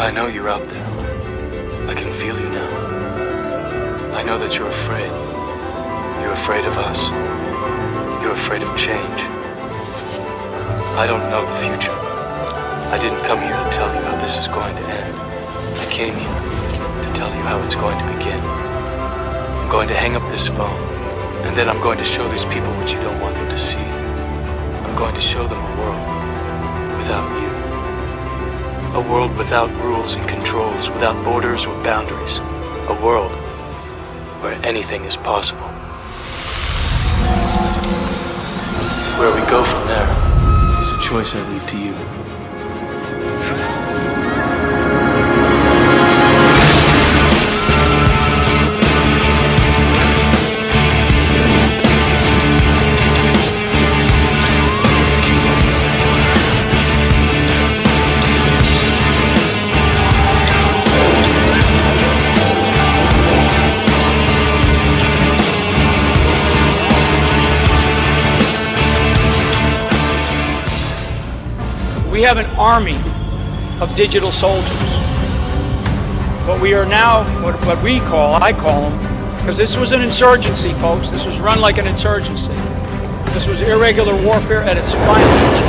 I know you're out there. I can feel you now. I know that you're afraid. You're afraid of us. You're afraid of change. I don't know the future. I didn't come here to tell you how this is going to end. I came here to tell you how it's going to begin. I'm going to hang up this phone, and then I'm going to show these people what you don't want them to see. I'm going to show them a world without you. A world without rules and controls, without borders or boundaries. A world where anything is possible. Where we go from there is a choice I leave to you. We have an army of digital soldiers. What we are now, what I call them, because this was an insurgency, folks. This was run like an insurgency. This was irregular warfare at its finest.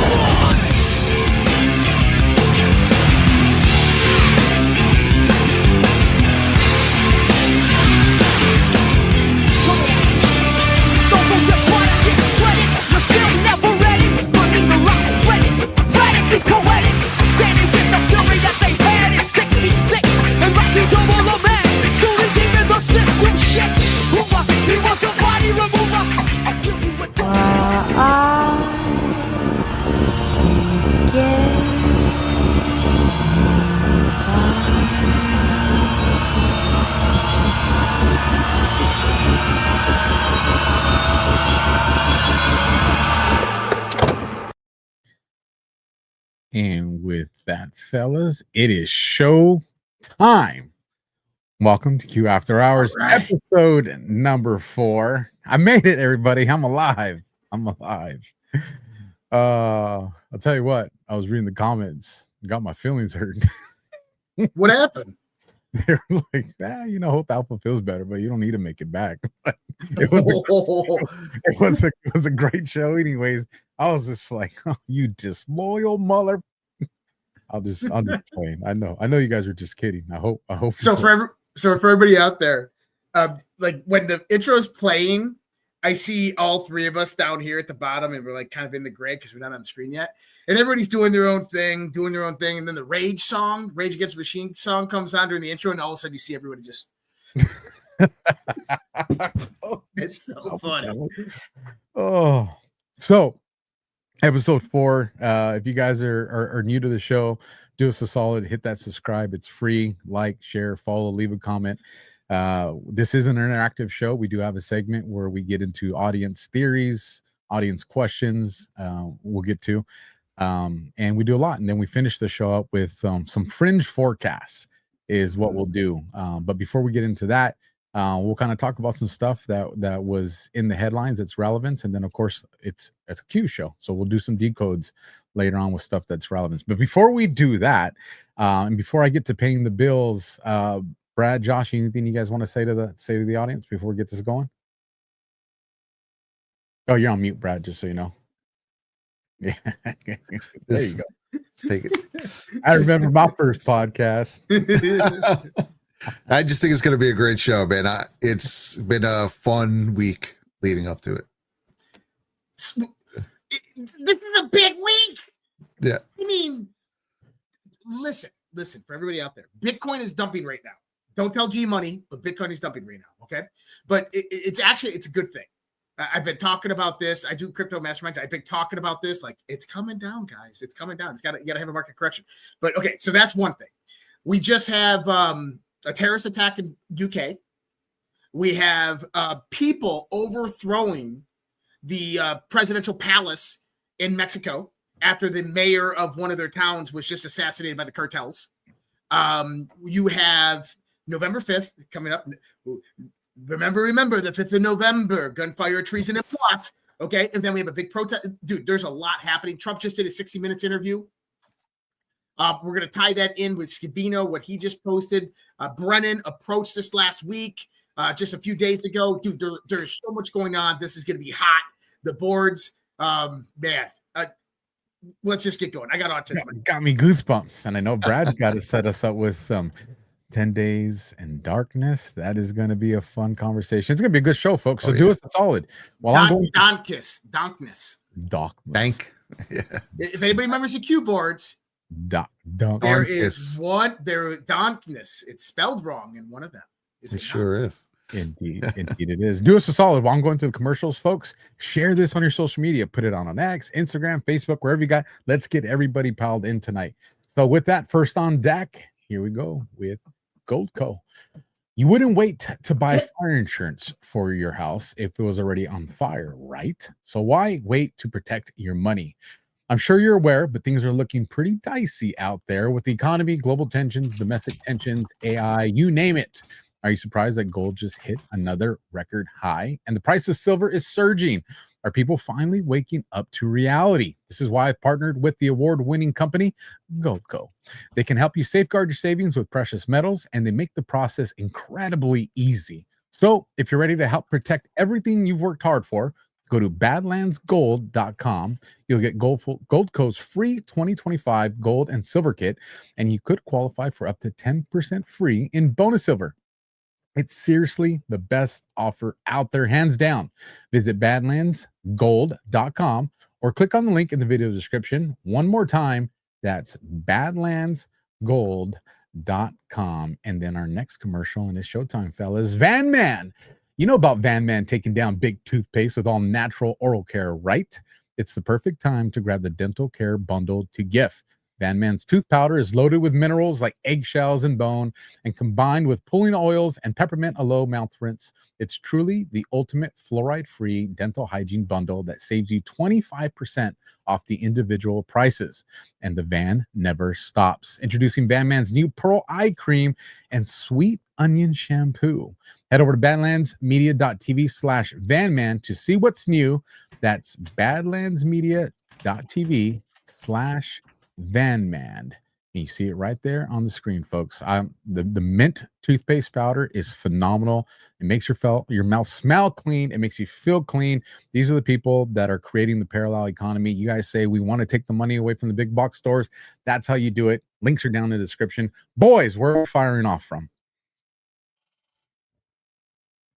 And with that, fellas, it is show time. Welcome to Q After Hours, episode number 4. I made it, everybody. I'm alive. I'll tell you what, I was reading the comments, got my feelings hurt. What happened? They're like, Hope Alpha feels better, but you don't need to make it back. It was a great show. Anyways, I was just like, oh, you disloyal mother. I'm just playing. I know you guys are just kidding. I hope. So for everybody out there, like when the intro is playing, I see all three of us down here at the bottom, and we're like kind of in the gray because we're not on the screen yet. And everybody's doing their own thing, and then the Rage Against the Machine song comes on during the intro, and all of a sudden you see everybody just. It's so funny. Oh, so episode 4. If you guys are new to the show, do us a solid, hit that subscribe. It's free. Like, share, follow, leave a comment. This is an interactive show. We do have a segment where we get into audience theories, audience questions. We'll get to, and we do a lot. And then we finish the show up with some fringe forecasts is what we'll do. But before we get into that, we'll kind of talk about some stuff that was in the headlines that's relevant. And then, of course, it's a Q show. So we'll do some decodes later on with stuff that's relevant. But before we do that, and before I get to paying the bills, Brad, Josh, anything you guys want to say to the audience before we get this going? Oh, you're on mute, Brad, just so you know. Yeah. There you go. Let's take it. I remember my first podcast. I just think it's going to be a great show, man. It's been a fun week leading up to it. This is a big week. Yeah. I mean, listen, for everybody out there, Bitcoin is dumping right now. Don't tell G Money, but Bitcoin is dumping right now. Okay. But it's a good thing. I've been talking about this. I do crypto masterminds. I've been talking about this. Like, it's coming down, guys. It's coming down. You got to have a market correction. But okay. So that's one thing. We just have, a terrorist attack in UK. We have people overthrowing the presidential palace in Mexico after the mayor of one of their towns was just assassinated by the cartels. You have November 5th coming up. Remember the 5th of November, gunfire, treason, and plot. Okay. And then we have a big protest. Dude, there's a lot happening. Trump just did a 60 Minutes interview. We're going to tie that in with Scavino, what he just posted. Brennan approached this last week, just a few days ago. Dude, there's so much going on. This is going to be hot. The boards, man. Let's just get going. I got autism. Got me goosebumps. And I know Brad's got to set us up with some 10 Days in Darkness. That is going to be a fun conversation. It's going to be a good show, folks. So do us a solid. While I'm going Donkness. Dank. Yeah. If anybody remembers the cue boards, there is one. Donkness. It's spelled wrong in one of them. It sure is. Indeed it is. Do us a solid while I'm going through the commercials, folks. Share this on your social media. Put it on X, Instagram, Facebook, wherever you got. Let's get everybody piled in tonight. So with that, first on deck, here we go with Goldco. You wouldn't wait to buy fire insurance for your house if it was already on fire, right? So why wait to protect your money? I'm sure you're aware, but things are looking pretty dicey out there with the economy, global tensions, domestic tensions, AI, you name it. Are you surprised that gold just hit another record high and the price of silver is surging? Are people finally waking up to reality? This is why I've partnered with the award-winning company, Goldco. They can help you safeguard your savings with precious metals, and they make the process incredibly easy. So if you're ready to help protect everything you've worked hard for, go to badlandsgold.com. You'll get Goldco's free 2025 gold and silver kit, and you could qualify for up to 10% free in bonus silver. It's seriously the best offer out there, hands down. Visit badlandsgold.com or click on the link in the video description. One more time, that's badlandsgold.com. And then our next commercial, and it's showtime, fellas. Van Man. You know about Van Man taking down big toothpaste with all natural oral care, right? It's the perfect time to grab the dental care bundle to gift. Van Man's tooth powder is loaded with minerals like eggshells and bone, and combined with pulling oils and peppermint aloe mouth rinse, it's truly the ultimate fluoride-free dental hygiene bundle that saves you 25% off the individual prices. And the Van never stops. Introducing Van Man's new Pearl Eye Cream and Sweet Onion Shampoo. Head over to badlandsmedia.tv/VanMan to see what's new. That's badlandsmedia.tv/VanMan. And you see it right there on the screen, folks. The mint toothpaste powder is phenomenal. It makes your mouth smell clean. It makes you feel clean. These are the people that are creating the parallel economy. You guys say we want to take the money away from the big box stores. That's how you do it. Links are down in the description. Boys, where are we firing off from?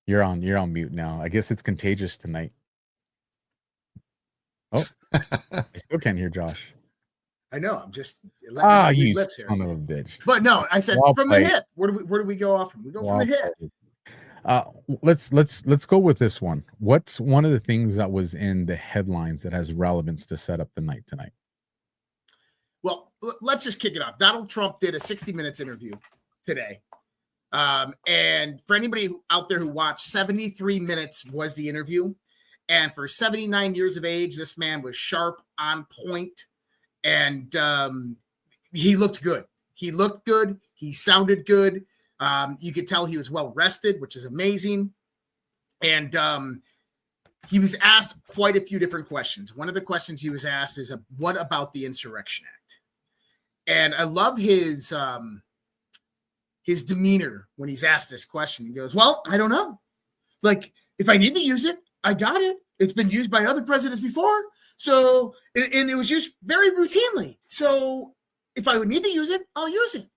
You're on mute now. I guess it's contagious tonight. Oh, I still can't hear Josh. I know. I'm just you son of a bitch. But no, I said from the hip. Where do we go off from? We go from the hip. Let's go with this one. What's one of the things that was in the headlines that has relevance to set up the night tonight? Well, let's just kick it off. Donald Trump did a 60 Minutes interview today. And for anybody out there who watched, 73 minutes was the interview. And for 79 years of age, this man was sharp, on point. And he looked good. He looked good. He sounded good. You could tell he was well rested, which is amazing. And he was asked quite a few different questions. One of the questions he was asked is, what about the Insurrection Act? And I love his demeanor when he's asked this question. He goes, well, I don't know. Like, if I need to use it, I got it. It's been used by other presidents before. So, and it was used very routinely. So if I would need to use it, I'll use it.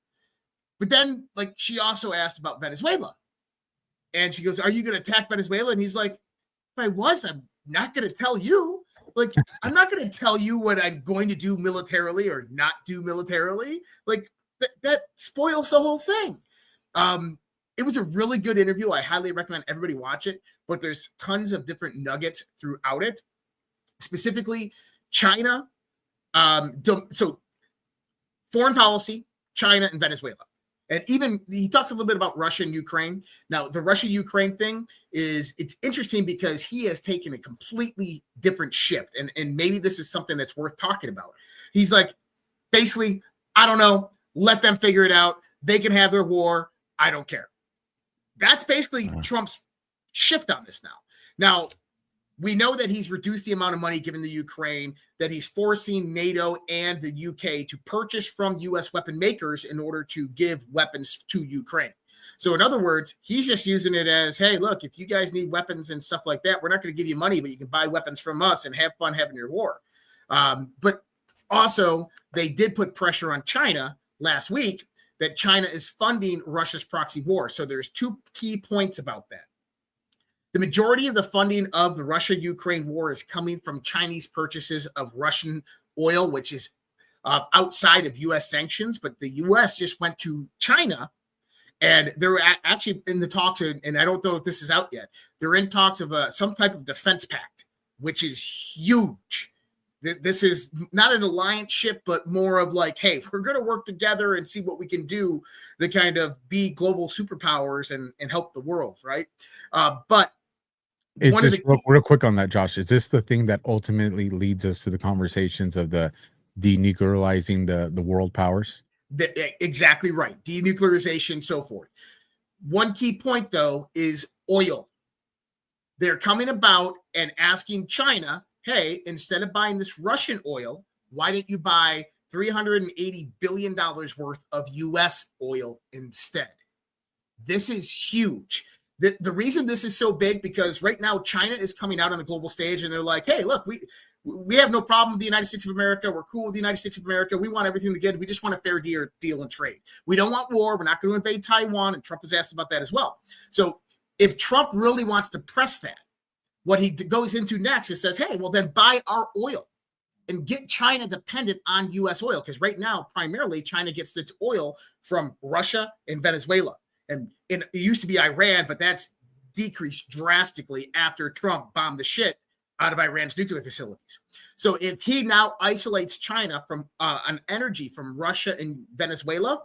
But then, like, she also asked about Venezuela. And she goes, are you going to attack Venezuela? And he's like, if I was, I'm not going to tell you. Like, I'm not going to tell you what I'm going to do militarily or not do militarily. Like, that spoils the whole thing. It was a really good interview. I highly recommend everybody watch it. But there's tons of different nuggets throughout it. Specifically, China. So foreign policy, China and Venezuela. And even he talks a little bit about Russia and Ukraine. Now, the Russia-Ukraine thing it's interesting because he has taken a completely different shift. And maybe this is something that's worth talking about. He's like, basically, I don't know. Let them figure it out. They can have their war. I don't care. That's basically Trump's shift on this now. Now, We know that he's reduced the amount of money given to Ukraine, that he's forcing NATO and the UK to purchase from U.S. weapon makers in order to give weapons to Ukraine. So in other words, he's just using it as, hey, look, if you guys need weapons and stuff like that, we're not going to give you money, but you can buy weapons from us and have fun having your war. But also, they did put pressure on China last week that China is funding Russia's proxy war. So there's two key points about that. The majority of the funding of the Russia-Ukraine war is coming from Chinese purchases of Russian oil, which is outside of U.S. sanctions. But the U.S. just went to China, and they're actually in the talks, and I don't know if this is out yet. They're in talks of some type of defense pact, which is huge. This is not an alliance ship, but more of like, hey, we're going to work together and see what we can do to kind of be global superpowers and help the world, right? But it's just real quick on that, Josh. Is this the thing that ultimately leads us to the conversations of the denuclearizing the world powers? Exactly right. Denuclearization, so forth. One key point, though, is oil. They're coming about and asking China, hey, instead of buying this Russian oil, why don't you buy $380 billion worth of U.S. oil instead? This is huge. The reason this is so big, because right now China is coming out on the global stage and they're like, hey, look, we have no problem with the United States of America. We're cool with the United States of America. We want everything to good. We just want a fair deal in trade. We don't want war. We're not going to invade Taiwan. And Trump was asked about that as well. So if Trump really wants to press that, what he goes into next is says, hey, well, then buy our oil and get China dependent on U.S. oil. Because right now, primarily, China gets its oil from Russia and Venezuela. And it used to be Iran, but that's decreased drastically after Trump bombed the shit out of Iran's nuclear facilities. So if he now isolates China from on energy from Russia and Venezuela,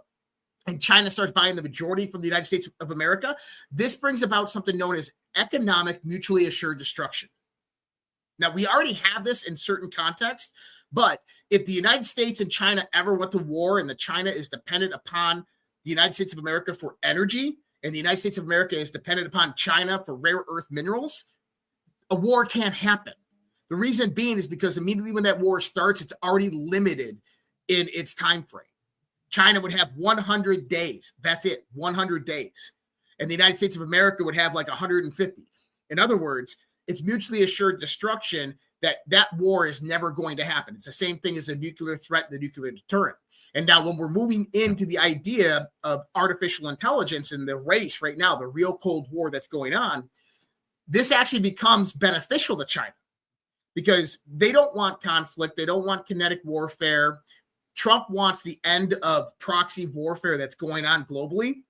and China starts buying the majority from the United States of America, this brings about something known as economic mutually assured destruction. Now, we already have this in certain contexts, but if the United States and China ever went to war and the China is dependent upon the United States of America for energy, and the United States of America is dependent upon China for rare earth minerals, a war can't happen. The reason being is because immediately when that war starts, it's already limited in its time frame. China would have 100 days. That's it, 100 days. And the United States of America would have like 150. In other words, it's mutually assured destruction that war is never going to happen. It's the same thing as a nuclear threat, the nuclear deterrent. And now when we're moving into the idea of artificial intelligence and the race right now, the real Cold War that's going on, this actually becomes beneficial to China because they don't want conflict. They don't want kinetic warfare. Trump wants the end of proxy warfare that's going on globally.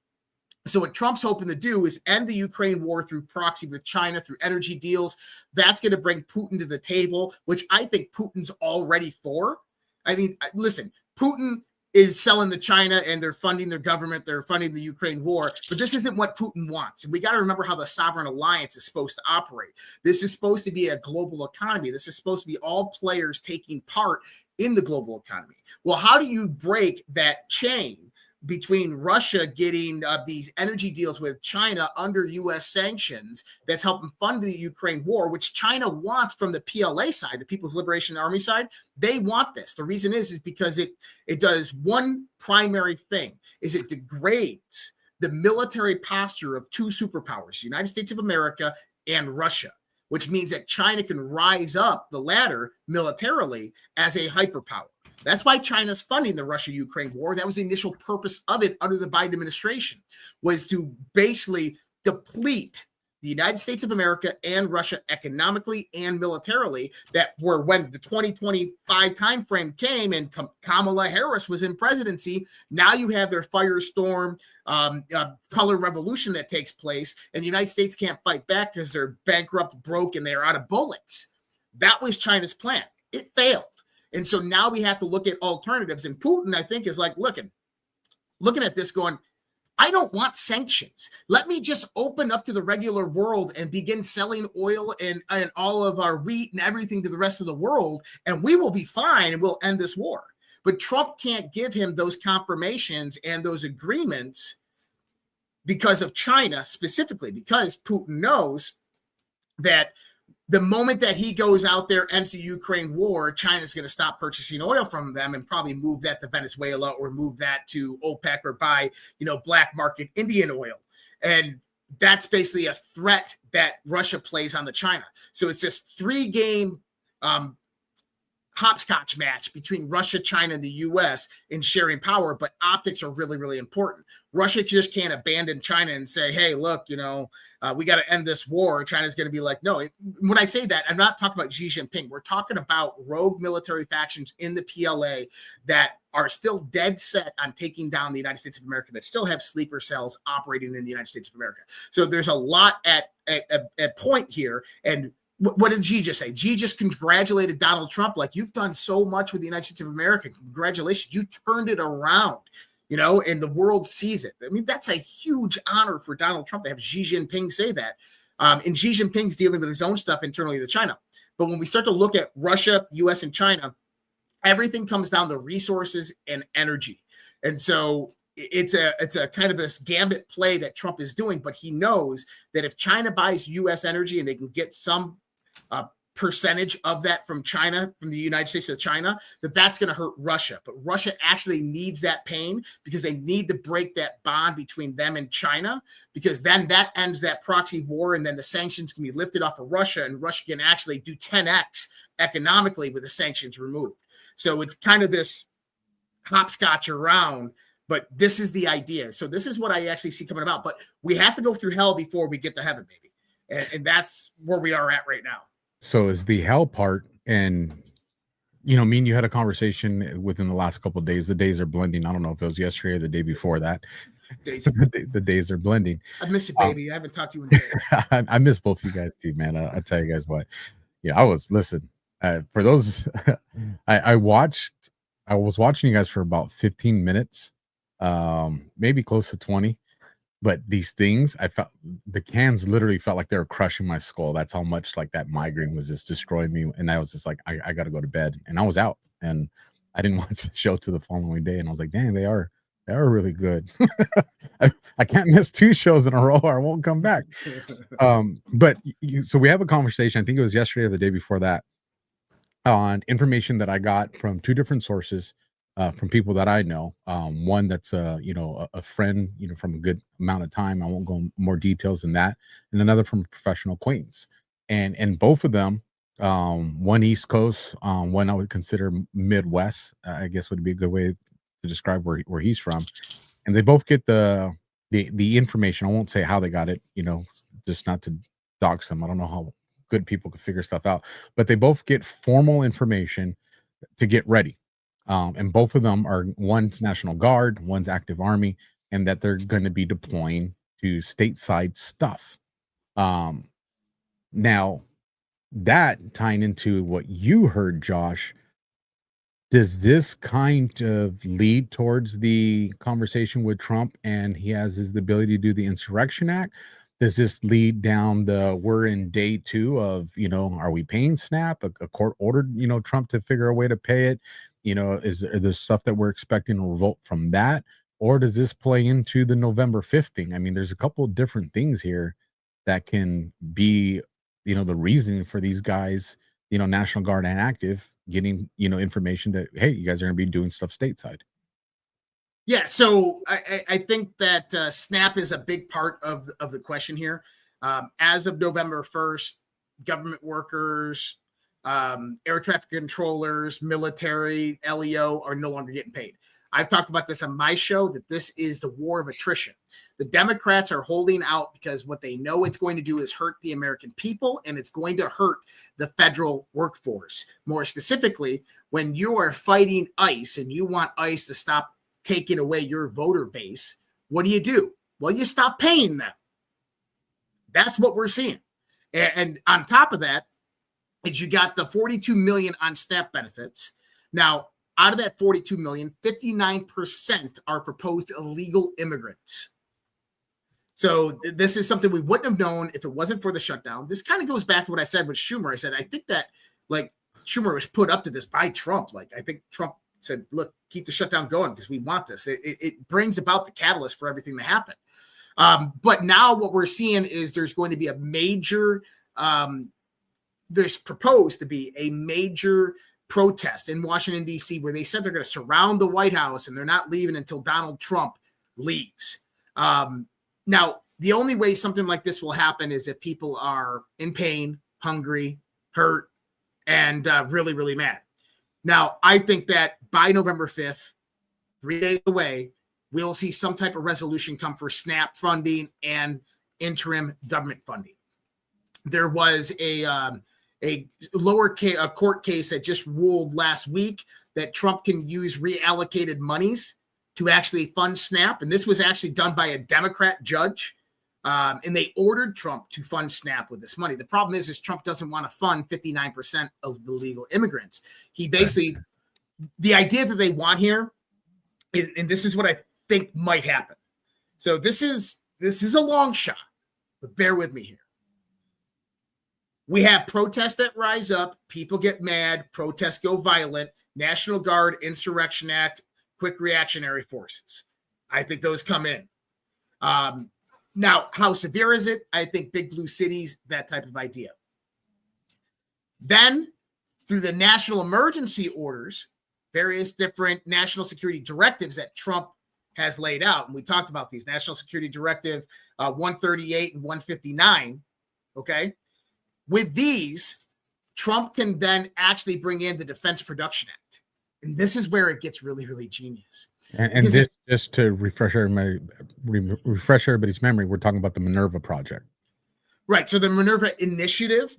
So what Trump's hoping to do is end the Ukraine war through proxy with China, through energy deals. That's going to bring Putin to the table, which I think Putin's already for. I mean, listen, Putin is selling to China and they're funding their government. They're funding the Ukraine war. But this isn't what Putin wants. And we got to remember how the sovereign alliance is supposed to operate. This is supposed to be a global economy. This is supposed to be all players taking part in the global economy. Well, how do you break that chain between Russia getting these energy deals with China under U.S. sanctions that's helping fund the Ukraine war, which China wants from the PLA side, the People's Liberation Army side? They want this. The reason is because it does one primary thing, is it degrades the military posture of two superpowers, the United States of America and Russia, which means that China can rise up the ladder militarily as a hyperpower. That's why China's funding the Russia-Ukraine war. That was the initial purpose of it under the Biden administration, was to basically deplete the United States of America and Russia economically and militarily. That were when the 2025 timeframe came and Kamala Harris was in presidency. Now you have their firestorm color revolution that takes place, and the United States can't fight back because they're bankrupt, broke, and they're out of bullets. That was China's plan. It failed. And so now we have to look at alternatives. And Putin, I think, is like looking at this going, I don't want sanctions. Let me just open up to the regular world and begin selling oil and all of our wheat and everything to the rest of the world, and we will be fine and we'll end this war. But Trump can't give him those confirmations and those agreements because of China specifically, because Putin knows that the moment that he goes out there, ends the Ukraine war, China's going to stop purchasing oil from them and probably move that to Venezuela or move that to OPEC or buy, black market Indian oil. And that's basically a threat that Russia plays on the China. So it's this 3-game hopscotch match between Russia, China, and the U.S. in sharing power, but optics are really, really important. Russia just can't abandon China and say, hey, look, we got to end this war. China's going to be like, no. When I say that, I'm not talking about Xi Jinping. We're talking about rogue military factions in the PLA that are still dead set on taking down the United States of America, that still have sleeper cells operating in the United States of America. So there's a lot at point here. And what did Xi just say? Xi just congratulated Donald Trump, like, you've done so much with the United States of America. Congratulations. You turned it around, and the world sees it. I mean, that's a huge honor for Donald Trump to have Xi Jinping say that. And Xi Jinping's dealing with his own stuff internally to China. But when we start to look at Russia, US, and China, everything comes down to resources and energy. And so it's a kind of this gambit play that Trump is doing, but he knows that if China buys US energy and they can get some percentage of that from China, from the United States to China, that's going to hurt Russia. But Russia actually needs that pain because they need to break that bond between them and China, because then that ends that proxy war, and then the sanctions can be lifted off of Russia, and Russia can actually do 10x economically with the sanctions removed. So it's kind of this hopscotch around, but this is the idea. So this is what I actually see coming about. But we have to go through hell before we get to heaven, baby. And that's where we are at right now. So is the hell part, and me and you had a conversation within the last couple of days. The days are blending. I don't know if it was yesterday or the day before that. The days are blending. I miss you, baby. I haven't talked to you in days. I miss both you guys too, man. I tell you guys what. Yeah, I was for those. I was watching you guys for about 15 minutes, maybe close to 20. But these things, I felt the cans literally felt like they were crushing my skull. That's how much like that migraine was just destroying me. And I was just like, I got to go to bed. And I was out, and I didn't watch the show to the following day. And I was like, dang, they are really good. I can't miss 2 shows in a row or I won't come back. But so we have a conversation. I think it was yesterday or the day before that, on information that I got from 2 different sources. From people that I know, one that's a friend, from a good amount of time. I won't go into more details than that, and another from a professional acquaintance. And both of them, one East Coast, one I would consider Midwest, I guess would be a good way to describe where he's from. And they both get the information. I won't say how they got it, just not to dox them. I don't know how good people could figure stuff out, but they both get formal information to get ready. And both of them are, one's National Guard, one's active Army, and that they're going to be deploying to stateside stuff. Now, that tying into what you heard, Josh, does this kind of lead towards the conversation with Trump, and he has the ability to do the Insurrection Act? Does this lead down we're in day 2 of, are we paying SNAP? A court ordered, Trump to figure a way to pay it. Is there stuff that we're expecting a revolt from that? Or does this play into the November 5th thing? I mean, there's a couple of different things here that can be, the reasoning for these guys, National Guard and active, getting, information that, hey, you guys are going to be doing stuff stateside. Yeah, so I think that SNAP is a big part of the question here. As of November 1st, government workers, air traffic controllers, military, LEO are no longer getting paid. I've talked about this on my show, that this is the war of attrition. The Democrats are holding out because what they know it's going to do is hurt the American people, and it's going to hurt the federal workforce. More specifically, when you are fighting ICE and you want ICE to stop taking away your voter base, what do? Well, you stop paying them. That's what we're seeing. And on top of that, is you got the 42 million on SNAP benefits. Now, out of that 42 million, 59% are proposed illegal immigrants. So this is something we wouldn't have known if it wasn't for the shutdown. This kind of goes back to what I said with Schumer. I said, I think that Schumer was put up to this by Trump. I think Trump said, look, keep the shutdown going because we want this. It brings about the catalyst for everything to happen. But now what we're seeing is there's going to be a major there's proposed to be a major protest in Washington, D.C., where they said they're going to surround the White House and they're not leaving until Donald Trump leaves. Now, the only way something like this will happen is if people are in pain, hungry, hurt, and really, really mad. Now, I think that by November 5th, 3 days away, we'll see some type of resolution come for SNAP funding and interim government funding. There was a lower court case that just ruled last week that Trump can use reallocated monies to actually fund SNAP. And this was actually done by a Democrat judge. And they ordered Trump to fund SNAP with this money. The problem is Trump doesn't want to fund 59% of the legal immigrants. He basically, the idea that they want here, and this is what I think might happen. So this is a long shot, but bear with me here. We have protests that rise up, people get mad, protests go violent, National Guard, Insurrection Act, quick reactionary forces. I think those come in. Now, how severe is it? I think big blue cities, that type of idea. Then, through the national emergency orders, various different national security directives that Trump has laid out, and we talked about these, National Security Directive 138 and 159, okay? With these, Trump can then actually bring in the Defense Production Act. And this is where it gets really, really genius. And this, just to refresh everybody's memory, we're talking about the Minerva project. Right. So the Minerva Initiative.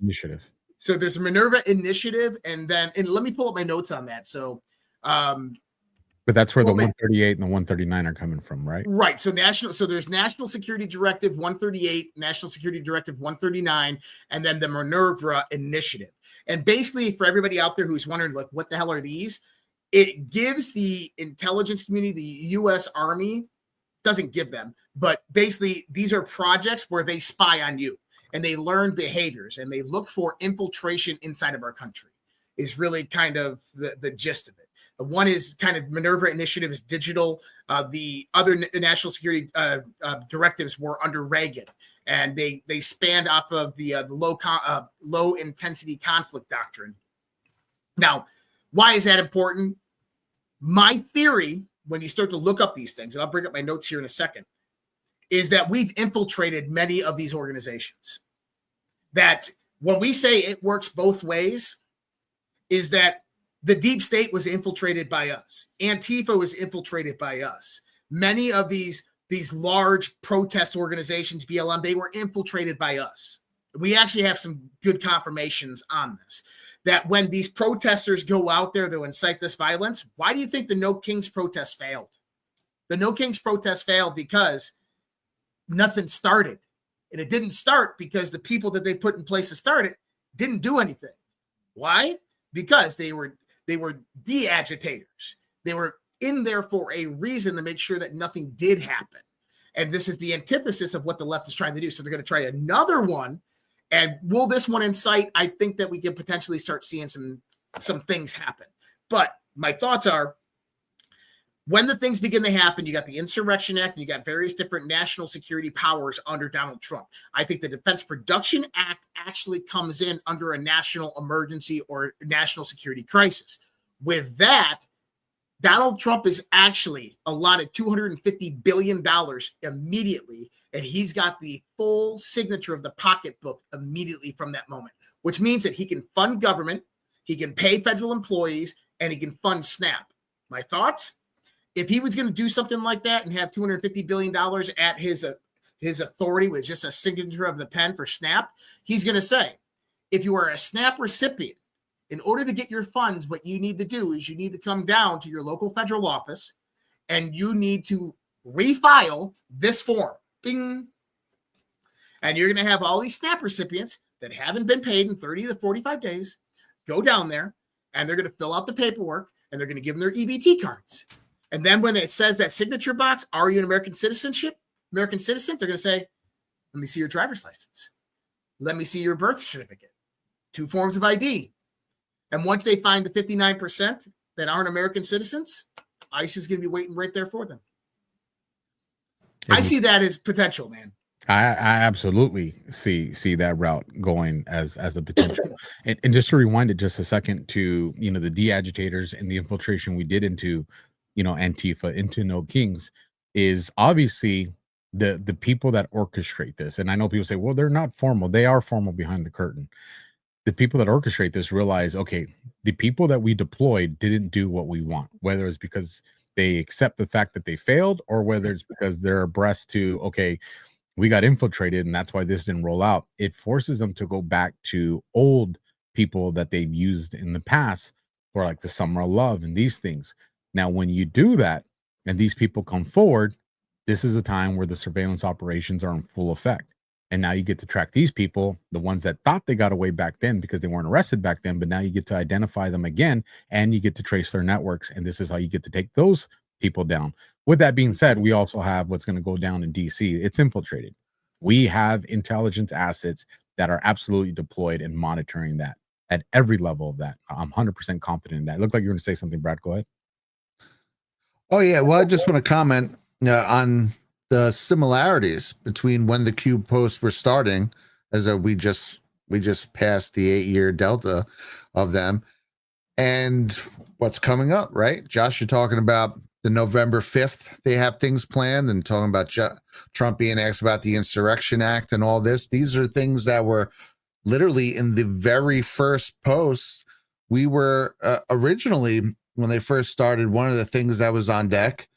So there's a Minerva Initiative, and let me pull up my notes on that. So, but that's where the 138 and the 139 are coming from, right? Right. So there's National Security Directive 138, National Security Directive 139, and then the Minerva Initiative. And basically, for everybody out there who's wondering, like, what the hell are these? It gives the intelligence community, the U.S. Army, doesn't give them, but basically these are projects where they spy on you and they learn behaviors and they look for infiltration inside of our country is really kind of the gist of it. One is kind of Minerva Initiative is digital. The other national security directives were under Reagan, and they spanned off of the low intensity conflict doctrine. Now, why is that important? My theory, when you start to look up these things, and I'll bring up my notes here in a second, is that we've infiltrated many of these organizations. That when we say it works both ways, is that the deep state was infiltrated by us. Antifa was infiltrated by us. Many of these large protest organizations, BLM, they were infiltrated by us. We actually have some good confirmations on this. That when these protesters go out there to incite this violence, why do you think the No Kings protest failed? The No Kings protest failed because nothing started. And it didn't start because the people that they put in place to start it didn't do anything. Why? Because they were de-agitators. They were in there for a reason to make sure that nothing did happen. And this is the antithesis of what the left is trying to do. So they're going to try another one. And will this one incite? I think that we can potentially start seeing some things happen. But my thoughts are, when the things begin to happen, you got the Insurrection Act and you got various different national security powers under Donald Trump. I think the Defense Production Act actually comes in under a national emergency or national security crisis. With that, Donald Trump is actually allotted $250 billion immediately, and he's got the full signature of the pocketbook immediately from that moment, which means that he can fund government, he can pay federal employees, and he can fund SNAP. My thoughts? If he was going to do something like that and have $250 billion at his authority with just a signature of the pen for SNAP, he's going to say, if you are a SNAP recipient, in order to get your funds, what you need to do is you need to come down to your local federal office and you need to refile this form. Bing. And you're going to have all these SNAP recipients that haven't been paid in 30 to 45 days go down there, and they're going to fill out the paperwork, and they're going to give them their EBT cards. And then when it says that signature box, are you an American citizen? They're going to say, let me see your driver's license. Let me see your birth certificate. 2 forms of ID. And once they find the 59% that aren't American citizens, ICE is going to be waiting right there for them. I see that as potential, man. I absolutely see that route going as a potential. And just to rewind it just a second to, the de-agitators and the infiltration we did into, Antifa, into No Kings, is obviously the people that orchestrate this. And I know people say, well, they're not formal. They are formal behind the curtain. The people that orchestrate this realize, okay, the people that we deployed didn't do what we want, whether it's because they accept the fact that they failed, or whether it's because they're abreast to, okay, we got infiltrated and that's why this didn't roll out. It forces them to go back to old people that they've used in the past for like the Summer of Love and these things. Now, when you do that and these people come forward, this is a time where the surveillance operations are in full effect. And now you get to track these people, the ones that thought they got away back then because they weren't arrested back then, but now you get to identify them again and you get to trace their networks. And this is how you get to take those people down. With that being said, we also have what's going to go down in DC. It's infiltrated. We have intelligence assets that are absolutely deployed and monitoring that at every level of that. I'm 100% confident in that. It looked like you were going to say something, Brad. Go ahead. Oh yeah, well, I just want to comment on the similarities between when the Cube posts were starting, as we just passed the 8-year delta of them, and what's coming up. Right, Josh, you're talking about the November 5th. They have things planned, and talking about Trump being asked about the Insurrection Act and all this. These are things that were literally in the very first posts. We were originally, when they first started, one of the things that was on deck,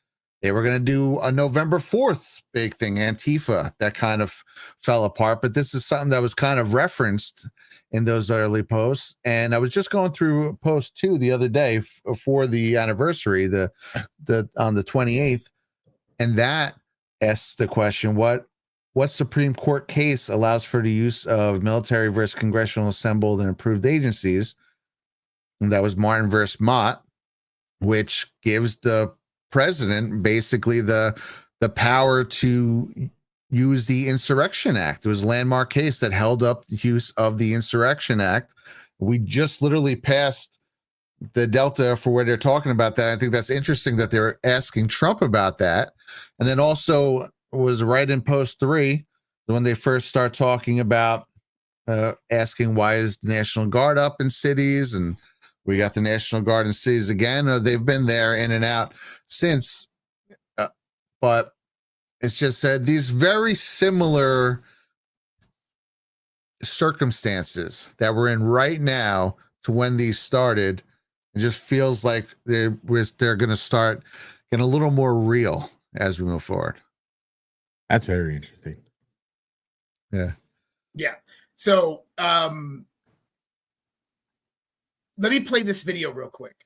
they were going to do a November 4th big thing, Antifa. That kind of fell apart, but this is something that was kind of referenced in those early posts. And I was just going through post 2 the other day for the anniversary, the on the 28th, and that asks the question, what Supreme Court case allows for the use of military versus congressional assembled and approved agencies? And that was Martin versus Mott, which gives the president basically the power to use the Insurrection Act. It was a landmark case that held up the use of the Insurrection Act. We just literally passed the delta for where they're talking about that. I think that's interesting that they're asking Trump about that. And then also was right in post 3 when they first start talking about asking why is the National Guard up in cities, and we got the National Guard in cities again. They've been there in and out since, but it's just these very similar circumstances that we're in right now to when these started. It just feels like they're going to start getting a little more real as we move forward. That's very interesting. Yeah. Yeah. So let me play this video real quick.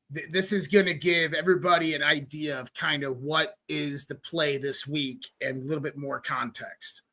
This is going to give everybody an idea of kind of what is the play this week and a little bit more context.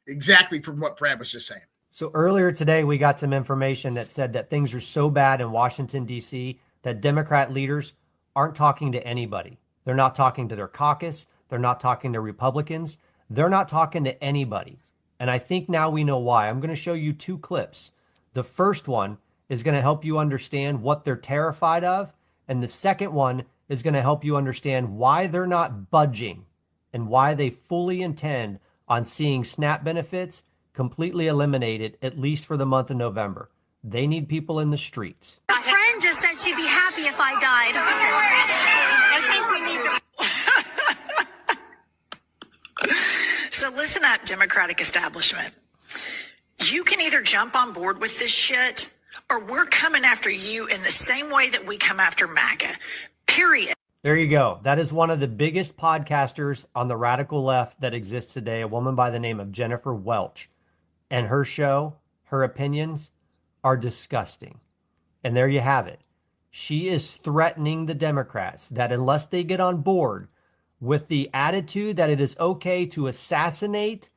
Exactly from what Brad was just saying. So earlier today, we got some information that said that things are so bad in Washington, D.C., that Democrat leaders aren't talking to anybody. They're not talking to their caucus. They're not talking to Republicans. They're not talking to anybody. And I think now we know why. I'm going to show you 2 clips. The first one is going to help you understand what they're terrified of. And the second one is going to help you understand why they're not budging and why they fully intend on seeing SNAP benefits completely eliminated, at least for the month of November. They need people in the streets. A friend just said she'd be happy if I died. So listen up, Democratic establishment. You can either jump on board with this shit, or we're coming after you in the same way that we come after MAGA. Period. There you go. That is one of the biggest podcasters on the radical left that exists today, a woman by the name of Jennifer Welch. And her show, her opinions are disgusting. And there you have it. She is threatening the Democrats that unless they get on board with the attitude that it is okay to assassinate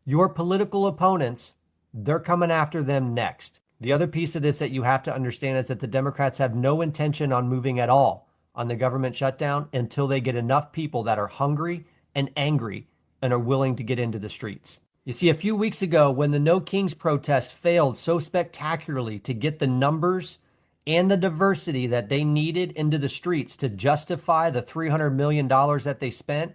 your political opponents, they're coming after them next. The other piece of this that you have to understand is that the Democrats have no intention on moving at all on the government shutdown until they get enough people that are hungry and angry and are willing to get into the streets. You see, a few weeks ago, when the No Kings protest failed so spectacularly to get the numbers and the diversity that they needed into the streets to justify the $300 million that they spent,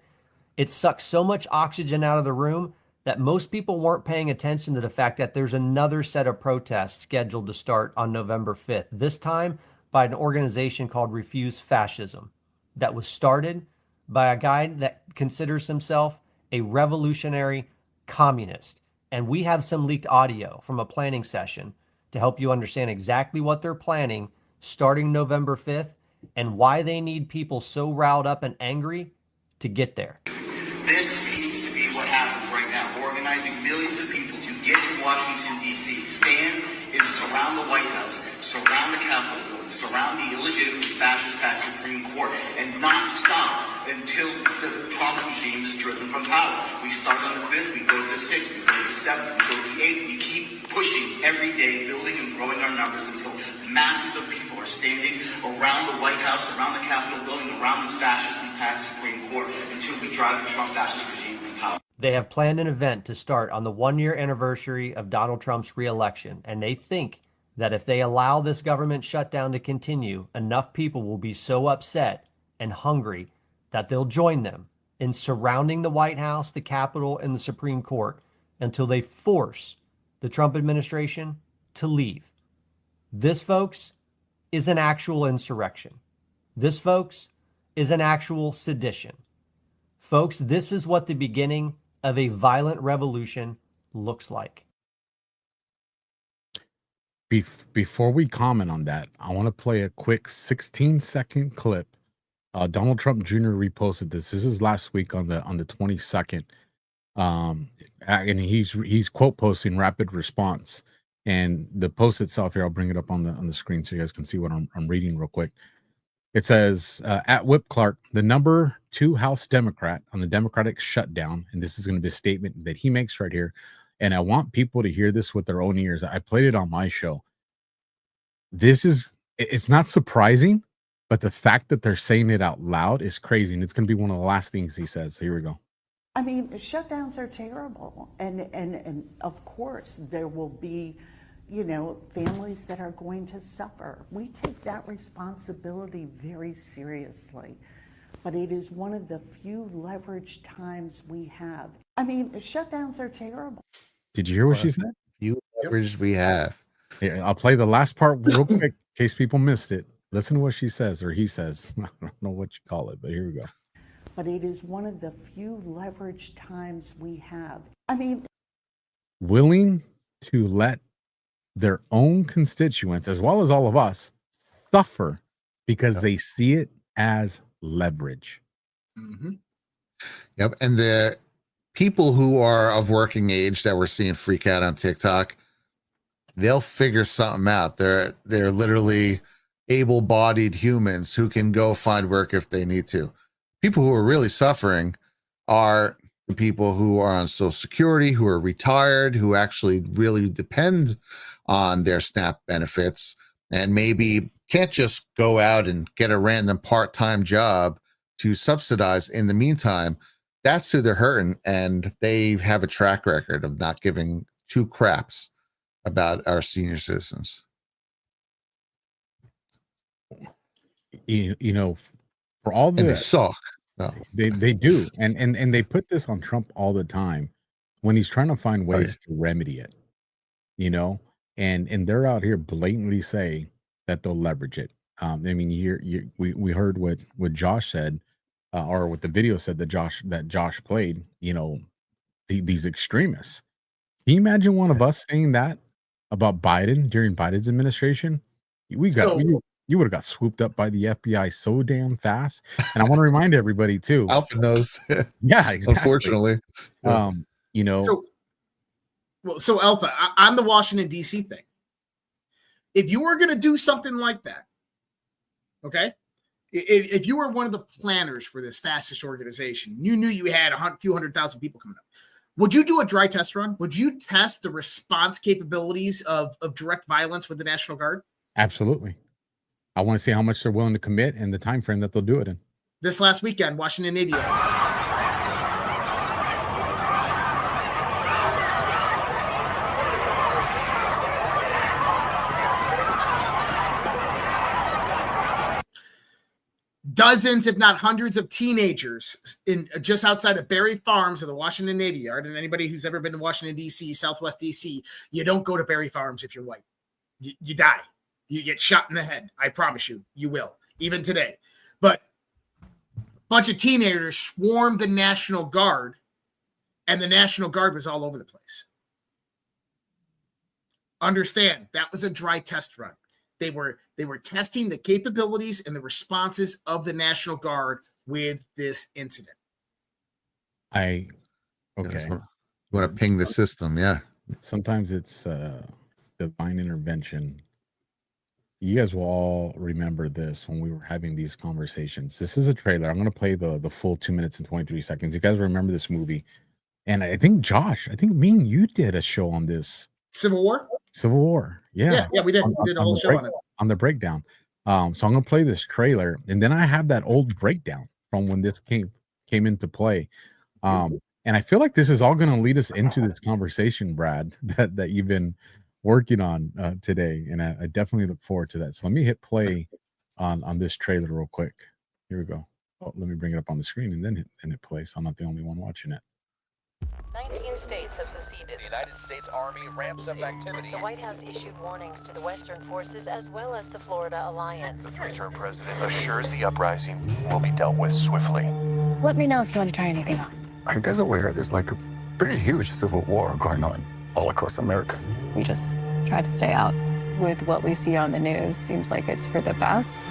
It sucks so much oxygen out of the room that most people weren't paying attention to the fact that there's another set of protests scheduled to start on November 5th, this time by an organization called Refuse Fascism, that was started by a guy that considers himself a revolutionary communist. And we have some leaked audio from a planning session to help you understand exactly what they're planning starting November 5th and why they need people so riled up and angry to get there. This seems to be what happens right now. Organizing millions of people to get to Washington, D.C., stand and surround the White House, surround the Capitol building, surround the illegitimate fascist Supreme Court, and not stop until the Trump regime is driven from power. We start on the 5th, we go to the 6th, we go to the 7th, we go to the 8th. We keep pushing every day, building and growing our numbers until masses of people are standing around the White House, around the Capitol building, around this fascist and Supreme Court until we drive the Trump fascist regime from power. They have planned an event to start on the 1-year anniversary of Donald Trump's re-election, and they think that if they allow this government shutdown to continue, enough people will be so upset and hungry that they'll join them in surrounding the White House, the Capitol, and the Supreme Court until they force the Trump administration to leave. This, folks, is an actual insurrection. This, folks, is an actual sedition. Folks, this is what the beginning of a violent revolution looks like. Before we comment on that, I want to play a quick 16-second clip. Donald Trump Jr. reposted this. This is last week on the 22nd, and he's quote posting rapid response. And the post itself here, I'll bring it up on the screen so you guys can see what I'm reading real quick. It says, at Whip Clark, the number 2 House Democrat on the Democratic shutdown, and this is going to be a statement that he makes right here, and I want people to hear this with their own ears. I played it on my show. It's not surprising, but the fact that they're saying it out loud is crazy, and it's going to be one of the last things he says. So here we go. I mean, shutdowns are terrible. And of course, there will be, families that are going to suffer. We take that responsibility very seriously. But it is one of the few leveraged times we have. I mean, shutdowns are terrible. Did you hear what she said? Few leverage we have. Here, I'll play the last part real quick in case people missed it. Listen to what she says, or he says. I don't know what you call it, but here we go. But it is one of the few leveraged times we have. I mean, willing to let their own constituents, as well as all of us, suffer because they see it as leverage. Mm-hmm. Yep. And the people who are of working age that we're seeing freak out on TikTok, they'll figure something out. They're literally able-bodied humans who can go find work if they need to. People who are really suffering are the people who are on Social Security, who are retired, who actually really depend on their SNAP benefits and maybe can't just go out and get a random part-time job to subsidize in the meantime. That's who they're hurting, and they have a track record of not giving two craps about our senior citizens. For all and they suck. No. They do, and they put this on Trump all the time when he's trying to find ways to remedy it, and they're out here blatantly say that they'll leverage it. I mean, we heard what Josh said, or what the video said that Josh played. These extremists. Can you imagine one of us saying that about Biden during Biden's administration? You would have got swooped up by the FBI so damn fast. And I want to remind everybody too. Alpha knows. Yeah, exactly. Unfortunately. So Alpha, on the Washington, D.C. thing, if you were going to do something like that, okay, if you were one of the planners for this fascist organization, you knew you had a few 100,000 people coming up, would you do a dry test run? Would you test the response capabilities of direct violence with the National Guard? Absolutely. I want to see how much they're willing to commit and the time frame that they'll do it in. This last weekend, Washington, Indiana. dozens, if not hundreds, of teenagers in just outside of Berry Farms of the Washington Navy Yard. And anybody who's ever been to Washington, D.C., Southwest D.C., you don't go to Berry Farms if you're white. You die. You get shot in the head. I promise you, you will, even today. But a bunch of teenagers swarmed the National Guard, and the National Guard was all over the place. Understand, that was a dry test run. They were testing the capabilities and the responses of the National Guard with this incident. Okay. You want to ping the system, yeah. Sometimes it's divine intervention. You guys will all remember this when we were having these conversations. This is a trailer. I'm going to play the full 2 minutes and 23 seconds. You guys remember this movie? And I think Josh, me and you did a show on this. Civil War. Yeah, we did. We did a whole show on it. On the breakdown. So I'm gonna play this trailer, and then I have that old breakdown from when this came into play. And I feel like this is all gonna lead us into this conversation, Brad, that you've been working on today, and I definitely look forward to that. So let me hit play on this trailer real quick. Here we go. Oh, let me bring it up on the screen and then hit play, so I'm not the only one watching it. 19 states have seceded. The United States Army ramps up activity. The White House issued warnings to the Western forces as well as the Florida Alliance. The future president assures the uprising will be dealt with swiftly. Let me know if you want to try anything on. I guess aware there's like a pretty huge civil war going on all across America. We just try to stay out. With what we see on the news, seems like it's for the best.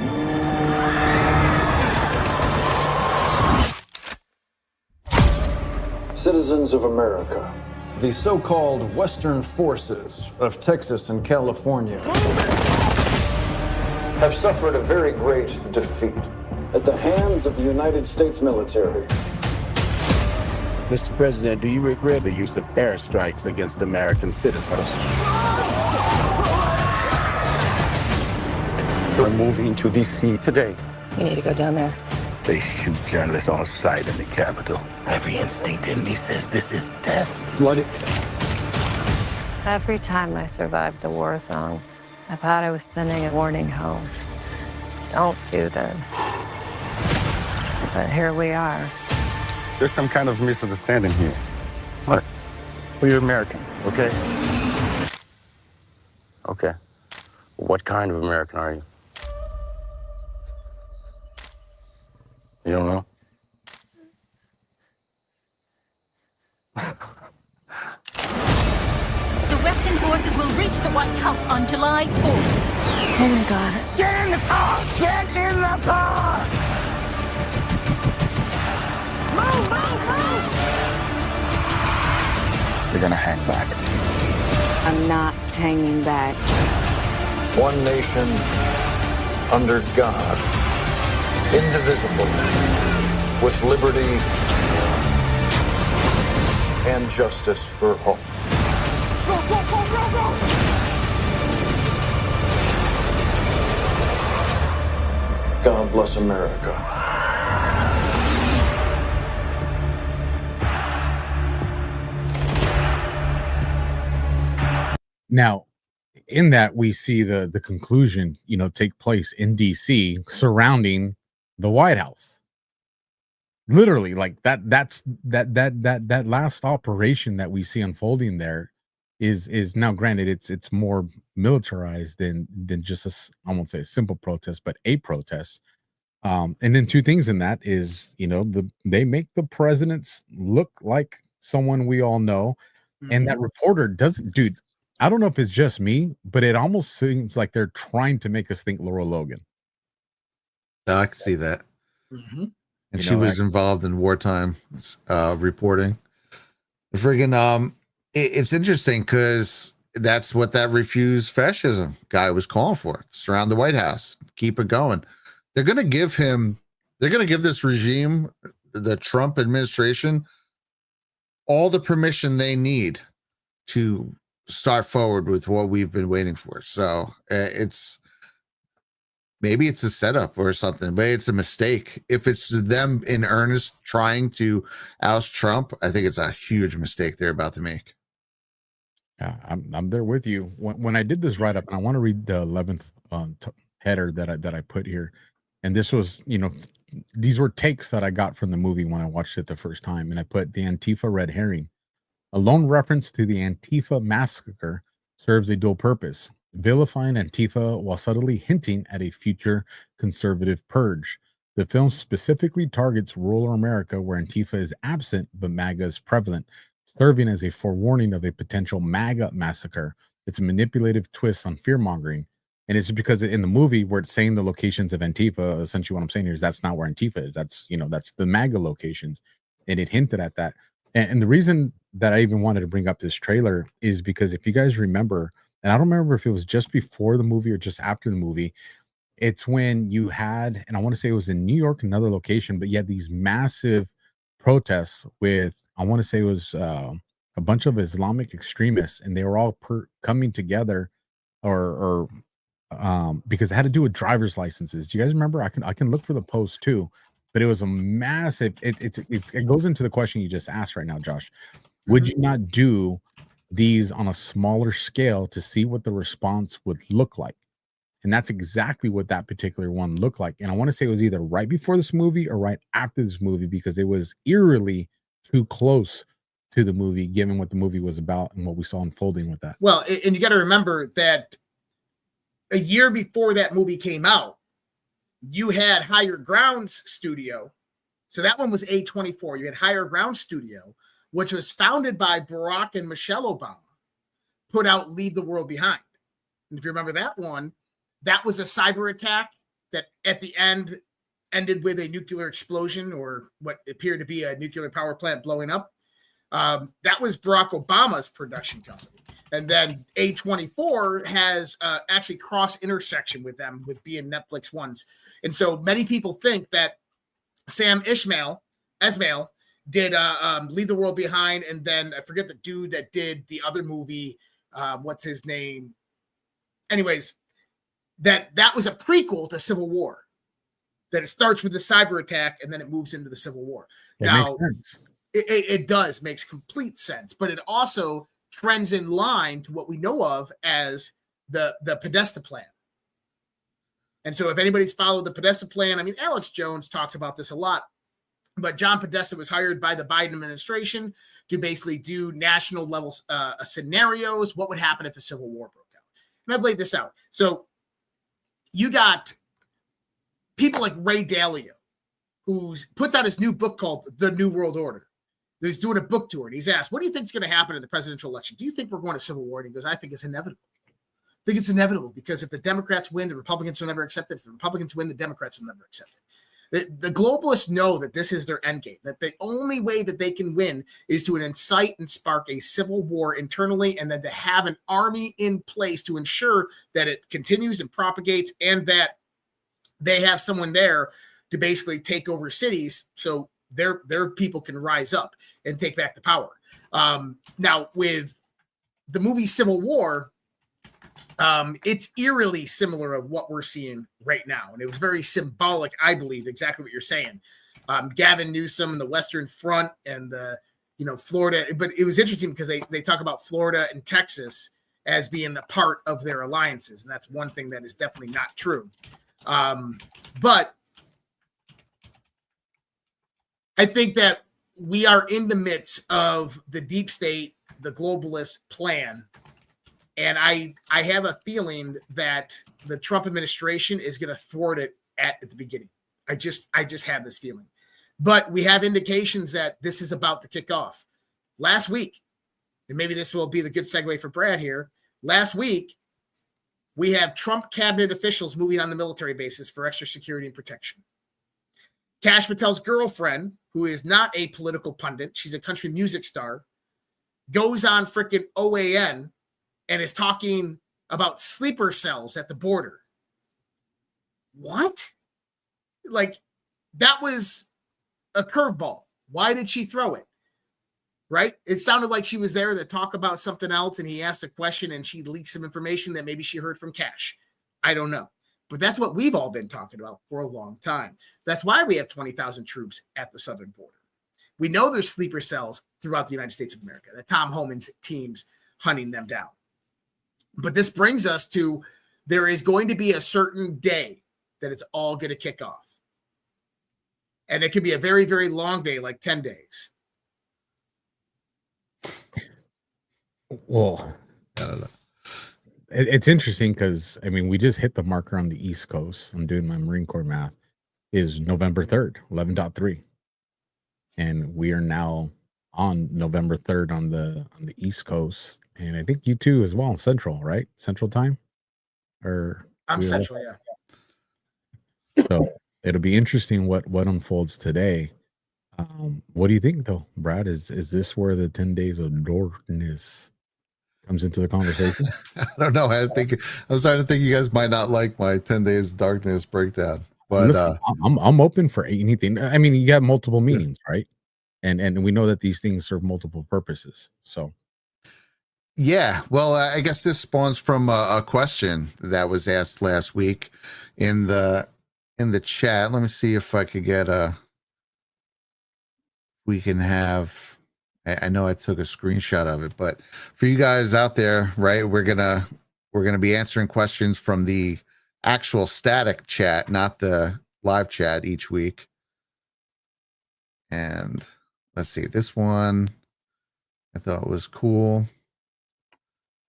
Citizens of America, the so-called Western forces of Texas and California have suffered a very great defeat at the hands of the United States military. Mr. President, do you regret the use of airstrikes against American citizens? We're moving to D.C. today. You need to go down there. They shoot journalists on sight in the Capitol. Every instinct in me says this is death. Blooded. Every time I survived the war zone, I thought I was sending a warning home. Don't do this. But here we are. There's some kind of misunderstanding here. What? Well, you're American, okay? Okay. What kind of American are you? You don't know? The Western forces will reach the White House on July 4th. Oh my God. Get in the car! Get in the car! Move, move, move! You're gonna hang back. I'm not hanging back. One nation under God, indivisible, with liberty and justice for all. Go, go, go, go, go! God bless America. Now, in that we see the conclusion, take place in DC surrounding the White House. Literally, like that's that last operation that we see unfolding there is now, granted, it's more militarized than just I won't say a simple protest, but a protest. And then two things in that is, they make the presidents look like someone we all know. Mm-hmm. And that reporter doesn't, dude, I don't know if it's just me, but it almost seems like they're trying to make us think Laura Logan. I can see that. Mm-hmm. And she was involved in wartime reporting. Friggin', it's interesting because that's what that refuse fascism guy was calling for. Surround the White House, keep it going. They're going to give this regime, the Trump administration, all the permission they need to start forward with what we've been waiting for. So maybe it's a setup or something, but it's a mistake. If it's them in earnest trying to oust Trump, I think it's a huge mistake they're about to make. Yeah, I'm there with you. When I did this write-up, and I want to read the 11th header that I put here. And this was, these were takes that I got from the movie when I watched it the first time. And I put the Antifa red herring. A lone reference to the Antifa massacre serves a dual purpose, vilifying Antifa while subtly hinting at a future conservative purge. The film specifically targets rural America where Antifa is absent but MAGA is prevalent, serving as a forewarning of a potential MAGA massacre. It's a manipulative twist on fear-mongering. And it's because in the movie where it's saying the locations of Antifa, essentially what I'm saying here is that's not where Antifa is. That's, that's the MAGA locations. And it hinted at that. And the reason that I even wanted to bring up this trailer is because if you guys remember, and I don't remember if it was just before the movie or just after the movie, it's when you had, and I want to say it was in New York, another location, but you had these massive protests with, I want to say it was a bunch of Islamic extremists, and they were all coming together or because it had to do with driver's licenses. Do you guys remember? I can look for the post too. But it was a massive. It goes into the question you just asked right now, Josh. Would you not do these on a smaller scale to see what the response would look like? And that's exactly what that particular one looked like. And I want to say it was either right before this movie or right after this movie because it was eerily too close to the movie, given what the movie was about and what we saw unfolding with that. Well, and you got to remember that a year before that movie came out, you had Higher Grounds Studio. So that one was A24. You had Higher Ground Studio, which was founded by Barack and Michelle Obama, put out Leave the World Behind. And if you remember that one, that was a cyber attack that at the end ended with a nuclear explosion or what appeared to be a nuclear power plant blowing up. That was Barack Obama's production company. And then A24 has actually cross intersection with them with being Netflix ones. And so many people think that Sam Esmail did Leave the World Behind. And then I forget the dude that did the other movie. What's his name? Anyways, that was a prequel to Civil War. That it starts with the cyber attack and then it moves into the Civil War. Now, it does makes complete sense, but it also trends in line to what we know of as the Podesta plan. And so if anybody's followed the Podesta plan, I mean, Alex Jones talks about this a lot, but John Podesta was hired by the Biden administration to basically do national level scenarios. What would happen if a civil war broke out? And I've laid this out. So you got people like Ray Dalio, who puts out his new book called The New World Order. He's doing a book tour, and he's asked, what do you think is going to happen in the presidential election? Do you think we're going to civil war? And he goes, I think it's inevitable. I think it's inevitable because if the Democrats win, the Republicans will never accept it. If the Republicans win, the Democrats will never accept it. The globalists know that this is their end game, that the only way that they can win is to incite and spark a civil war internally and then to have an army in place to ensure that it continues and propagates and that they have someone there to basically take over cities so their people can rise up and take back the power. Now, with the movie Civil War, it's eerily similar of what we're seeing right now. And it was very symbolic, I believe, exactly what you're saying. Gavin Newsom and the Western Front and Florida. But it was interesting because they talk about Florida and Texas as being a part of their alliances. And that's one thing that is definitely not true. But I think that we are in the midst of the deep state, the globalist plan. And I have a feeling that the Trump administration is going to thwart it at the beginning. I just have this feeling. But we have indications that this is about to kick off. Last week, and maybe this will be the good segue for Brad here. Last week, we have Trump cabinet officials moving on the military bases for extra security and protection. Kash Patel's girlfriend, who is not a political pundit, she's a country music star, goes on freaking OAN and is talking about sleeper cells at the border. What? Like, that was a curveball. Why did she throw it? Right? It sounded like she was there to talk about something else, and he asked a question, and she leaked some information that maybe she heard from Kash. I don't know. But that's what we've all been talking about for a long time. That's why we have 20,000 troops at the southern border. We know there's sleeper cells throughout the United States of America, that Tom Homan's team's hunting them down. But this brings us to there is going to be a certain day that it's all going to kick off. And it could be a very, very long day, like 10 days. Well, I don't know. It's interesting because, I mean, we just hit the marker on the East Coast. I'm doing my Marine Corps math. Is November 3rd, 11.3. And we are now on November 3rd on the East Coast. And I think you too as well, Central, right? Central time? Or I'm Central, yeah. So it'll be interesting what unfolds today. What do you think, though, Brad? Is this where the 10 days of darkness comes into the conversation? I don't know. I'm starting to think you guys might not like my 10 days of darkness breakdown. But listen, I'm open for anything. I mean, you got multiple meanings, right? And we know that these things serve multiple purposes. So yeah, well, I guess this spawns from a question that was asked last week in the chat. Let me see if I could get we can have. I know I took a screenshot of it, but for you guys out there, right, we're gonna be answering questions from the actual static chat, not the live chat each week. And let's see, this one I thought was cool.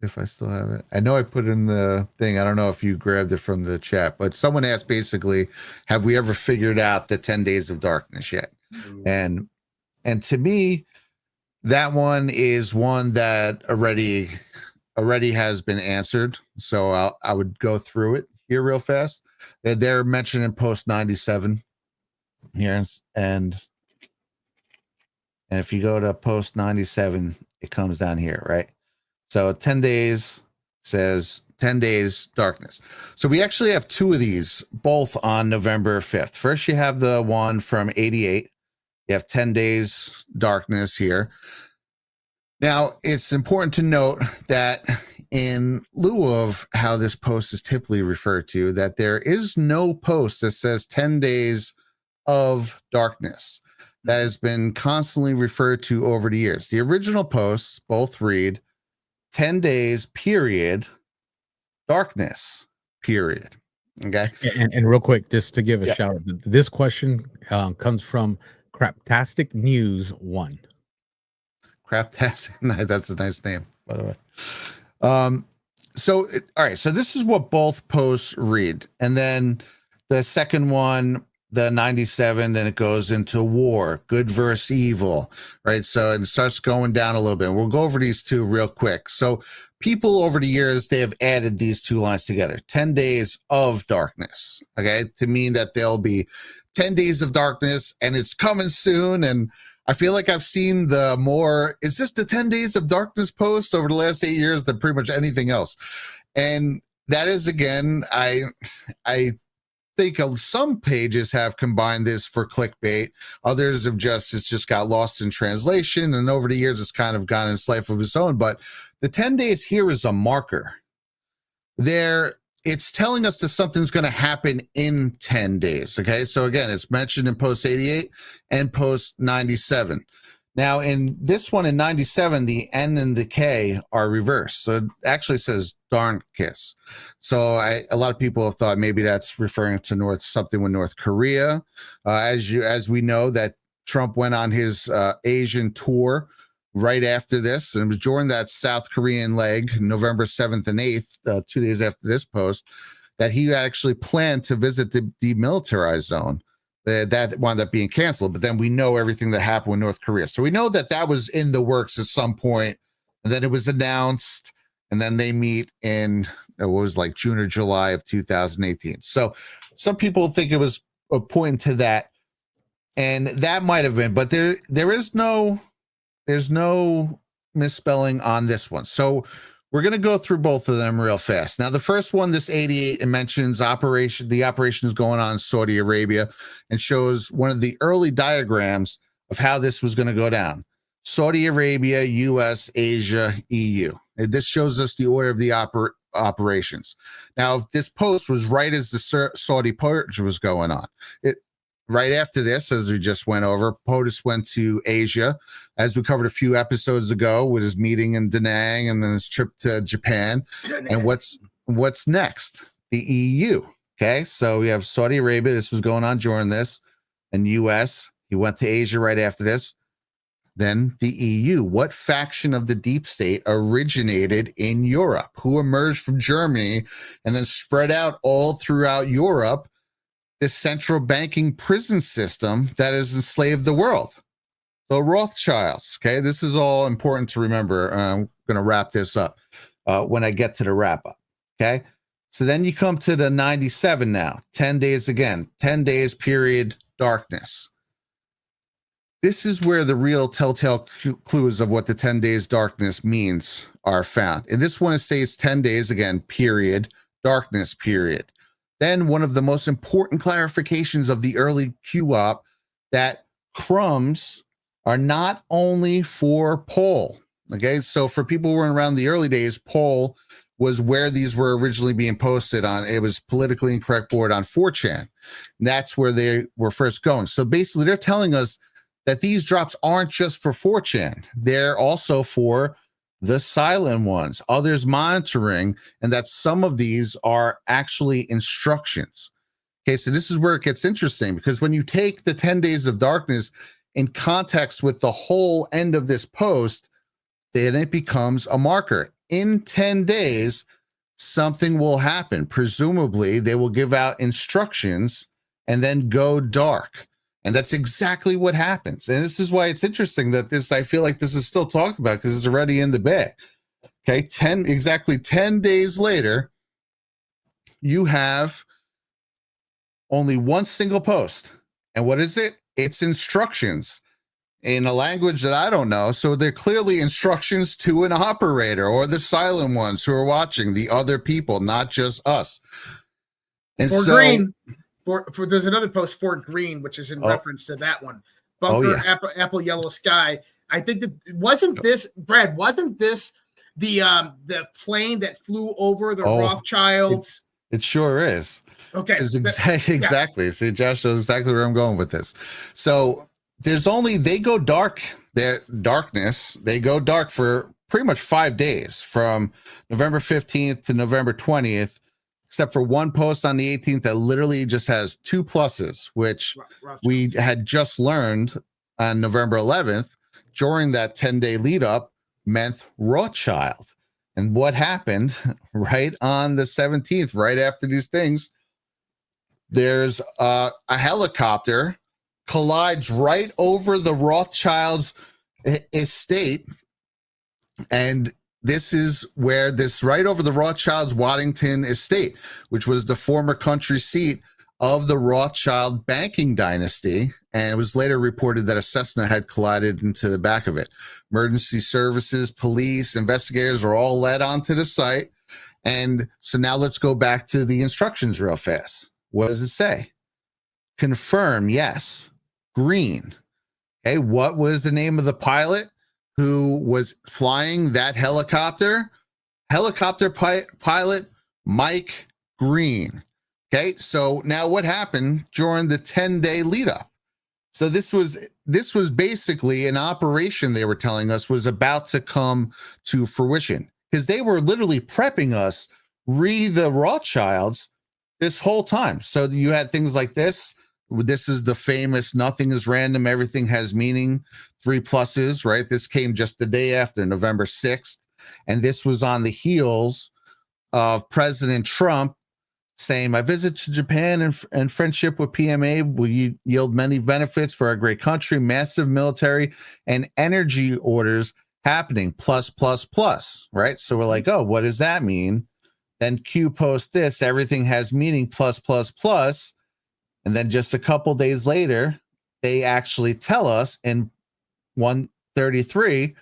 If I still have it, I know I put in the thing. I don't know if you grabbed it from the chat, but someone asked basically, have we ever figured out the 10 days of darkness yet? And to me, that one is one that already has been answered. So I would go through it here real fast. They're mentioned in post 97 here, and if you go to post 97, it comes down here, right? So 10 days says 10 days darkness. So we actually have two of these, both on November 5th. First, you have the one from 88. You have 10 days darkness here. Now, it's important to note that in lieu of how this post is typically referred to, that there is no post that says 10 days of darkness. That has been constantly referred to over the years. The original posts both read 10 days, period, darkness, period. Okay. And real quick, just to give a shout out, this question comes from Craptastic News 1. Craptastic, that's a nice name, by the way. All right, so this is what both posts read. And then the second one, the 97, then it goes into war, good versus evil, right? So it starts going down a little bit. We'll go over these two real quick. So people over the years, they have added these two lines together, 10 days of darkness, okay, to mean that there'll be 10 days of darkness and it's coming soon. And I feel like I've seen the more, is this the 10 days of darkness post over the last 8 years than pretty much anything else. And that is, again, I think some pages have combined this for clickbait. Others have it's just got lost in translation. And over the years, it's kind of gone in life of its own. But the 10 days here is a marker. It's telling us that something's going to happen in 10 days. Okay. So again, it's mentioned in post 88 and post 97. Now in this one in 97, the N and the K are reversed. So it actually says darn kiss. So a lot of people have thought maybe that's referring to something with North Korea. As we know that Trump went on his Asian tour right after this, and it was during that South Korean leg, November 7th and 8th, 2 days after this post, that he actually planned to visit the demilitarized zone. That wound up being canceled, but then we know everything that happened with North Korea. So we know that was in the works at some point, and then it was announced, and then they meet in what was like June or July of 2018. So some people think it was a point to that, and that might have been, but there's no misspelling on this one. So we're going to go through both of them real fast. Now, the first one, this 88, it mentions the operation is going on in Saudi Arabia, and shows one of the early diagrams of how this was going to go down. Saudi Arabia, U.S., Asia, EU. And this shows us the order of the operations. Now, this post was right as the Saudi purge was going on. Right after this, as we just went over, POTUS went to Asia, as we covered a few episodes ago, with his meeting in Da Nang and then his trip to Japan. And what's next? The EU. Okay, so we have Saudi Arabia. This was going on during this, and U.S. He went to Asia right after this. Then the EU. What faction of the deep state originated in Europe? Who emerged from Germany and then spread out all throughout Europe? This central banking prison system that has enslaved the world. The Rothschilds. Okay, this is all important to remember. I'm going to wrap this up when I get to the wrap up. Okay, so then you come to the 97 now. 10 days again. 10 days period darkness. This is where the real telltale clues of what the 10 days darkness means are found. And this one states 10 days again, period, darkness, period. Then one of the most important clarifications of the early QOP that crumbs are not only for poll. Okay, so for people who were around the early days, poll was where these were originally being posted on. It was politically incorrect board on 4chan. And that's where they were first going. So basically they're telling us that these drops aren't just for 4chan. They're also for the silent ones, others monitoring, and that some of these are actually instructions. Okay, so this is where it gets interesting, because when you take the 10 days of darkness in context with the whole end of this post, then it becomes a marker. In 10 days, something will happen. Presumably, they will give out instructions and then go dark. And that's exactly what happens. And this is why it's interesting that this, I feel like this is still talked about because it's already in the bag. Okay, exactly 10 days later, you have only one single post. And what is it? It's instructions in a language that I don't know. So they're clearly instructions to an operator or the silent ones who are watching, the other people, not just us. And or so green. For there's another post for green, which is in reference to that one. Bunker, apple, yellow sky. I think that wasn't this, Brad, wasn't this the plane that flew over the Rothschilds? It sure is. Okay. Exactly. Yeah. See, Josh knows exactly where I'm going with this. So they go dark, their darkness, they go dark for pretty much 5 days from November 15th to November 20th. Except for one post on the 18th that literally just has 2 pluses, which we had just learned on November 11th during that 10-day lead up meant Rothschild. And what happened right on the 17th, right after these things, there's a helicopter collides right over the Rothschilds' estate. And this is where this right over the Rothschilds' Waddington estate, which was the former country seat of the Rothschild banking dynasty. And it was later reported that a Cessna had collided into the back of it. Emergency services, police, investigators were all led onto the site. And so now let's go back to the instructions real fast. What does it say? Confirm, yes. Green. Okay, what was the name of the pilot who was flying that helicopter? Helicopter pilot Mike Green. Okay, so now what happened during the 10-day lead up? So this was basically an operation they were telling us was about to come to fruition, because they were literally prepping us, the Rothschilds, this whole time. So you had things like this. This is the famous nothing is random, everything has meaning, 3 pluses, right? This came just the day after, November 6th. And this was on the heels of President Trump saying, my visit to Japan and friendship with PMA will yield many benefits for our great country, massive military and energy orders happening, plus, right? So we're like, oh, what does that mean? Then Q posts this, everything has meaning, plus. And then just a couple days later, they actually tell us in 133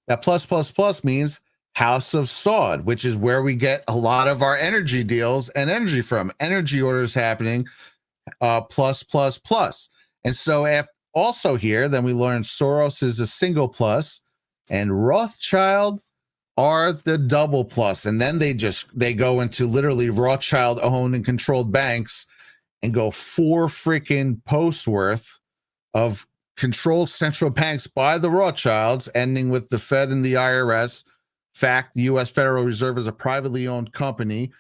that plus means House of Sod, which is where we get a lot of our energy deals and energy from. Energy orders happening, plus. And so also here, then we learned Soros is a single plus and Rothschild are the double plus. And then they go into literally Rothschild owned and controlled banks and go 4 freaking posts worth of controlled central banks by the Rothschilds, ending with the Fed and the IRS. Fact, the U.S. Federal Reserve is a privately owned company.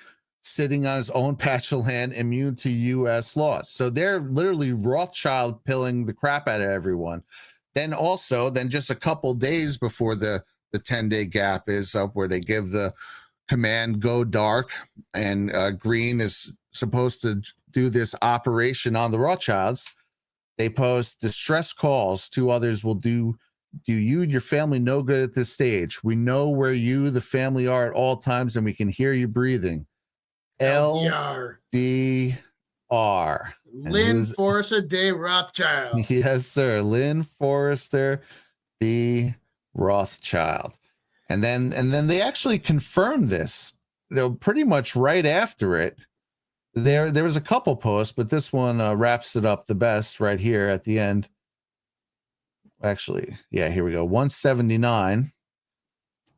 sitting on his own patch of land, immune to U.S. laws. So they're literally Rothschild pilling the crap out of everyone. Then just a couple days before the 10-day gap is up, where they give the command go dark, and Green is supposed to do this operation on the Rothschilds. They post distress calls. 2 others will do you and your family no good at this stage. We know where you, the family, are at all times, and we can hear you breathing. LDR. Lynn Forrester de Rothschild. Yes, sir. Lynn Forrester de Rothschild. And then they actually confirmed this. They're pretty much right after it. There was a couple posts, but this one wraps it up the best right here at the end. Actually, yeah, here we go. 179,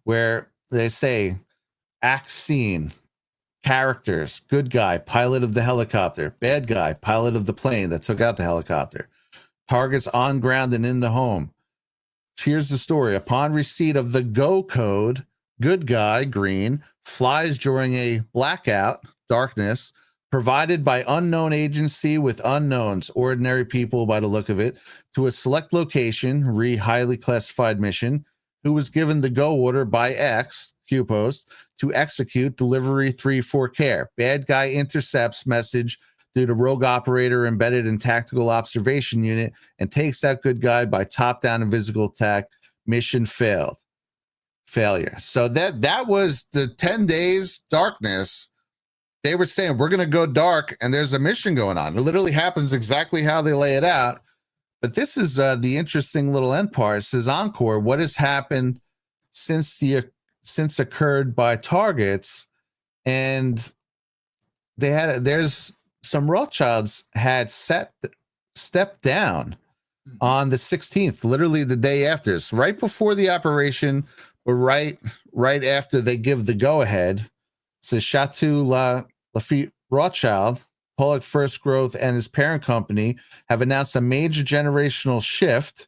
where they say, act scene, characters, good guy, pilot of the helicopter, bad guy, pilot of the plane that took out the helicopter, targets on ground and in the home. Here's the story. Upon receipt of the go code, good guy, Green, flies during a blackout, darkness, provided by unknown agency with unknowns, ordinary people by the look of it, to a select location, highly classified mission, who was given the go order by X, Q post, to execute delivery 3 for care. Bad guy intercepts message due to rogue operator embedded in tactical observation unit and takes out good guy by top-down and physical attack. Mission failure. So that was the 10 days darkness. They were saying, we're going to go dark, and there's a mission going on. It literally happens exactly how they lay it out. But this is the interesting little end part. It says, Encore, what has happened since occurred by targets? And there's some Rothschilds had stepped down on the 16th, literally the day after. So right before the operation, but right after they give the go-ahead. So Chateau Lafitte Rothschild, Pollock First Growth, and his parent company have announced a major generational shift.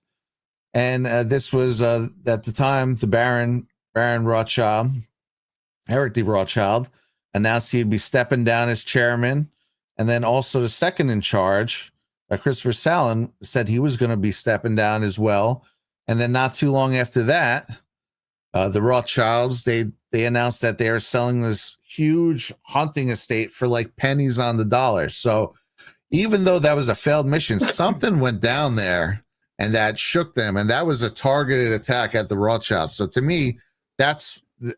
And this was at the time the Baron Rothschild, Eric D. Rothschild, announced he'd be stepping down as chairman. And then also the second in charge, Christopher Sallin, said he was going to be stepping down as well. And then not too long after that, the Rothschilds, they announced that they are selling this huge hunting estate for like pennies on the dollar. So even though that was a failed mission, something went down there and that shook them. And that was a targeted attack at the Rothschilds. So to me,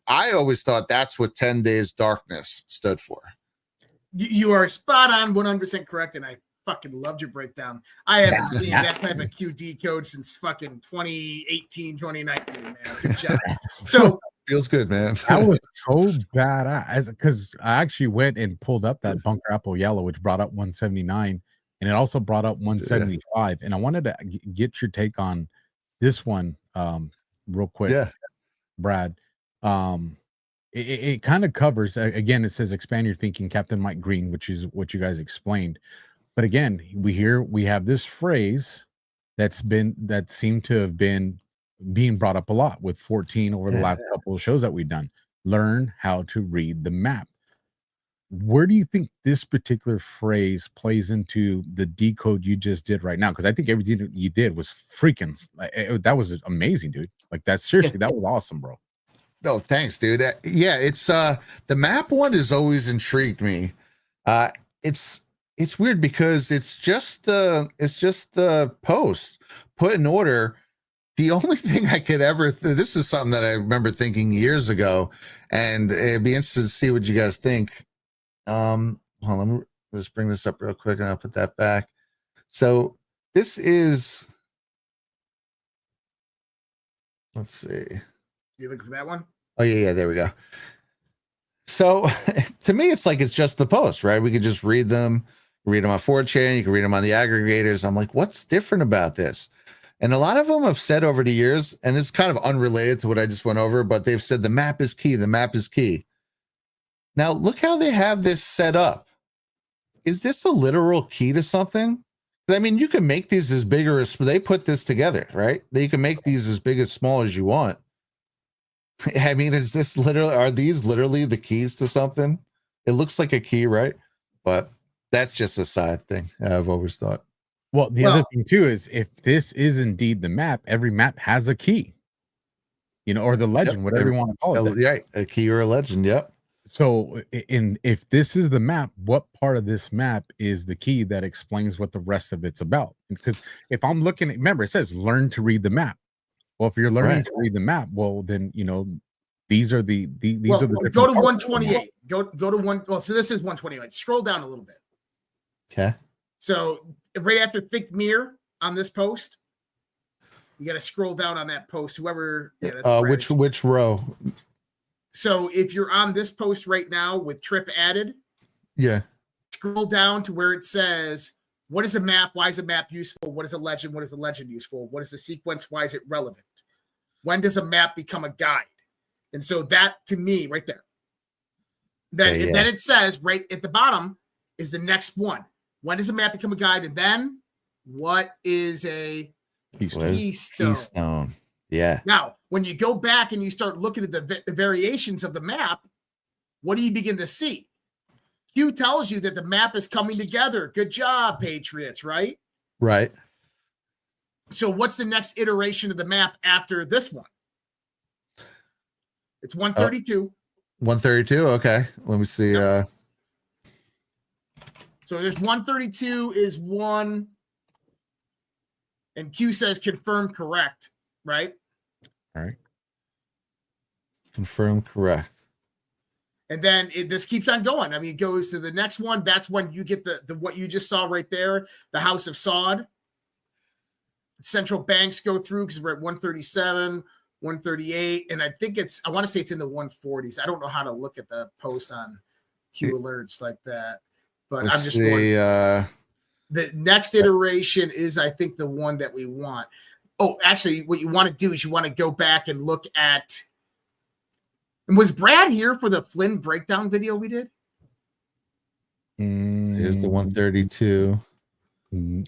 I always thought that's what 10 Days Darkness stood for. You are spot on, 100% correct. And I fucking loved your breakdown. I haven't seen that type of QD code since fucking 2018, 2019, man. Good job. So feels good, man. That was so badass, because I actually went and pulled up that Bunker Apple Yellow, which brought up 179, and it also brought up 175. And I wanted to get your take on this one real quick, Brad. It kind of covers, again, it says expand your thinking, Captain Mike Green, which is what you guys explained. But again, we have this phrase that seemed to have been being brought up a lot with 14 over the last couple of shows that we've done. Learn how to read the map. Where do you think this particular phrase plays into the decode you just did right now? Because I think everything that you did was freaking, that was amazing, dude. Like, that seriously, that was awesome, bro. No, thanks, dude. Yeah, it's the map one has always intrigued me. It's weird because it's just the post put in order. The only thing I could ever this is something that I remember thinking years ago, and it'd be interesting to see what you guys think. Hold on, let me just bring this up real quick, and I'll put that back. So this is, let's see. You looking for that one? Oh yeah, there we go. So to me, it's like it's just the post, right? We could just read them on 4chan. You can read them on the aggregators. I'm like, what's different about this? And a lot of them have said over the years, and it's kind of unrelated to what I just went over, but they've said the map is key. The map is key. Now, look how they have this set up. Is this a literal key to something? I mean, you can make these as big or as they put this together, right? You can make these as big as small as you want. I mean, are these literally the keys to something? It looks like a key, right? But that's just a side thing I've always thought. Well, the other thing too is if this is indeed the map, every map has a key, or the legend, whatever you want to call it. Right, a key or a legend. Yep. So, if this is the map, what part of this map is the key that explains what the rest of it's about? Because if I'm looking at, remember, it says learn to read the map. Well, if you're learning to read the map, well, then these are the these are the different. Go to 128. Go to one. Well, so this is 128. Scroll down a little bit. Okay. So right after Think Mirror on this post, you got to scroll down on that post. Whoever. Yeah, which row? So if you're on this post right now with Trip added, yeah, scroll down to where it says, what is a map? Why is a map useful? What is a legend? What is a legend useful? What is the sequence? Why is it relevant? When does a map become a guide? And so that, to me, right there, then it says right at the bottom is the next one. When does a map become a guide? And then what is a keystone? Yeah. Now, when you go back and you start looking at the variations of the map, what do you begin to see? Q tells you that the map is coming together. Good job, Patriots, right? Right. So what's the next iteration of the map after this one? It's 132. 132. Okay. Let me see. So there's 132 is one. And Q says confirm correct, right? All right. Confirm correct. And then this keeps on going. I mean, it goes to the next one. That's when you get the what you just saw right there, the House of Sod. Central banks go through because we're at 137, 138, and I think I want to say it's in the 140s. I don't know how to look at the post on Q alerts like that, but I'm just going. The next iteration is, I think, the one that we want. Oh, actually, what you want to do is you want to go back and look at. And was Brad here for the Flynn breakdown video we did? Here's the 132. Man,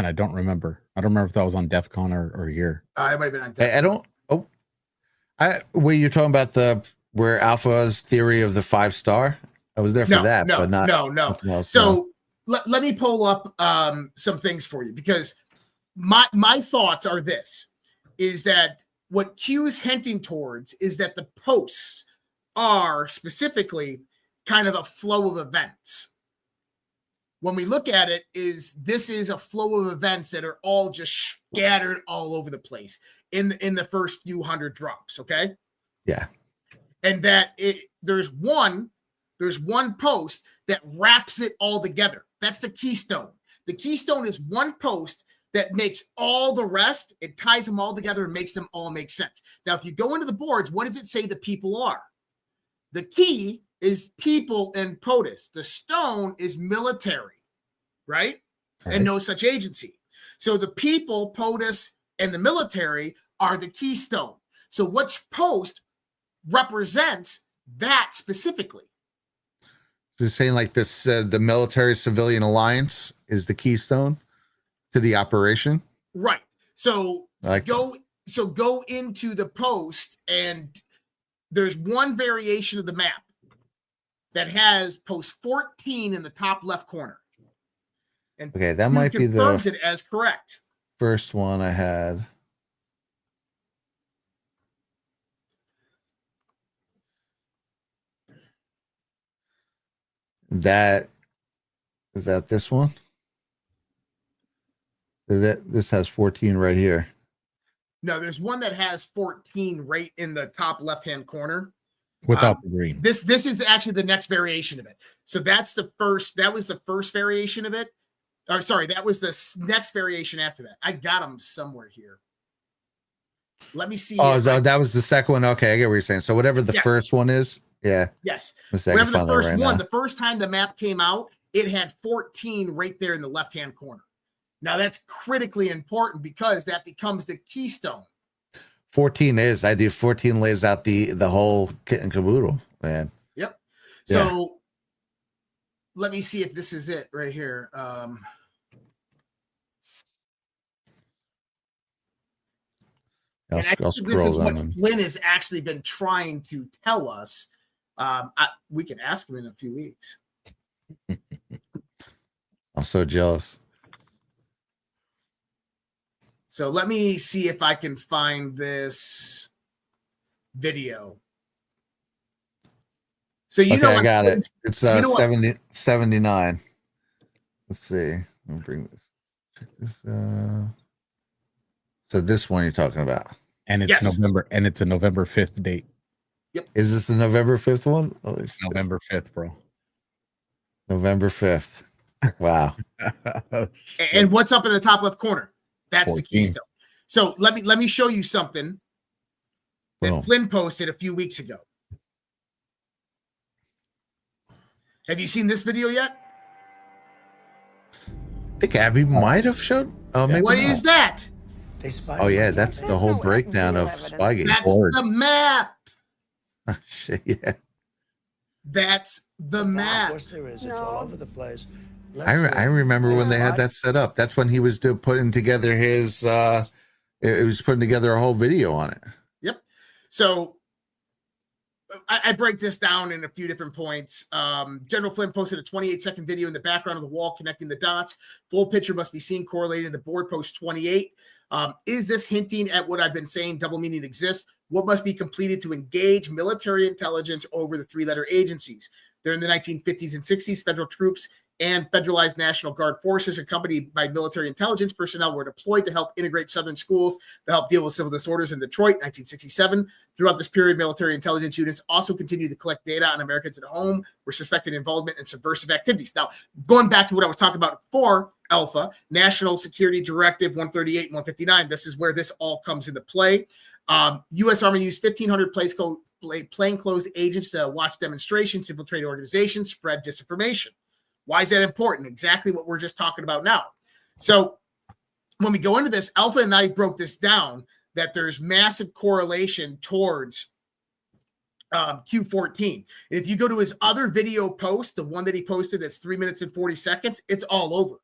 I don't remember. I don't remember if that was on DEF CON or here. It might have been on DEF CON. I don't. Oh, were you talking about where Alpha's theory of the 5-star? I was there for that, but not. No. So let me pull up some things for you, because my thoughts are this: is that what Q is hinting towards is that the posts are specifically kind of a flow of events. When we look at it, this is a flow of events that are all just scattered all over the place in the first few hundred drops. Okay. Yeah. And that there's one post that wraps it all together. That's the keystone. The keystone is one post that makes all the rest. It ties them all together and makes them all make sense. Now, if you go into the boards, what does it say the people are? The key is people and POTUS. The stone is military, right? And no such agency. So the people, POTUS, and the military are the keystone. So which post represents that specifically? So you're saying like this, the military civilian alliance is the keystone to the operation, right? So go into the post, and there's one variation of the map that has post 14 in the top left corner, and that might be confirms it as correct. First one I had. Is that this one? This has 14 right here. No, there's one that has 14 right in the top left-hand corner. Without the green. This is actually the next variation of it. So that was the first variation of it. Or sorry, that was the next variation after that. I got them somewhere here. Let me see. Oh, that was the second one. Okay, I get what you're saying. So whatever the first one is, yeah. Yes. Whatever the first one, the first time the map came out, it had 14 right there in the left-hand corner. Now that's critically important because that becomes the keystone. 14 lays out the whole kit and caboodle, man. Yep. So let me see if this is it right here. I'll this scroll is what down. Flynn has actually been trying to tell us We can ask him in a few weeks. I'm so jealous. So let me see if I can find this video. So you know, I got it. It's 79. Let's see. Let me bring this. Check this. So this one you're talking about, and it's November, and it's a November 5th date. Yep. Is this the November 5th one? Oh, it's November 5th, bro. November 5th. Wow. And what's up in the top left corner? That's 14. the keystone. So let me show you something that Flynn posted a few weeks ago. Have you seen this video yet? I think Abby might have showed. Oh, maybe What not. is that? Oh yeah, that's the whole breakdown of Spygate. That's the map. Shit, yeah. That's the map. It's all over the place. I remember when they had that set up. That's when he was putting together his. It was putting together a whole video on it. Yep. So I break this down in a few different points. General Flynn posted a 28-second video in the background of the wall connecting the dots. Full picture must be seen correlated in the board post 28. Is this hinting at what I've been saying? Double meaning exists. What must be completed to engage military intelligence over the three-letter agencies? They're in the 1950s and 60s. Federal troops and federalized National Guard forces, accompanied by military intelligence personnel, were deployed to help integrate Southern schools to help deal with civil disorders in Detroit, 1967. Throughout this period, military intelligence units also continued to collect data on Americans at home with suspected involvement in subversive activities. Now, going back to what I was talking about before, Alpha, National Security Directive 138 and 159, this is where this all comes into play. U.S. Army used 1,500 plainclothes agents to watch demonstrations, infiltrate organizations, spread disinformation. Why is that important? Exactly what we're just talking about now. So when we go into this, Alpha and I broke this down, that there's massive correlation towards Q14. And if you go to his other video post, the one that he posted that's 3 minutes and 40 seconds, it's all over.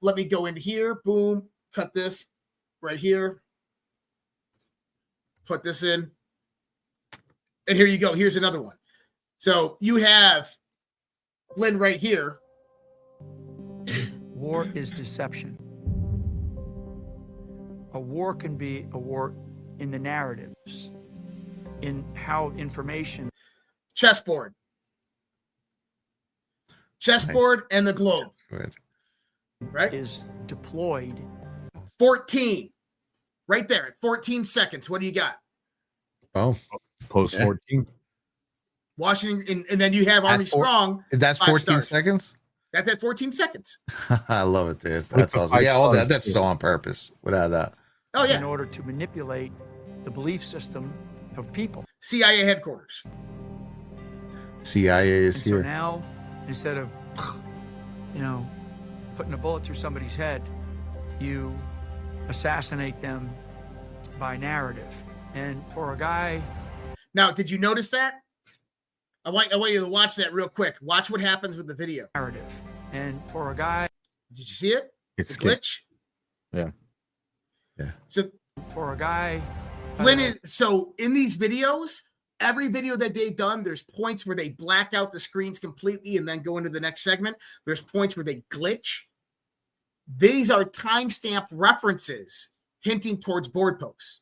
Let me go into here. Boom. Cut this right here. Put this in. And here you go. Here's another one. So you have Flynn right here. War is deception. A war can be a war in the narratives, in how information. Chessboard. And the globe. Right? Is deployed. 14. Right there at 14 seconds. What do you got? Oh, post 14. Washington, and then you have Army Strong. That's 14 seconds? That's at 14 seconds. I love it, dude. That's awesome. Yeah, all that's so on purpose, without that. Oh, yeah. In order to manipulate the belief system of people. CIA headquarters. CIA is So here. now, instead of, putting a bullet through somebody's head, you assassinate them by narrative. And for a guy. Now, did you notice that? I want you to watch that real quick. Watch what happens with the video. Narrative. And for a guy. Did you see it? It's the glitch. Yeah. Yeah. So for a guy. Flynn, so in these videos, every video that they've done, there's points where they black out the screens completely and then go into the next segment. There's points where they glitch. These are timestamp references hinting towards board posts.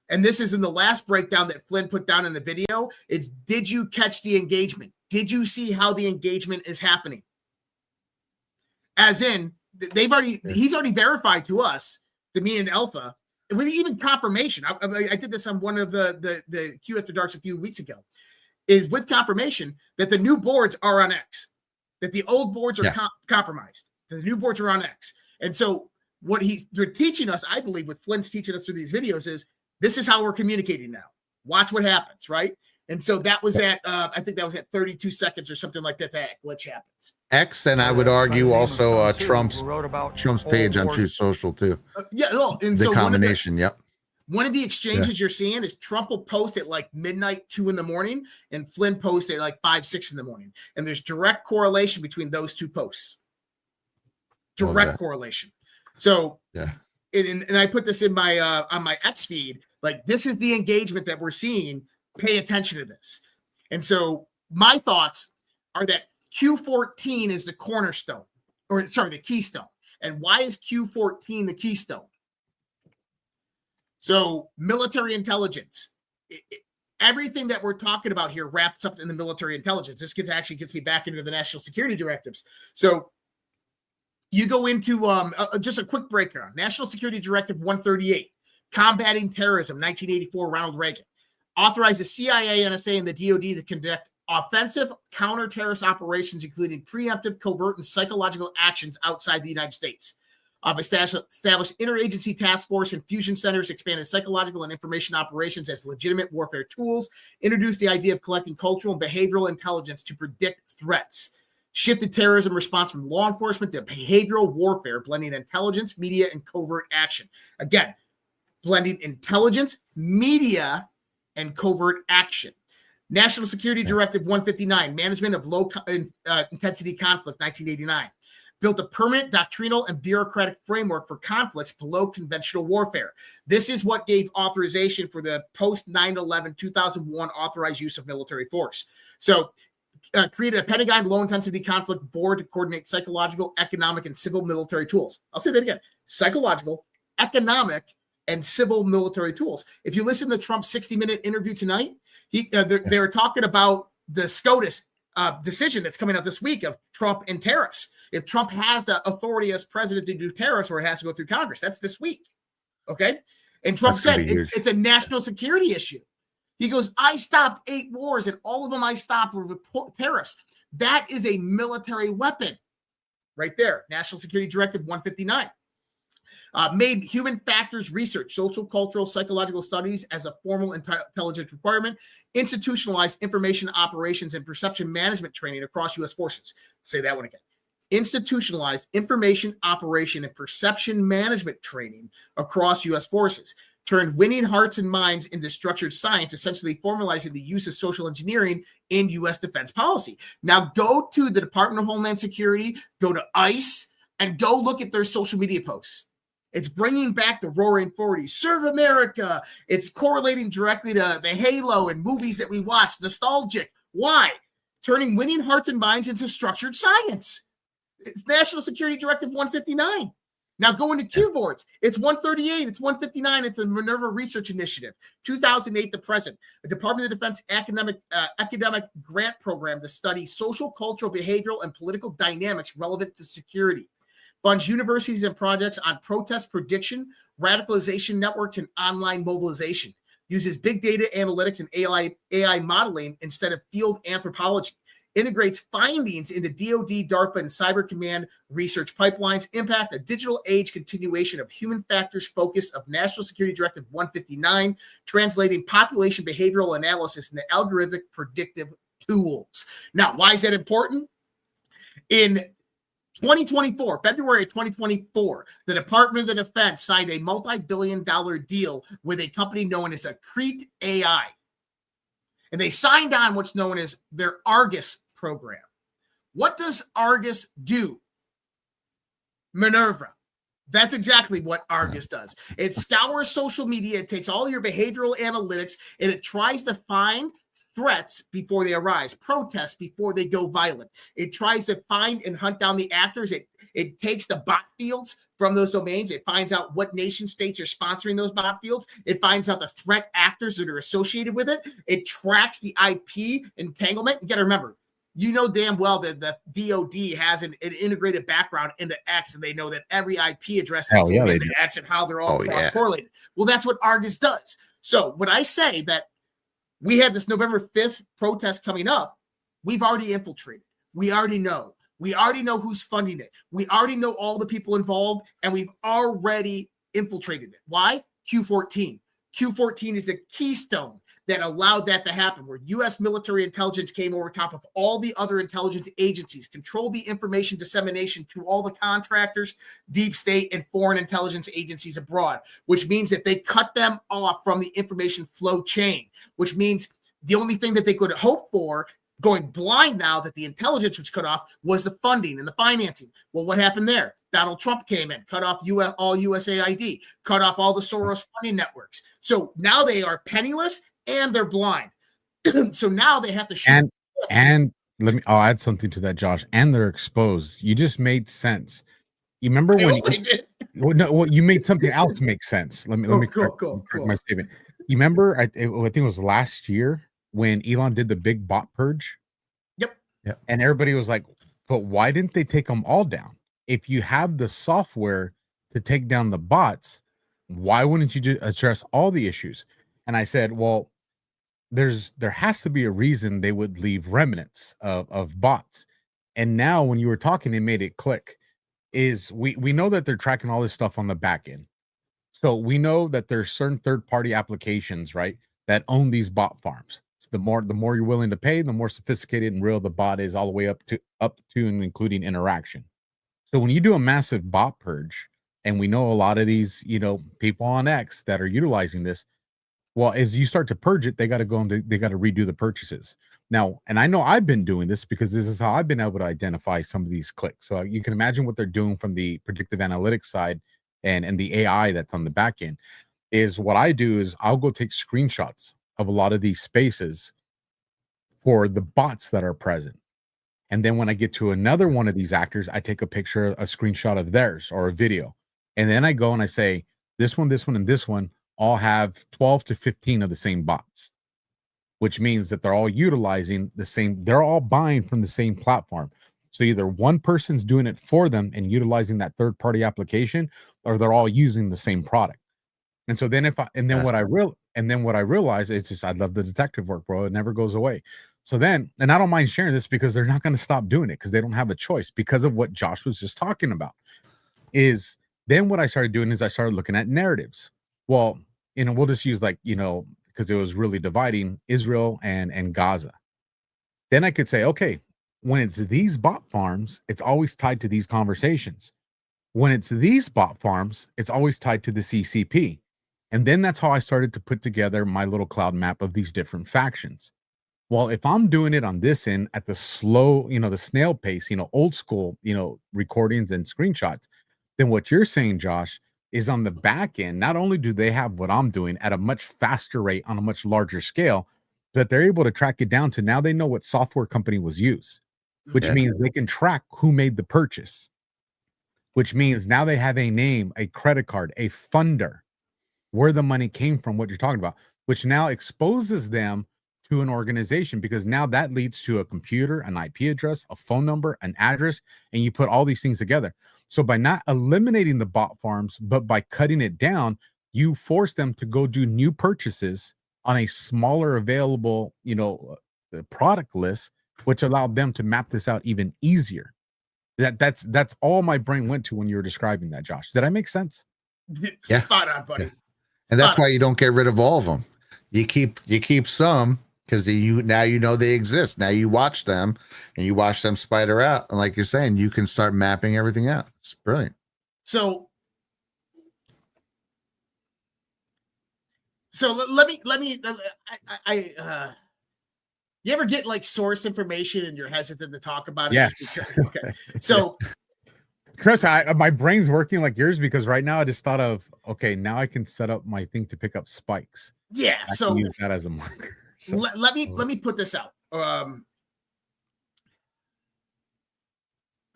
And this is in the last breakdown that Flynn put down in the video. It's, did you catch the engagement? Did you see how the engagement is happening? As in, he's already verified to us, to me and Alpha, with even confirmation. I did this on one of the Q After Darks a few weeks ago, is with confirmation that the new boards are on X, that the old boards are compromised, that the new boards are on X. And so what they're teaching us, I believe, what Flynn's teaching us through these videos is, this is how we're communicating now. Watch what happens, right? And so that was at, I think that was at 32 seconds or something like that, that glitch happens. X, and I would argue also Trump's page on Truth Social too. And the so combination, one of the exchanges you're seeing is Trump will post at like midnight, 2 a.m, and Flynn post at like 5, 6 a.m. And there's direct correlation between those two posts. Direct correlation. So and I put this in my on my X feed. Like, this is the engagement that we're seeing. Pay attention to this. And so my thoughts are that Q14 is the cornerstone, or sorry, the keystone. And why is Q14 the keystone? So military intelligence, everything that we're talking about here wraps up in the military intelligence. This actually gets me back into the national security directives. So you go into just a quick breakdown. National Security Directive 138, combating terrorism, 1984, Ronald Reagan. Authorizes CIA, NSA, and the DoD to conduct offensive counter-terrorist operations, including preemptive, covert, and psychological actions outside the United States. Established interagency task force and fusion centers, expanded psychological and information operations as legitimate warfare tools, introduced the idea of collecting cultural and behavioral intelligence to predict threats, shifted terrorism response from law enforcement to behavioral warfare, blending intelligence, media, and covert action. Again, blending intelligence, media, and covert action. National Security Directive 159, management of low intensity conflict, 1989. Built a permanent doctrinal and bureaucratic framework for conflicts below conventional warfare. This is what gave authorization for the post 9/11 2001 authorized use of military force. So created a Pentagon low intensity conflict board to coordinate psychological, economic, and civil military tools. I'll say that again: psychological, economic, and civil military tools. If you listen to Trump's 60-minute interview tonight, they were talking about the SCOTUS decision that's coming out this week of Trump and tariffs. If Trump has the authority as president to do tariffs, or it has to go through Congress, that's this week. Okay. And Trump said it's a national security issue. He goes, I stopped 8 wars, and all of them I stopped were with tariffs. That is a military weapon right there. National Security Directive 159. Made human factors research, social, cultural, psychological studies as a formal intelligence requirement, institutionalized information operations and perception management training across U.S. forces. Say that one again. Institutionalized information operation and perception management training across U.S. forces. Turned winning hearts and minds into structured science, essentially formalizing the use of social engineering in U.S. defense policy. Now go to the Department of Homeland Security, go to ICE, and go look at their social media posts. It's bringing back the Roaring 40s, Serve America. It's correlating directly to the Halo and movies that we watched, nostalgic. Why? Turning winning hearts and minds into structured science. It's National Security Directive 159. Now go into Q boards. It's 138. It's 159. It's a Minerva Research Initiative. 2008 to present. The Department of Defense academic grant program to study social, cultural, behavioral, and political dynamics relevant to security. Funds universities and projects on protest prediction, radicalization networks, and online mobilization. Uses big data analytics and AI modeling instead of field anthropology. Integrates findings into DoD, DARPA, and Cyber Command research pipelines. Impact a digital age continuation of human factors focus of National Security Directive 159, translating population behavioral analysis into algorithmic predictive tools. Now, why is that important? In 2024, February 2024, the Department of Defense signed a multi-billion-dollar deal with a company known as Accrete AI. And they signed on what's known as their Argus program. What does Argus do? Minerva. That's exactly what Argus does. It scours social media. It takes all your behavioral analytics, and it tries to find threats before they arise, protests before they go violent. It tries to find and hunt down the actors. It takes the bot fields from those domains. It finds out what nation states are sponsoring those bot fields. It finds out the threat actors that are associated with it. It tracks the IP entanglement. You got to remember, you know damn well that the DoD has an integrated background into X, and they know that every IP address is into X and how they're all cross-correlated. Well, that's what Argus does. So when I say that we had this November 5th protest coming up, we've already infiltrated. We already know. We already know who's funding it. We already know all the people involved, and we've already infiltrated it. Why? Q14. Q14 is the keystone that allowed that to happen, where U.S. military intelligence came over top of all the other intelligence agencies, controlled the information dissemination to all the contractors, deep state, and foreign intelligence agencies abroad, which means that they cut them off from the information flow chain, which means the only thing that they could hope for, going blind now that the intelligence was cut off, was the funding and the financing. Well, what happened there? Donald Trump came in, cut off all USAID, cut off all the Soros funding networks. So now they are penniless and they're blind. So now they have to shoot. And I'll add something to that, Josh. And they're exposed. You just made sense. You remember when you made something else make sense. Let me correct my statement. You remember I think it was last year when Elon did the big bot purge? Yep. And everybody was like, but why didn't they take them all down? If you have the software to take down the bots, why wouldn't you just address all the issues? And I said, well, there has to be a reason they would leave remnants of bots. And now when you were talking, they made it click. Is we know that they're tracking all this stuff on the back end. So we know that there's certain third-party applications, right, that own these bot farms. So the more you're willing to pay, the more sophisticated and real the bot is, all the way up to and including interaction. So when you do a massive bot purge, and we know a lot of these, people on X that are utilizing this, well, as you start to purge it, they got to go and they got to redo the purchases. Now, and I know I've been doing this because this is how I've been able to identify some of these clicks. So you can imagine what they're doing from the predictive analytics side and the AI that's on the back end. Is what I do is I'll go take screenshots of a lot of these spaces for the bots that are present. And then when I get to another one of these actors, I take a picture, a screenshot of theirs or a video. And then I go and I say, this one, and this one all have 12 to 15 of the same bots, which means that they're all utilizing the same, they're all buying from the same platform. So either one person's doing it for them and utilizing that third-party application, or they're all using the same product. And so then what I realize is just, I love the detective work, bro. It never goes away. So then, and I don't mind sharing this because they're not going to stop doing it because they don't have a choice, because of what Josh was just talking about. Is then what I started doing is I started looking at narratives. Well, we'll just use because it was really dividing Israel and Gaza. Then I could say, okay, when it's these bot farms, it's always tied to these conversations. When it's these bot farms, it's always tied to the CCP. And then that's how I started to put together my little cloud map of these different factions. Well, if I'm doing it on this end at the slow, the snail pace, old school, recordings and screenshots, then what you're saying, Josh, is on the back end, not only do they have what I'm doing at a much faster rate on a much larger scale, but they're able to track it down to now they know what software company was used, which means they can track who made the purchase, which means now they have a name, a credit card, a funder, where the money came from, what you're talking about, which now exposes them to an organization, because now that leads to a computer, an IP address, a phone number, an address, and you put all these things together. So by not eliminating the bot farms, but by cutting it down, you force them to go do new purchases on a smaller available, product list, which allowed them to map this out even easier. That's all my brain went to when you were describing that, Josh. Did I make sense? Yeah. Spot on, buddy. Yeah. And that's why you don't get rid of all of them. You keep some, because now you know they exist. Now you watch them and you watch them spider out. And like you're saying, you can start mapping everything out. It's brilliant. So let me, you ever get like source information and you're hesitant to talk about it? Yes. Okay. So Chris, my brain's working like yours, because right now I just thought of, okay, now I can set up my thing to pick up spikes. Yeah. I can use that as a marker. So. Let me put this out.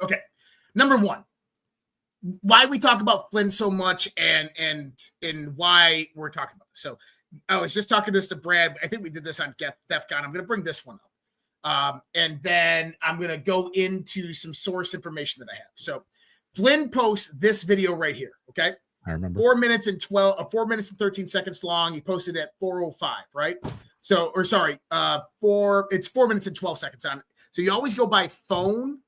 Okay. Number one, why we talk about Flynn so much and why we're talking about this. So I was just talking this to Brad. I think we did this on DEF CON. I'm going to bring this one up. And then I'm going to go into some source information that I have. So Flynn posts this video right here. Okay. I remember 4 minutes and 13 seconds long. He posted at 4:05, right? So, or sorry, it's 4 minutes and 12 seconds on. So you always go by phone,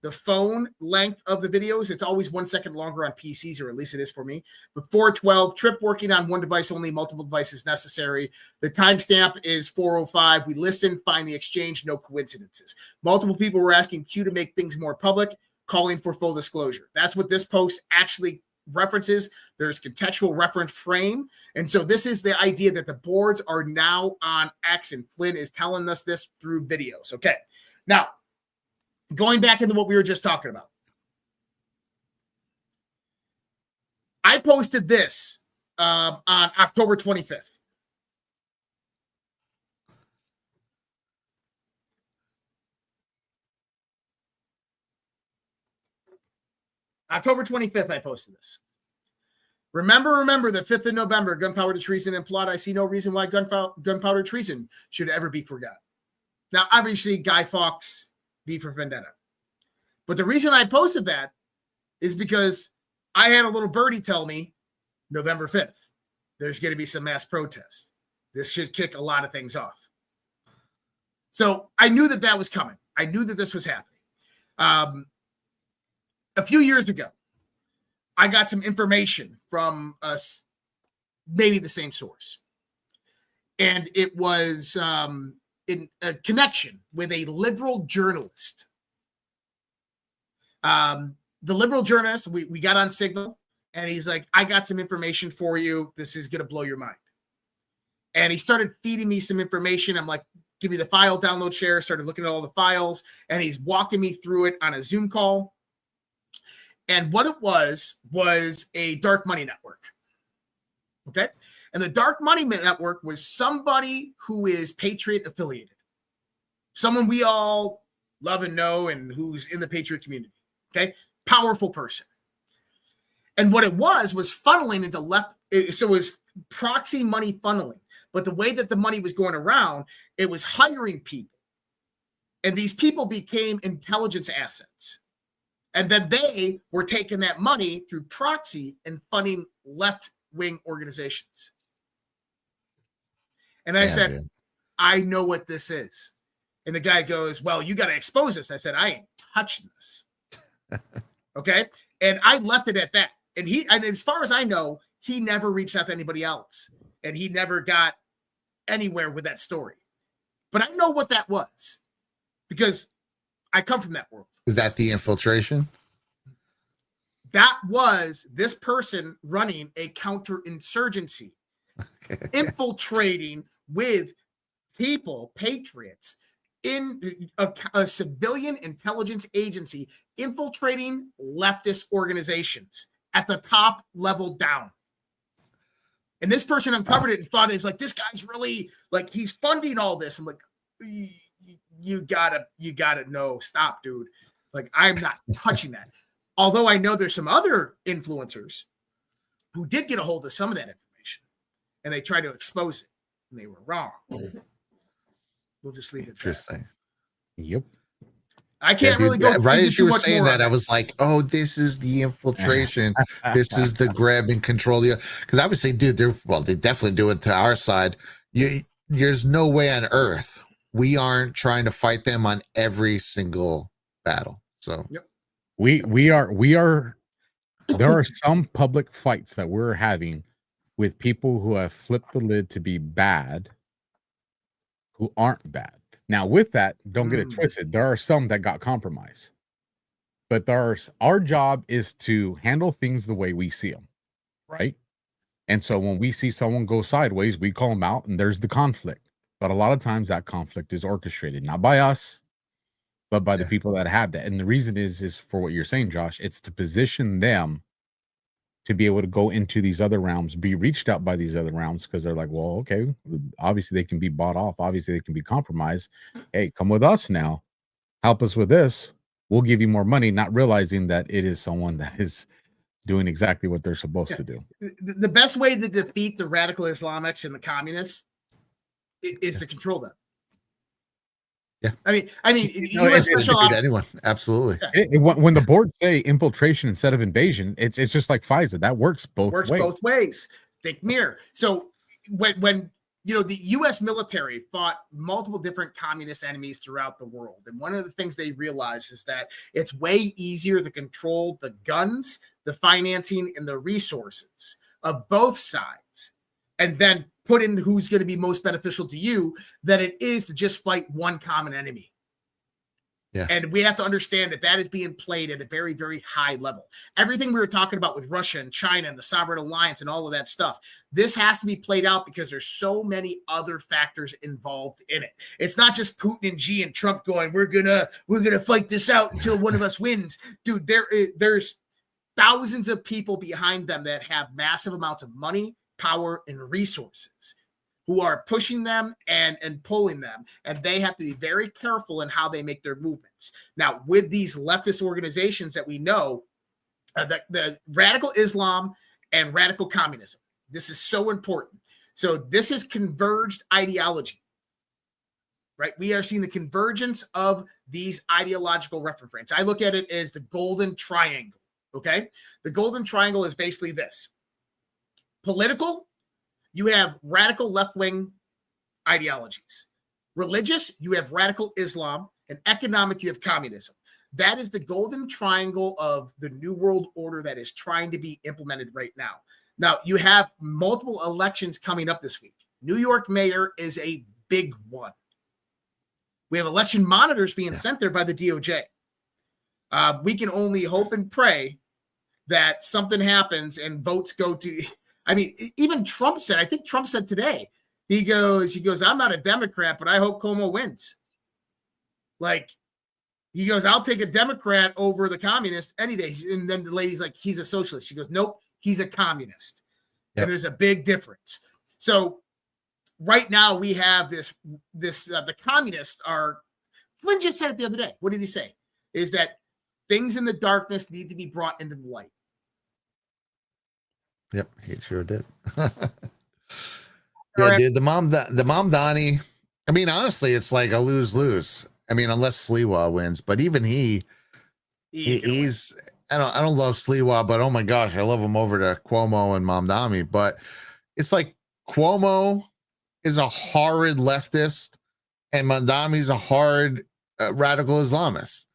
the phone length of the videos. It's always 1 second longer on PCs, or at least it is for me. But 4:12, trip working on one device only, multiple devices necessary. The timestamp is 4:05. We listen, find the exchange, no coincidences. Multiple people were asking Q to make things more public, calling for full disclosure. That's what this post actually references. There's contextual reference frame. And so this is the idea that the boards are now on X, and Flynn is telling us this through videos. Okay. Now, going back into what we were just talking about. I posted this on October 25th. October 25th, I posted this. Remember the 5th of November, gunpowder treason and plot. I see no reason why gunpowder treason should ever be forgotten. Now, obviously, Guy Fawkes, V for Vendetta. But the reason I posted that is because I had a little birdie tell me November 5th, there's going to be some mass protests. This should kick a lot of things off. So I knew that was coming. I knew that this was happening. A few years ago, I got some information from maybe the same source. And it was in a connection with a liberal journalist. The liberal journalist, we got on Signal, and he's like, I got some information for you. This is going to blow your mind. And he started feeding me some information. I'm like, give me the file, download, share. Started looking at all the files, and he's walking me through it on a Zoom call. And what it was a dark money network. Okay. And the dark money network was somebody who is Patriot affiliated, someone we all love and know, and who's in the Patriot community. Okay. Powerful person. And what it was funneling into left. So it was proxy money funneling. But the way that the money was going around, it was hiring people. And these people became intelligence assets. And then they were taking that money through proxy and funding left-wing organizations. And I said, I know what this is. And the guy goes, well, you got to expose this. I said, I ain't touching this. Okay. And I left it at that. And as far as I know, he never reached out to anybody else. And he never got anywhere with that story. But I know what that was because I come from that world. Is that the infiltration? That was this person running a counterinsurgency, infiltrating with people, patriots, in a civilian intelligence agency, infiltrating leftist organizations at the top level down. And this person uncovered it and thought it's like, this guy's really like, he's funding all this. I'm like, you gotta know, stop, dude. Like, I'm not touching that. Although I know there's some other influencers who did get a hold of some of that information and they tried to expose it and they were wrong. We'll just leave it. Interesting. Yep. I can't really go right as you were much saying more that. I was like, oh, this is the infiltration. This is the grab and control. Because obviously, dude, they definitely do it to our side. There's no way on earth we aren't trying to fight them on every single battle. So yep. we are there are some public fights that we're having with people who have flipped the lid to be bad, who aren't bad. Now, with that, don't get it twisted. There are some that got compromised, but our job is to handle things the way we see them, right? And so when we see someone go sideways, we call them out, and there's the conflict. But a lot of times that conflict is orchestrated, not by us, but by the people that have that. And the reason is for what you're saying, Josh. It's to position them to be able to go into these other realms, be reached out by these other realms, because they're like, well, okay, obviously they can be bought off. Obviously they can be compromised. Hey, come with us now. Help us with this. We'll give you more money, not realizing that it is someone that is doing exactly what they're supposed to do. The best way to defeat the radical Islamics and the communists is to control them. Yeah. I mean, U.S. special anyone. Absolutely. Yeah. When the board say infiltration instead of invasion, it's just like FISA. That works both ways. Think mirror. So when the U.S. military fought multiple different communist enemies throughout the world, and one of the things they realized is that it's way easier to control the guns, the financing, and the resources of both sides, and then put in who's going to be most beneficial to you, than it is to just fight one common enemy. Yeah. And we have to understand that is being played at a very, very high level. Everything we were talking about with Russia and China and the Sovereign Alliance and all of that stuff, this has to be played out because there's so many other factors involved in it. It's not just Putin and Xi and Trump going, we're gonna fight this out until one of us wins. Dude, there's thousands of people behind them that have massive amounts of money, power, and resources who are pushing them and pulling them, and they have to be very careful in how they make their movements. Now, with these leftist organizations that we know, the radical Islam and radical communism. This is so important. So this is converged ideology, right? We are seeing the convergence of these ideological reference frames. I look at it as the golden triangle, okay? The golden triangle is basically this. Political, you have radical left-wing ideologies. Religious, you have radical Islam. And economic, you have communism. That is the golden triangle of the New World Order that is trying to be implemented right now. Now, you have multiple elections coming up this week. New York mayor is a big one. We have election monitors being sent there by the DOJ. We can only hope and pray that something happens and votes go to, I mean, even Trump said, I think Trump said today, he goes, I'm not a Democrat, but I hope Cuomo wins. Like, he goes, I'll take a Democrat over the communist any day. And then the lady's like, he's a socialist. She goes, nope, he's a communist. Yep. And there's a big difference. So right now we have the communists are, Flynn just said it the other day. What did he say? Is that things in the darkness need to be brought into the light. Yep, he sure did. Yeah, dude, the mom Donnie. I mean, honestly, it's like a lose-lose. I mean, unless Sliwa wins, but even he's I don't love Sliwa, but oh my gosh, I love him over to Cuomo and Mamdani. But it's like Cuomo is a horrid leftist and Mamdani's a horrid radical Islamist.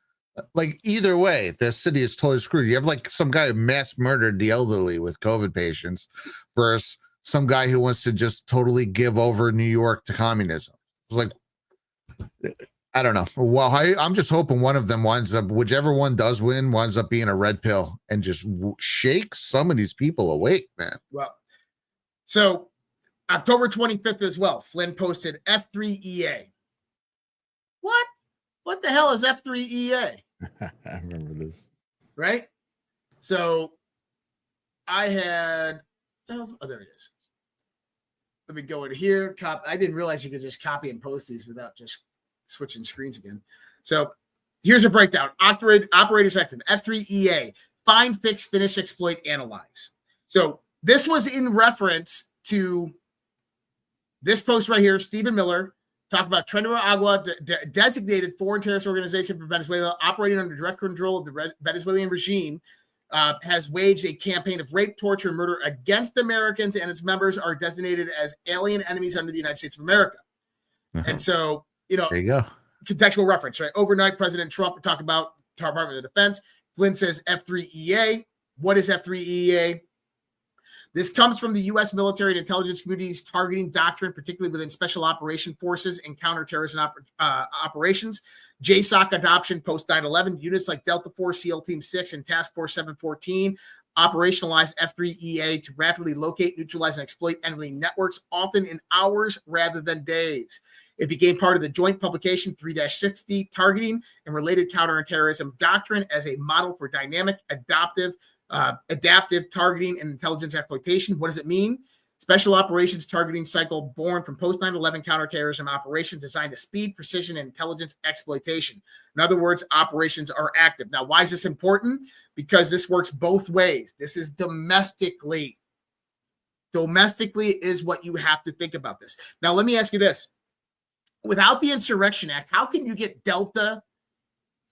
Like either way, the city is totally screwed. You have like some guy who mass murdered the elderly with COVID patients versus some guy who wants to just totally give over New York to communism. It's like, I don't know. Well, I'm just hoping one of them winds up, whichever one does win, winds up being a red pill and just shakes some of these people awake, man. Well, so October 25th as well, Flynn posted F3EA. What the hell is F3EA? I remember this. Right? So I had, oh, there it is. Let me go in here. I didn't realize you could just copy and post these without just switching screens again. So here's a breakdown. Operators active. F3EA. Find, fix, finish, exploit, analyze. So this was in reference to this post right here. Stephen Miller talked about Tren Agua, designated foreign terrorist organization for Venezuela, operating under direct control of the Venezuelan regime, has waged a campaign of rape, torture, and murder against Americans, and its members are designated as alien enemies under the United States of America. And so, there you go. Contextual reference, right? Overnight, President Trump talked about Department of Defense. Flynn says F3EA. What is F3EA? This comes from the U.S. military and intelligence community's targeting doctrine, particularly within special operation forces and counterterrorism operations. JSOC adoption post 9/11. Units like Delta Force, SEAL Team 6, and Task Force 714 operationalized F3EA to rapidly locate, neutralize, and exploit enemy networks, often in hours rather than days. It became part of the joint publication 3-60, Targeting and Related Counterterrorism Doctrine as a model for dynamic, adaptive targeting and intelligence exploitation. What does it mean? Special operations targeting cycle born from post 9/11 counterterrorism operations designed to speed, precision, and intelligence exploitation. In other words, operations are active. Now, why is this important? Because this works both ways. This is domestically. Domestically is what you have to think about this. Now, let me ask you this. Without the Insurrection Act, how can you get Delta?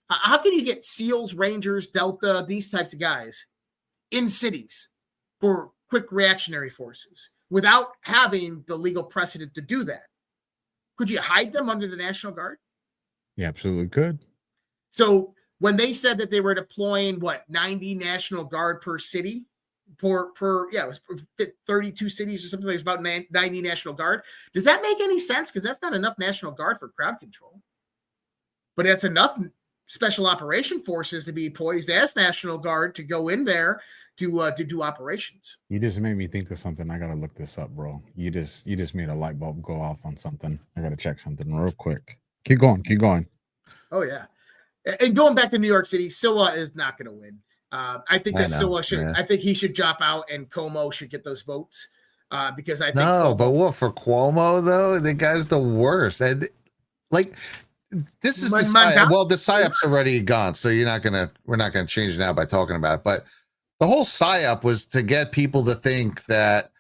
How can you get SEALs, Rangers, Delta, these types of guys in cities for quick reactionary forces without having the legal precedent to do that? Could you hide them under the National Guard? You absolutely could. So when they said that they were deploying 90 National Guard per city, it was 32 cities or something like about 90 National Guard. Does that make any sense? Because that's not enough National Guard for crowd control. But that's enough special operation forces to be poised as National Guard to go in there to do operations. You just made me think of something. I gotta look this up, bro. You just made a light bulb go off on something. I gotta check something real quick. Keep going. Oh yeah, and going back to New York City, Silwa is not going to win. I think that Silwa should. Yeah. I think he should drop out, and Cuomo should get those votes because I think. No, but what for Cuomo though? The guy's the worst, and like. This is the Psyops already gone, so we're not gonna change it now by talking about it. But the whole psyop was to get people to think that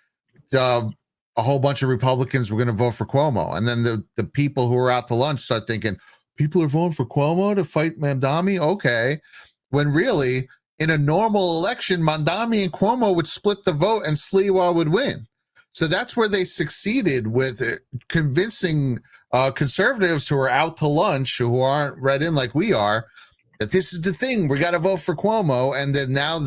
a whole bunch of Republicans were going to vote for Cuomo. And then the people who were out to lunch start thinking, people are voting for Cuomo to fight Mamdani? Okay. When really, in a normal election, Mamdani and Cuomo would split the vote and Sliwa would win. So that's where they succeeded with convincing conservatives who are out to lunch, who aren't read in like we are, that this is the thing. We got to vote for Cuomo. And then now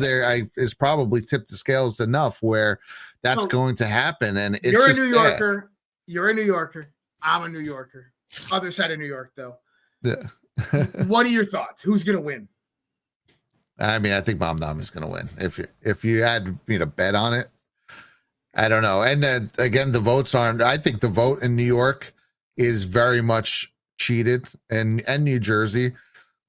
is probably tipped the scales enough where that's going to happen. And it's you're just a New Yorker. You're a New Yorker. I'm a New Yorker. Other side of New York, though. Yeah. What are your thoughts? Who's going to win? I mean, I think Mamdani is going to win. If you had me to bet on it, I don't know. And again, the votes aren't. I think the vote in New York is very much cheated, and New Jersey.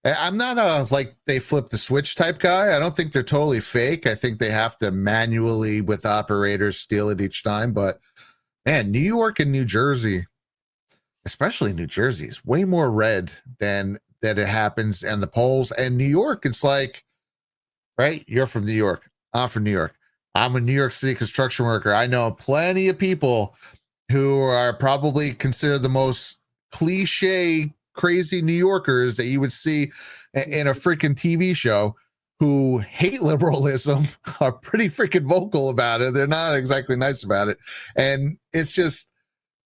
I'm not a like they flip the switch type guy. I don't think they're totally fake. I think they have to manually with operators steal it each time. But man, New York and New Jersey, especially New Jersey, is way more red than that it happens in the polls. And New York, it's like, right? You're from New York. I'm from New York. I'm a New York City construction worker. I know plenty of people who are probably considered the most cliche, crazy New Yorkers that you would see in a freaking TV show who hate liberalism, are pretty freaking vocal about it. They're not exactly nice about it. And it's just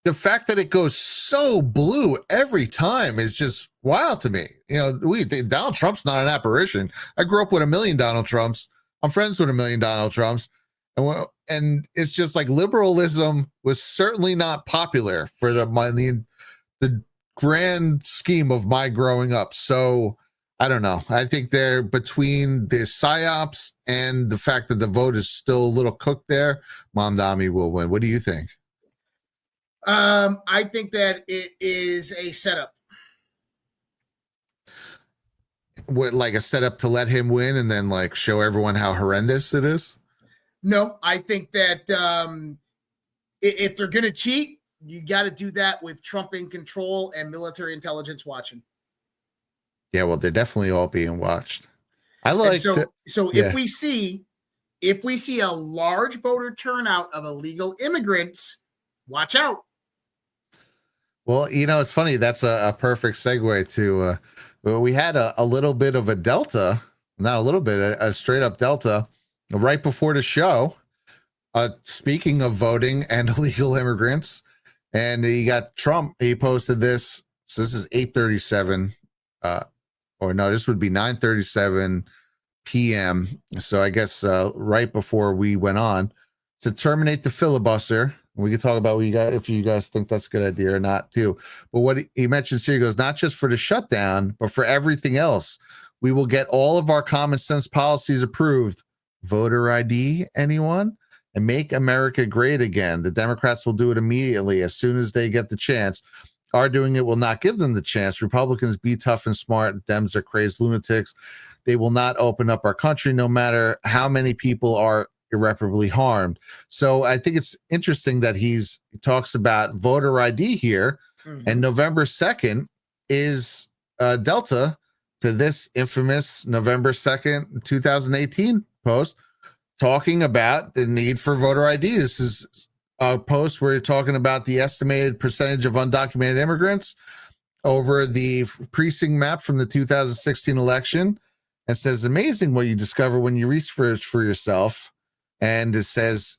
the fact that it goes so blue every time is just wild to me. You know, Donald Trump's not an apparition. I grew up with 1 million Donald Trumps. I'm friends with 1 million Donald Trumps. And it's just like liberalism was certainly not popular for the grand scheme of my growing up. So I don't know. I think they're between the psyops and the fact that the vote is still a little cooked there. Mamdani will win. What do you think? I think that it is a setup. What, like a setup to let him win and then like show everyone how horrendous it is? No, I think that if they're going to cheat, you got to do that with Trump in control and military intelligence watching. Yeah, well, they're definitely all being watched. I like if we see a large voter turnout of illegal immigrants, watch out. Well, you know, it's funny. That's a perfect segue to we had a little bit of a delta, not a little bit, a straight up delta right before the show. Speaking of voting and illegal immigrants, and you got Trump. He posted this. So this is 8:37, or no, this would be 9:37 p.m. So I guess right before we went on to terminate the filibuster. We can talk about what you guys, if you guys think that's a good idea or not too. But what he mentions here, he goes, not just for the shutdown, but for everything else. We will get all of our common sense policies approved. Voter ID, anyone? And make America great again. The Democrats will do it immediately as soon as they get the chance. Our doing it will not give them the chance. Republicans be tough and smart. Dems are crazed lunatics. They will not open up our country no matter how many people are irreparably harmed. So I think it's interesting that he talks about voter ID here, and November 2nd is Delta to this infamous November 2nd, 2018 post talking about the need for voter ID. This is a post where you're talking about the estimated percentage of undocumented immigrants over the precinct map from the 2016 election. It says, amazing what you discover when you research for yourself. And it says,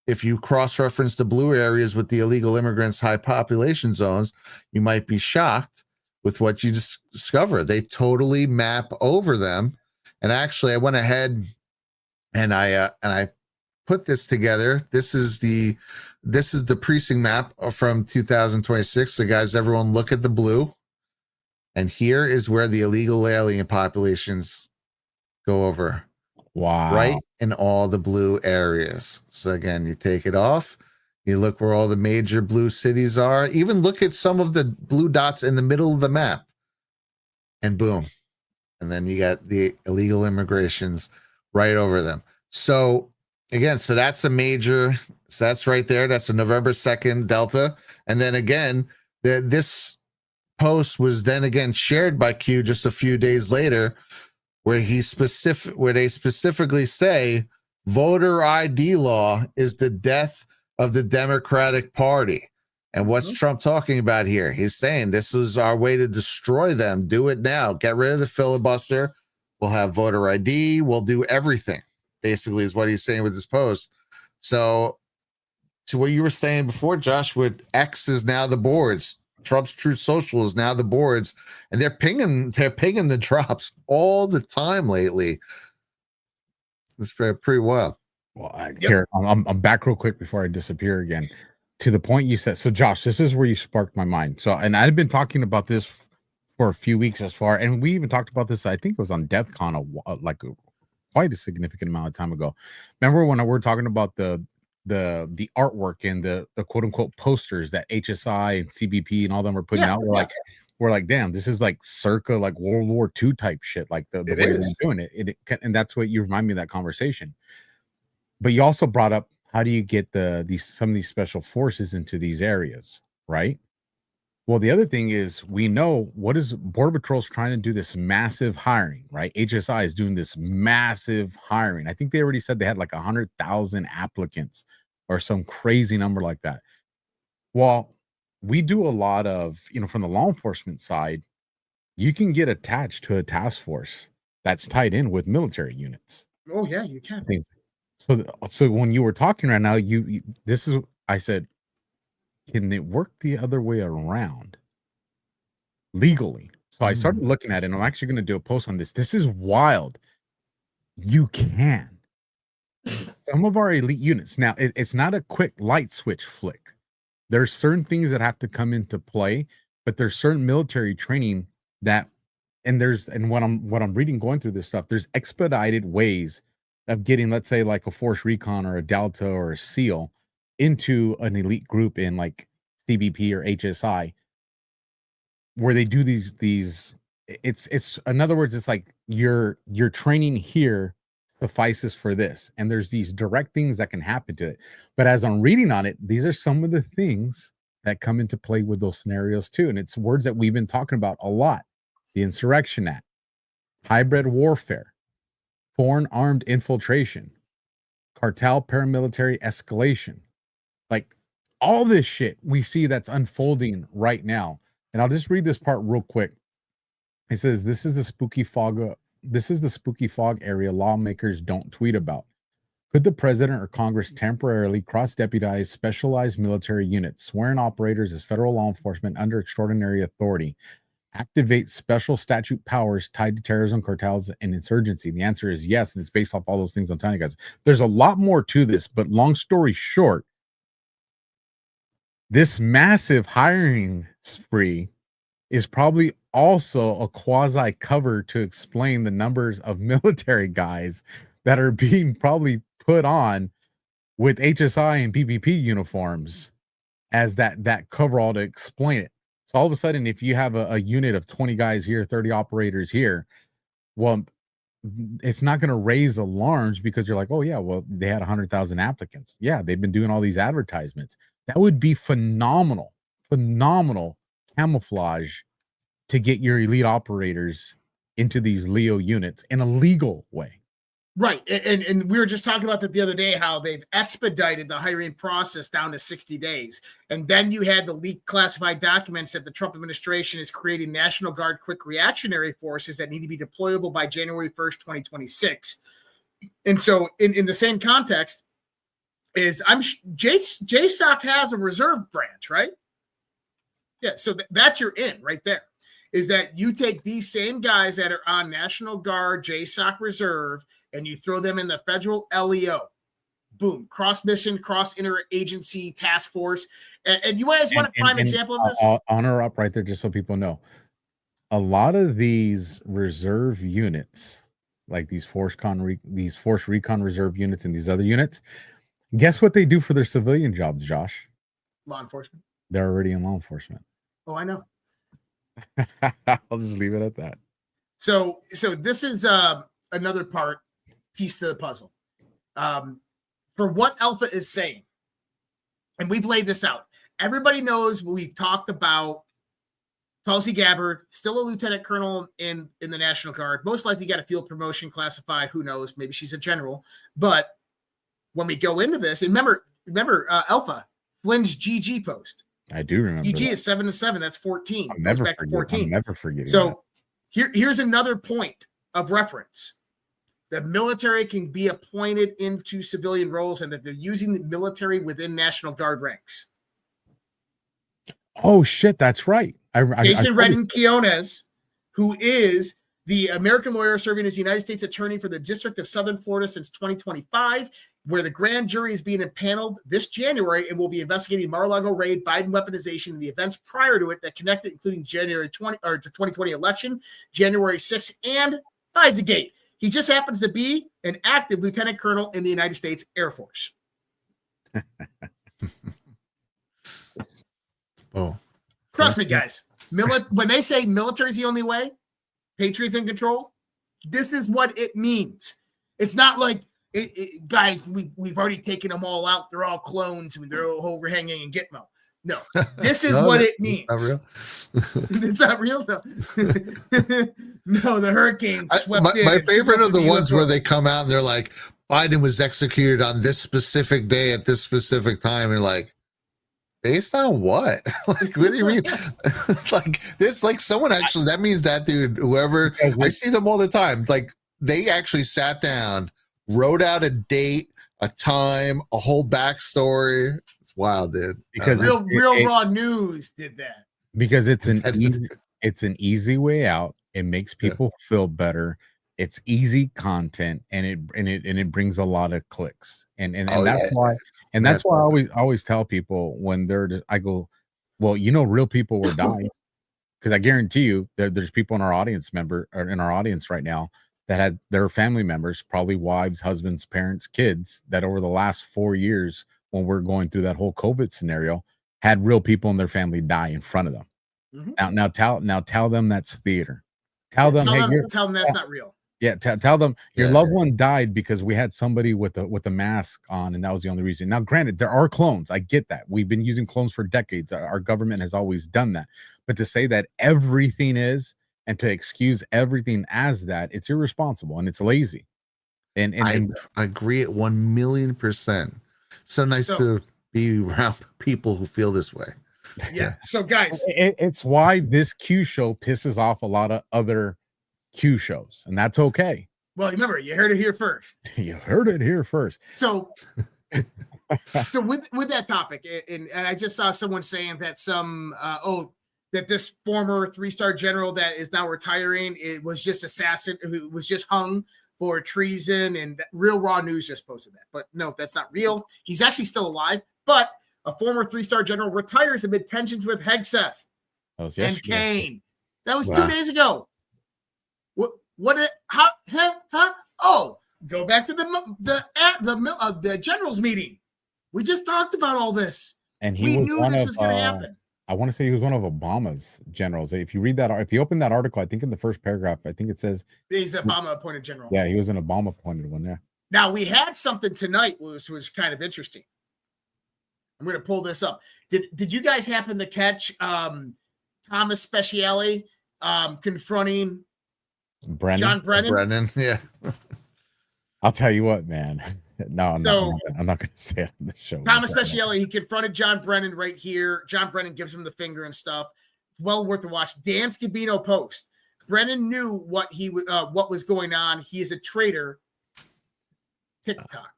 if you cross-reference the blue areas with the illegal immigrants' high population zones, you might be shocked with what you discover. They totally map over them. And actually, I went ahead and I put this together. This is the precinct map from 2026. So, guys, everyone, look at the blue. And here is where the illegal alien populations go over. Wow. Right in all the blue areas. So again, you take it off, you look where all the major blue cities are, even look at some of the blue dots in the middle of the map, and boom. And then you got the illegal immigrations right over them. So again, so that's that's right there. That's a November 2nd Delta. And then again, this post was then again shared by Q just a few days later where they specifically say voter ID law is the death of the Democratic Party. And what's Trump talking about here? He's saying this is our way to destroy them. Do it now. Get rid of the filibuster. We'll have voter ID. We'll do everything, basically, is what he's saying with his post. So to what you were saying before, Josh, with X is now the boards. Trump's Truth Social is now the boards, and they're pinging the drops all the time lately. It's pretty wild. Well, here I'm back real quick before I disappear again. To the point you said, so Josh, this is where you sparked my mind. So, and I've been talking about this for a few weeks and we even talked about this. I think it was on DeathCon, quite a significant amount of time ago. Remember when we were talking about the artwork and the quote unquote posters that HSI and CBP and all them were putting out? We're like, damn, this is like circa like World War II type shit. Like the way they're doing it, and that's what you remind me of that conversation. But you also brought up, how do you get some of these special forces into these areas, right? Well, the other thing is, we know what is Border Patrol's trying to do this massive hiring, right? HSI is doing this massive hiring. I think they already said they had like 100,000 applicants or some crazy number like that. Well, we do a lot of, from the law enforcement side, you can get attached to a task force that's tied in with military units. Oh yeah, you can. So when you were talking right now, I said, can it work the other way around legally? So I started looking at it, and I'm actually going to do a post on this. This is wild. You can. Some of our elite units, now it's not a quick light switch flick. There's certain things that have to come into play, but there's certain military training and what I'm reading, going through this stuff, there's expedited ways of getting, let's say, like a Force Recon or a Delta or a SEAL into an elite group in like CBP or HSI, where they do these it's in other words, it's like your training here suffices for this, and there's these direct things that can happen to it. But as I'm reading on it, these are some of the things that come into play with those scenarios too, and it's words that we've been talking about a lot: the Insurrection Act, hybrid warfare, foreign armed infiltration, cartel paramilitary escalation, like all this shit we see that's unfolding right now. And I'll just read this part real quick. It says, this is the spooky fog area lawmakers don't tweet about. Could the president or Congress temporarily cross-deputize specialized military units, swearing operators as federal law enforcement under extraordinary authority, activate special statute powers tied to terrorism, cartels, and insurgency? The answer is yes, and it's based off all those things I'm telling you guys. There's a lot more to this, but long story short, this massive hiring spree is probably also a quasi cover to explain the numbers of military guys that are being probably put on with HSI and PPP uniforms as that coverall to explain it. So all of a sudden, if you have a unit of 20 guys here, 30 operators here, well, it's not going to raise alarms because you're like, oh yeah, well, they had 100,000 applicants. Yeah, they've been doing all these advertisements. That would be phenomenal camouflage to get your elite operators into these Leo units in a legal way. Right. And we were just talking about that the other day, how they've expedited the hiring process down to 60 days. And then you had the leaked classified documents that the Trump administration is creating National Guard quick reactionary forces that need to be deployable by January 1st, 2026. And so in the same context is JSOC has a reserve branch, right? Yeah. So that's your in right there. Is that you take these same guys that are on National Guard, JSOC Reserve, and you throw them in the federal LEO. Boom. Cross-mission, cross-interagency task force. And you guys want a prime example of this? I'll honor up right there just so people know. A lot of these reserve units, like these Force Recon Reserve units and these other units, guess what they do for their civilian jobs, Josh? Law enforcement. They're already in law enforcement. Oh, I know. I'll just leave it at that. So this is another piece to the puzzle. For what Alpha is saying, and we've laid this out. Everybody knows we've talked about Tulsi Gabbard, still a lieutenant colonel in the National Guard. Most likely got a field promotion, classified. Who knows? Maybe she's a general. But when we go into this, and remember Alpha, Flynn's GG post. I do remember. GG that. is 7-7. That's 14. I'm never back to 14. I'm never forgetting. So here's another point of reference. The military can be appointed into civilian roles, and that they're using the military within National Guard ranks. Oh shit, that's right. Jason Redden Quiones, who is the American lawyer serving as the United States Attorney for the District of Southern Florida since 2025, where the grand jury is being impaneled this January and will be investigating Mar-a-Lago raid, Biden weaponization, and the events prior to it that connected, including January 2020 election, January 6th, and FISA-gate. He just happens to be an active lieutenant colonel in the United States Air Force. Oh, trust me, guys. When they say military is the only way, Patriots in control, this is what it means. It's not like, guys, we've already taken them all out. They're all clones and they're all overhanging and Gitmo. No, this is what it means. Not real. It's not real, though. No, the hurricane swept in. My favorite are the ones where they come out and they're like, Biden was executed on this specific day at this specific time. And like, based on what? Like, what do you mean? Like, this, like, someone actually, that means that dude, whoever, I see them all the time. Like, they actually sat down, wrote out a date, a time, a whole backstory. It's wild, dude. Because real raw news did that. Because it's an easy way out. It makes people feel better. It's easy content, and it brings a lot of clicks. And that's why. And that's why I always tell people when they're just, I go, well, real people were dying, because I guarantee you there's people in our audience right now that had their family members, probably wives, husbands, parents, kids, that over the last 4 years, when we're going through that whole COVID scenario, had real people in their family die in front of them. Mm-hmm. Now tell them that's theater. Tell them that's not real. Yeah, tell them your loved one died because we had somebody with a mask on, and that was the only reason. Now, granted, there are clones. I get that. We've been using clones for decades. Our government has always done that. But to say that everything is, and to excuse everything as that, it's irresponsible and it's lazy. And I agree at 1,000,000%. So nice to be around people who feel this way. Yeah. So, guys, it's why this Q show pisses off a lot of other Q shows, and that's okay. Well, remember, you heard it here first. You heard it here first. So with that topic, and I just saw someone saying that that this former 3-star general that is now retiring, it was just it was just hung for treason, and Real Raw News just posted that. But no, that's not real. He's actually still alive, but a former 3-star general retires amid tensions with Hegseth and Kane. That was 2 days ago. Oh, go back to the generals meeting. We just talked about all this. And we knew this was going to happen. I want to say he was one of Obama's generals. If you read that, if you open that article, I think in the first paragraph, I think it says he's an Obama appointed general. Yeah, he was an Obama appointed one. Yeah. Now we had something tonight, which was kind of interesting. I'm going to pull this up. Did you guys happen to catch Thomas Speciale confronting John Brennan? Yeah. I'll tell you what, man. No, I'm not going to say it on the show. Thomas Speciale, he confronted John Brennan right here. John Brennan gives him the finger and stuff. It's well worth a watch. Dan Scavino post. Brennan knew what was going on. He is a traitor. TikTok.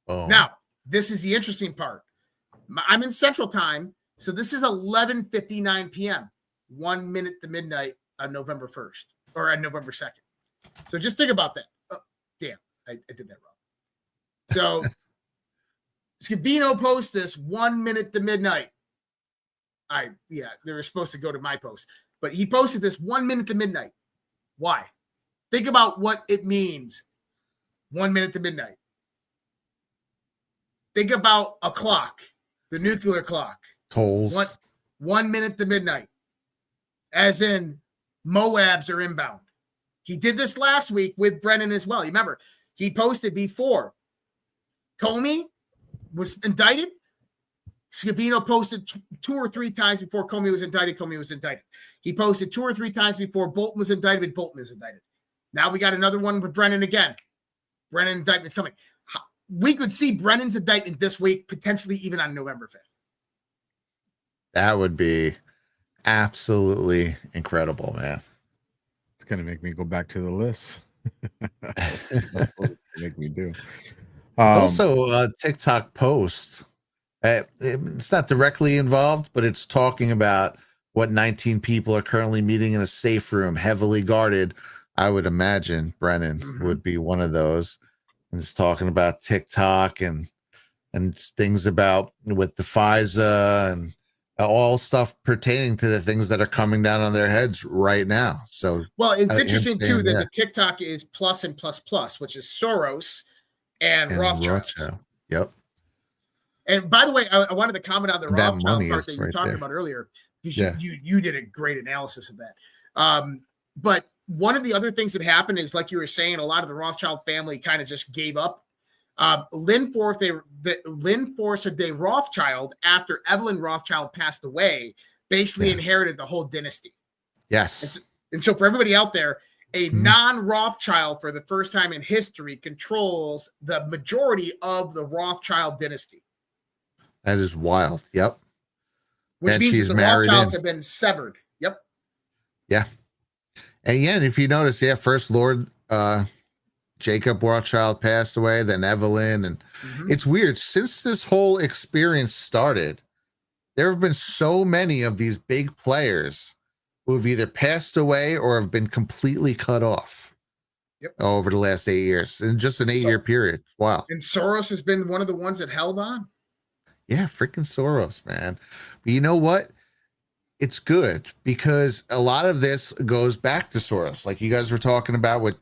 Oh. Now, this is the interesting part. I'm in Central Time, so this is 11:59 p.m. 1 minute to midnight on November 1st or on November 2nd. So just think about that. Oh, damn, I did that wrong. So Scavino posts this 1 minute to midnight. They were supposed to go to my post, but he posted this 1 minute to midnight. Why? Think about what it means. 1 minute to midnight. Think about a clock, the nuclear clock. Tolls. 1 minute to midnight. As in, Moabs are inbound. He did this last week with Brennan as well. You remember, he posted before Comey was indicted. Scavino posted two or three times before Comey was indicted. He posted 2 or 3 times before Bolton was indicted. Now we got another one with Brennan again. Brennan indictment's coming. We could see Brennan's indictment this week, potentially even on November 5th. That would be absolutely incredible, man. It's going to make me go back to the list. That's what it's going to make me do. Also, a TikTok post. It's not directly involved, but it's talking about what 19 people are currently meeting in a safe room, heavily guarded. I would imagine Brennan would be one of those. And it's talking about TikTok and things about with the FISA and all stuff pertaining to the things that are coming down on their heads right now. So, well, it's interesting too that the TikTok is plus and plus plus, which is Soros and Rothschild. Yep. And by the way, I wanted to comment on the Rothschild part that you were talking about earlier. You did a great analysis of that. But one of the other things that happened is, like you were saying, a lot of the Rothschild family kind of just gave up. Lynn Forsythe Rothschild, after Evelyn Rothschild passed away, basically inherited the whole dynasty. Yes. And so for everybody out there, a non-Rothschild for the first time in history controls the majority of the Rothschild dynasty. That is wild. Yep. Which means the Rothschilds have been severed. Yep. Yeah. And if you notice, First Lord Jacob Rothschild passed away, then Evelyn. And it's weird. Since this whole experience started, there have been so many of these big players who have either passed away or have been completely cut off over the last 8 years. In just an 8-year period. Wow. And Soros has been one of the ones that held on. Yeah, freaking Soros, man. But you know what? It's good because a lot of this goes back to Soros. Like you guys were talking about with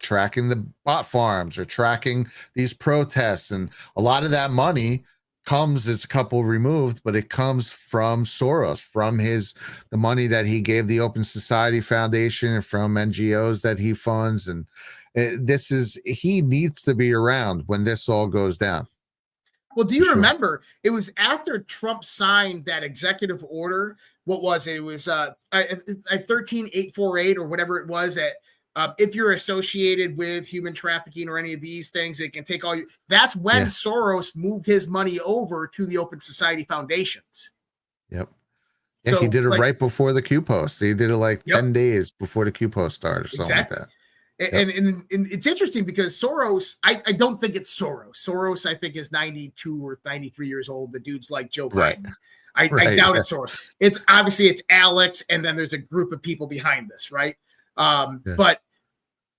tracking the bot farms or tracking these protests. And a lot of that money comes, it's a couple removed, but it comes from Soros, from the money that he gave the Open Society Foundation and from NGOs that he funds. And he needs to be around when this all goes down. Well, do you remember it was after Trump signed that executive order? What was it? It was 13848 or whatever it was that if you're associated with human trafficking or any of these things, it can take all you. That's when Soros moved his money over to the Open Society Foundations. Yep. Yeah, so, he did it right before the Q post. He did it like 10 days before the Q post started or something like that. And it's interesting because Soros, I don't think it's Soros. Soros, I think, is 92 or 93 years old. The dude's like Joe Biden. I doubt it's Soros. It's Alex, and then there's a group of people behind this, right? But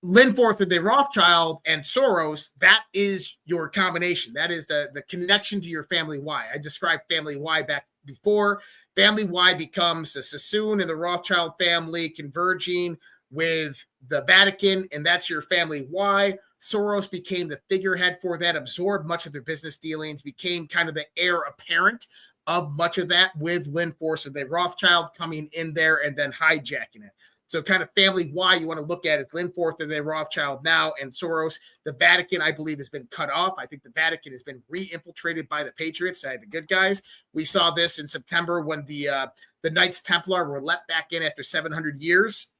Lynn Forsythe Rothschild and Soros, that is your combination. That is the connection to your family Y. I described family Y back before. Family Y becomes the Sassoon and the Rothschild family converging with the Vatican, and that's your family Y. Soros became the figurehead for that, absorbed much of their business dealings, became kind of the heir apparent of much of that, with Lynn Forsythe Rothschild coming in there and then hijacking it. So kind of family Y you want to look at is Lynn Forsythe Rothschild now and Soros. The Vatican, I believe, has been cut off. I think the Vatican has been re-infiltrated by the Patriots, the good guys. We saw this in September when the Knights Templar were let back in after 700 years.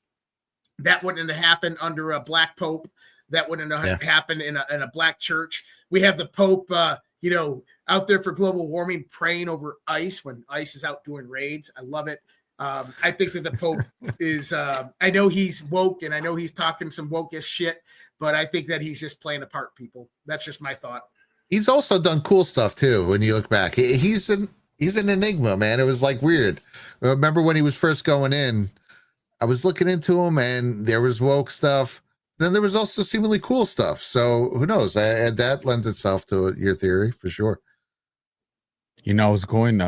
That wouldn't have happened under a black pope. That wouldn't have happened in a black church. We have the Pope, out there for global warming, praying over ICE when ICE is out doing raids. I love it. I think that the Pope is, I know he's woke and I know he's talking some woke-ish shit, but I think that he's just playing a part, people. That's just my thought. He's also done cool stuff too. When you look back, he's an enigma, man. It was like weird. Remember when he was first going in, I was looking into him and there was woke stuff. Then there was also seemingly cool stuff. So who knows? And that lends itself to your theory for sure. I was going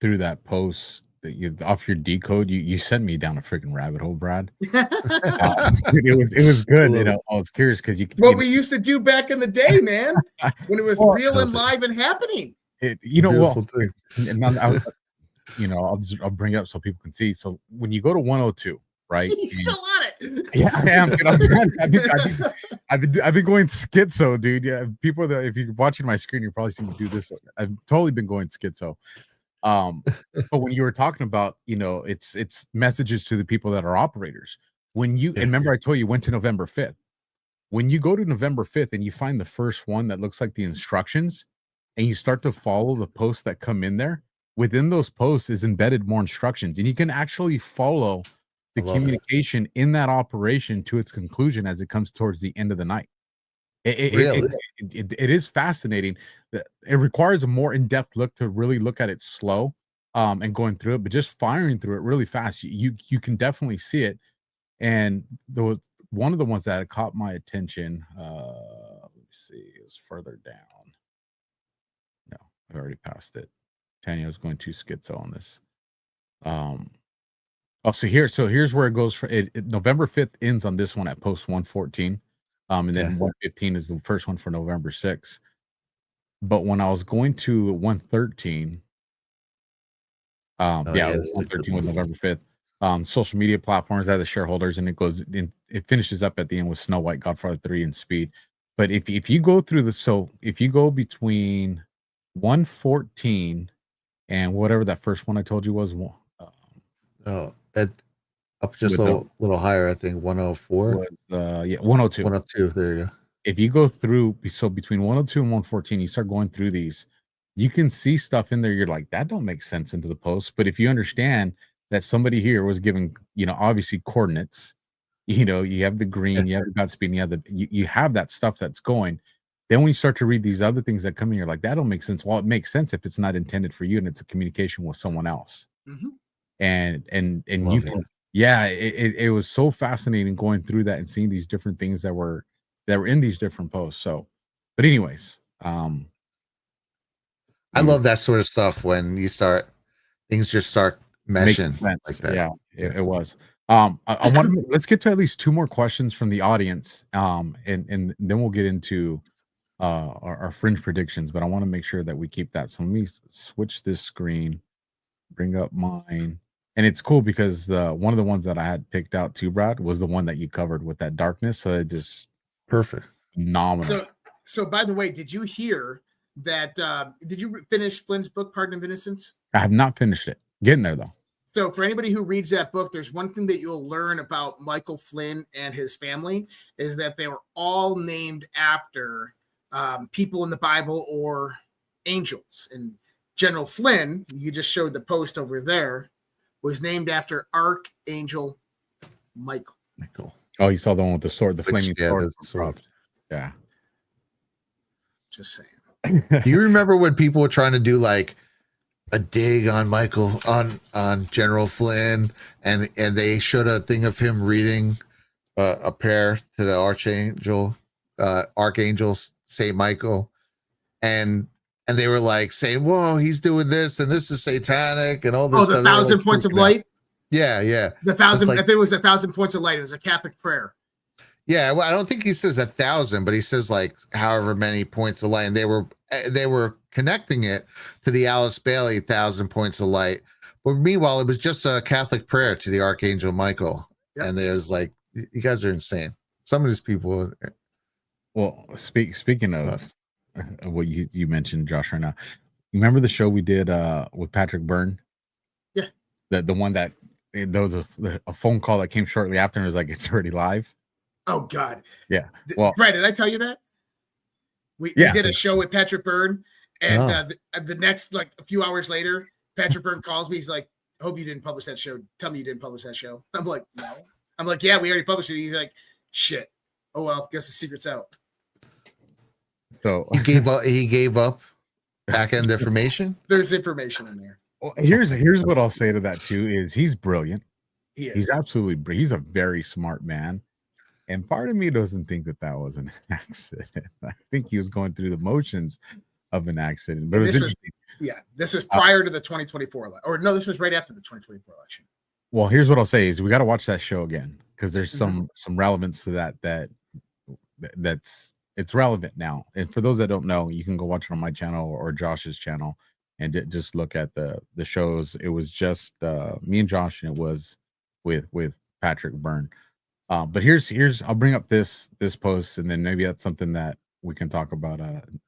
through that post that you off your decode. You sent me down a freaking rabbit hole, Brad. It was good. I was curious because we used to do back in the day, man, when it was real and live and happening. I'll bring it up so people can see. So when you go to 102, right? He's still on it. Yeah, I am. Dude. I've been going schizo, dude. Yeah, people that if you're watching my screen, you're probably seeing me do this. I've totally been going schizo. But when you were talking about, it's messages to the people that are operators. When you and remember, I told you went to November 5th. When you go to November 5th and you find the first one that looks like the instructions, and you start to follow the posts that come in there, within those posts is embedded more instructions, and you can actually follow the communication in that operation to its conclusion as it comes towards the end of the night. It is fascinating. It requires a more in-depth look to really look at it slow and going through it, but just firing through it really fast, you can definitely see it. And there was one of the ones that caught my attention. Let me see, it was further down. No, I've already passed it. Tanya was going too schizo on this. So here's where it goes for it. November 5th ends on this one at post 114. And then 115 is the first one for November 6th. But when I was going to 113, 113 with November 5th. Social media platforms are the shareholders, and it finishes up at the end with Snow White, Godfather 3, and Speed. But if you go through if you go between 114 and whatever that first one I told you was, up just a little higher, I think 104 was 102. 102. There you go. If you go through, so between 102 and 114, you start going through these, you can see stuff in there. You're like, that don't make sense into the post. But if you understand that somebody here was giving, obviously coordinates, you have the green, you have the Godspeed, and you have that stuff that's going. Then when you start to read these other things that come in, you're like, that don't make sense. Well, it makes sense if it's not intended for you and it's a communication with someone else. Mm-hmm. And you can, it was so fascinating going through that and seeing these different things that were in these different posts. So, but anyways, I love that sort of stuff when things just start meshing like that. Yeah, it was. I want let's get to at least two more questions from the audience, and then we'll get into our fringe predictions. But I want to make sure that we keep that. So let me switch this screen, bring up mine, and it's cool because one of the ones that I had picked out too, Brad, was the one that you covered with that darkness. So it just perfect, phenomenal. So by the way, did you hear that? Did you finish Flynn's book, Pardon of Innocence? I have not finished it. Getting there though. So for anybody who reads that book, there's one thing that you'll learn about Michael Flynn and his family is that they were all named after people in the Bible or angels. And General Flynn, you just showed the post over there, was named after Archangel Michael. Oh, you saw the one with the sword, the flaming sword. Yeah. Just saying. Do you remember when people were trying to do like a dig on Michael on General Flynn, and they showed a thing of him reading a prayer to the Archangel Saint Michael, and they were like saying, "Whoa, he's doing this, and this is satanic, and all this." Oh, the 1,000 points of light. Yeah. The 1,000. If it was 1,000 points of light, it was a Catholic prayer. Yeah, well, I don't think he says 1,000, but he says like however many points of light, and they were connecting it to the Alice Bailey 1,000 points of light. But meanwhile, it was just a Catholic prayer to the Archangel Michael, and there's like, you guys are insane. Some of these people. Well, speaking of what you mentioned, Josh, right now, you remember the show we did with Patrick Byrne? Yeah, the one that there was a phone call that came shortly after, and it was like, it's already live. Oh God. Yeah. Well, Brad, did I tell you that? We did a show with Patrick Byrne, and the next, like a few hours later, Patrick Byrne calls me. He's like, "I hope you didn't publish that show. Tell me you didn't publish that show." I'm like, "No." I'm like, "Yeah, we already published it." He's like, "Shit. Oh well, guess the secret's out." So he gave up back end information. There's information in there. Well, here's what I'll say to that too: is he's brilliant. He is. He's absolutely he's a very smart man. And part of me doesn't think that was an accident. I think he was going through the motions of an accident. But this was prior to the 2024 election. Or no, this was right after the 2024 election. Well, here's what I'll say is we got to watch that show again because there's some relevance to that's it's relevant now. And for those that don't know, you can go watch it on my channel or Josh's channel and just look at the shows. It was just me and Josh, and it was with Patrick Byrne. But here's I'll bring up this post, and then maybe that's something that we can talk about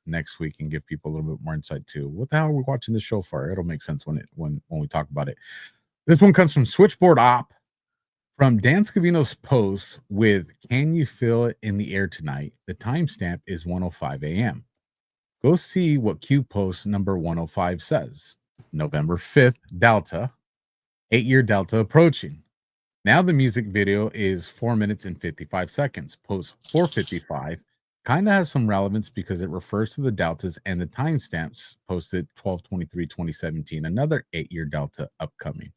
next week and give people a little bit more insight to what the hell are we watching this show for. It'll make sense when we talk about it. This one comes from Switchboard Op from Dan Scavino's post with "Can you feel it in the air tonight?" The timestamp is 1:05 a.m. Go see what Q post number 105 says. November 5th, Delta, 8-year Delta approaching. Now the music video is 4 minutes and 55 seconds. Post 455 kind of has some relevance because it refers to the deltas and the timestamps posted 12/23/2017, another 8-year delta upcoming.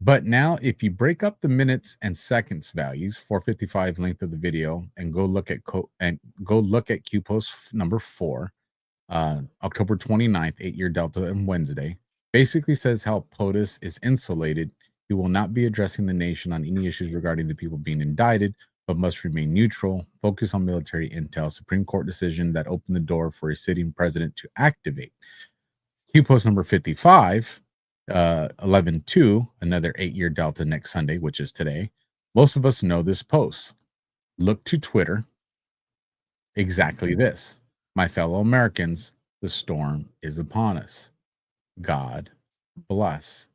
But now if you break up the minutes and seconds values, 455 length of the video, and go look at Q post number 4, October 29th, 8-year delta and Wednesday, basically says how POTUS is insulated. He will not be addressing the nation on any issues regarding the people being indicted, but must remain neutral, focus on military intel, Supreme Court decision that opened the door for a sitting president to activate. Q post number 55, 11/2, another 8-year delta next Sunday, which is today. Most of us know this post. Look to Twitter. Exactly this. My fellow Americans, the storm is upon us. God bless.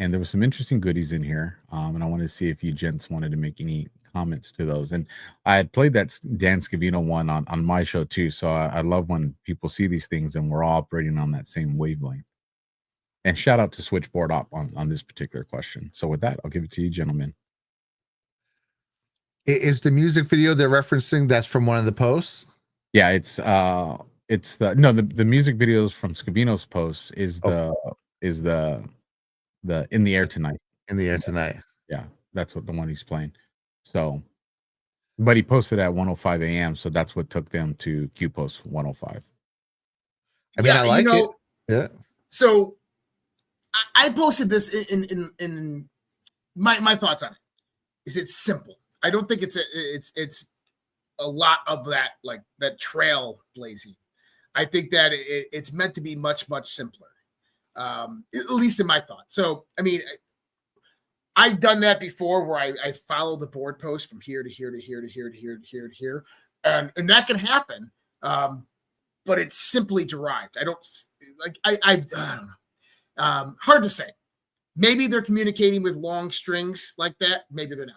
And there was some interesting goodies in here. And I wanted to see if you gents wanted to make any comments to those. And I had played that Dan Scavino one on my show too. So I love when people see these things and we're all operating on that same wavelength. And shout out to Switchboard Op on this particular question. So with that, I'll give it to you, gentlemen. Is the music video they're referencing that's from one of the posts? Yeah, it's the music videos from Scavino's posts is the In the Air Tonight. In the Air Tonight. Yeah, that's what the one he's playing. So, but he posted at 1:05 a.m. So that's what took them to Q post 1:05. I mean, I like it. Yeah. So I posted this in my thoughts on it. Is it simple? I don't think it's a lot of that, like that trail blazing. I think that it's meant to be much simpler, at least in my thoughts. So, I mean, I've done that before where I follow the board post from here to here to here to here to here to here to here, and that can happen. But it's simply derived. I don't know. Hard to say. Maybe they're communicating with long strings like that. Maybe they're not.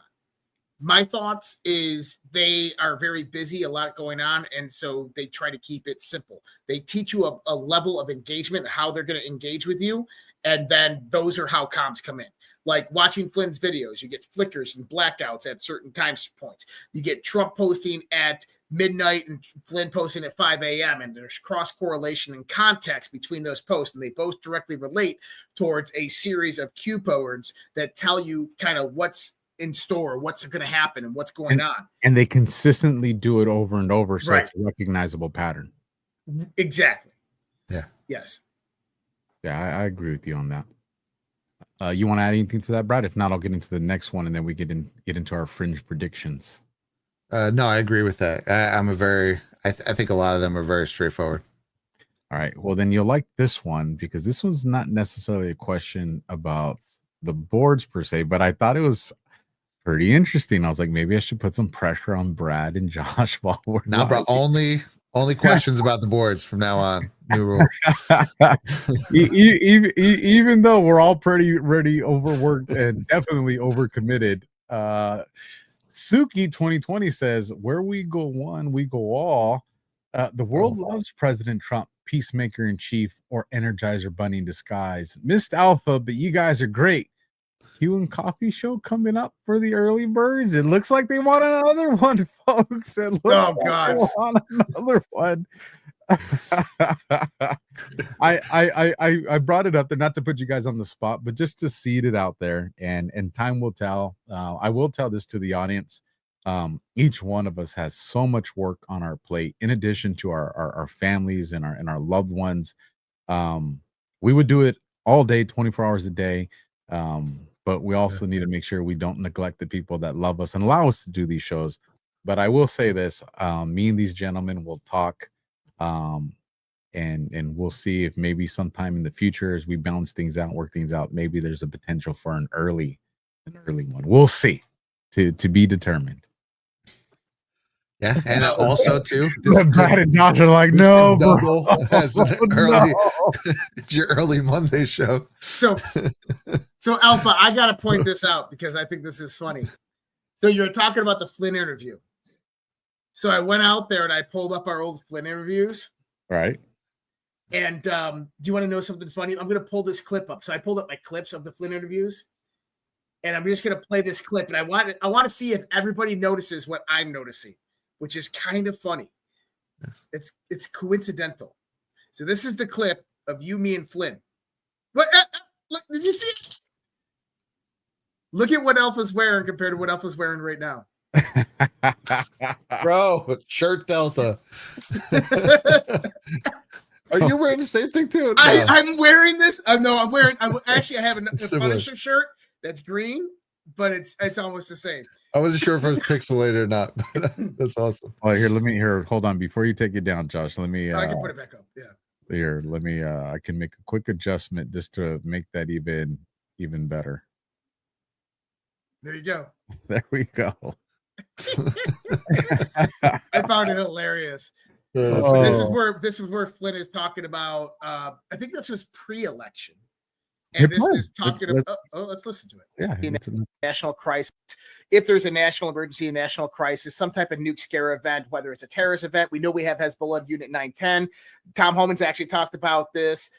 My thoughts is they are very busy, a lot going on, and so they try to keep it simple. They teach you a level of engagement, how they're going to engage with you, and then those are how comms come in. Like watching Flynn's videos, you get flickers and blackouts at certain time points. You get Trump posting at midnight and Flynn posting at 5 a.m. and there's cross correlation and context between those posts, and they both directly relate towards a series of Q boards that tell you kind of what's in store, what's going to happen, and what's going on. And they consistently do it over and over, so Right. it's a recognizable pattern. Exactly. Yeah. Yes. Yeah, I agree with you on that. You want to add anything to that, Brad? If not, I'll get into the next one, and then we get into our fringe predictions. No, I agree with that. I think a lot of them are very straightforward. All right. Well, then you'll like this one because this one's not necessarily a question about the boards per se, but I thought it was pretty interesting. I was like, maybe I should put some pressure on Brad and Josh while we're Now, bro, only questions about the boards from now on. New rule. Even though we're all pretty overworked and definitely overcommitted. Suki 2020 says, where we go one, we go all. The world loves President Trump, peacemaker in chief, or Energizer Bunny in disguise. Missed Alpha, but you guys are great. Q and Coffee show coming up for the early birds. It looks like they want another one, folks. It looks like they want another one. I brought it up there not to put you guys on the spot, but just to seed it out there, and time will tell. I will tell this to the audience. Each one of us has so much work on our plate, in addition to our families and our loved ones. We would do it all day, 24 hours a day. But we also need to make sure we don't neglect the people that love us and allow us to do these shows. But I will say this, me and these gentlemen will talk, and we'll see if maybe sometime in the future, as we balance things out, work things out, maybe there's a potential for an early one. We'll see. to be determined. Yeah, and also too, Brad and Josh are like, no, bro. double as an early, No. your early Monday show. So Alpha, I got to point this out because I think this is funny. So you're talking about the Flynn interview. So I went out there and I pulled up our old Flynn interviews. Right. And do you want to know something funny? I'm going to pull this clip up. So I pulled up my clips of the Flynn interviews. And I'm just going to play this clip. And I want to see if everybody notices what I'm noticing, which is kind of funny. It's coincidental. So this is the clip of you, me, and Flynn. What? Look, did you see it? Look at what Alpha's wearing compared to what Alpha's wearing right now. Bro, shirt Delta. Are you wearing the same thing too? No. I'm wearing this. I have a Punisher shirt that's green, but it's almost the same. I wasn't sure if it was pixelated or not. That's awesome. Oh, here, hold on. Before you take it down, Josh, let me I can put it back up. Yeah. Here, let me I can make a quick adjustment just to make that even better. There you go. There we go. I found it hilarious. So this is where Flynn is talking about. I think this was pre-election, and this is talking about. Let's listen to it. Yeah, it's a national crisis. If there's a national emergency, a national crisis, some type of nuke scare event, whether it's a terrorist event, we know we have Hezbollah Unit 910. Tom Homan's actually talked about this.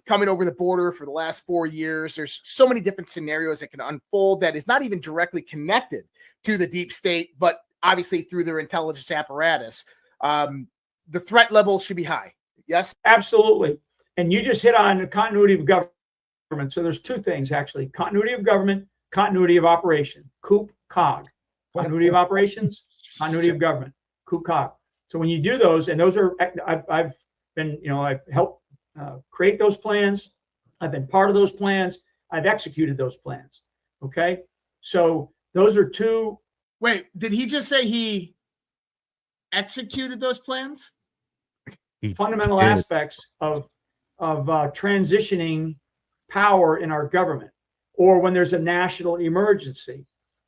Coming over the border for the last 4 years, there's so many different scenarios that can unfold that is not even directly connected to the deep state, but obviously through their intelligence apparatus. The threat level should be high. Yes, absolutely. And you just hit on the continuity of government. So there's two things actually: continuity of government, continuity of operation. COOP, COG. Continuity of operations, continuity of government. COOP, COG. So when you do those, and those are, I've been, I've helped create those plans. I've been part of those plans. I've executed those plans. Okay. So those are two. Wait, did he just say he executed those plans? Fundamental aspects of transitioning power in our government, or when there's a national emergency.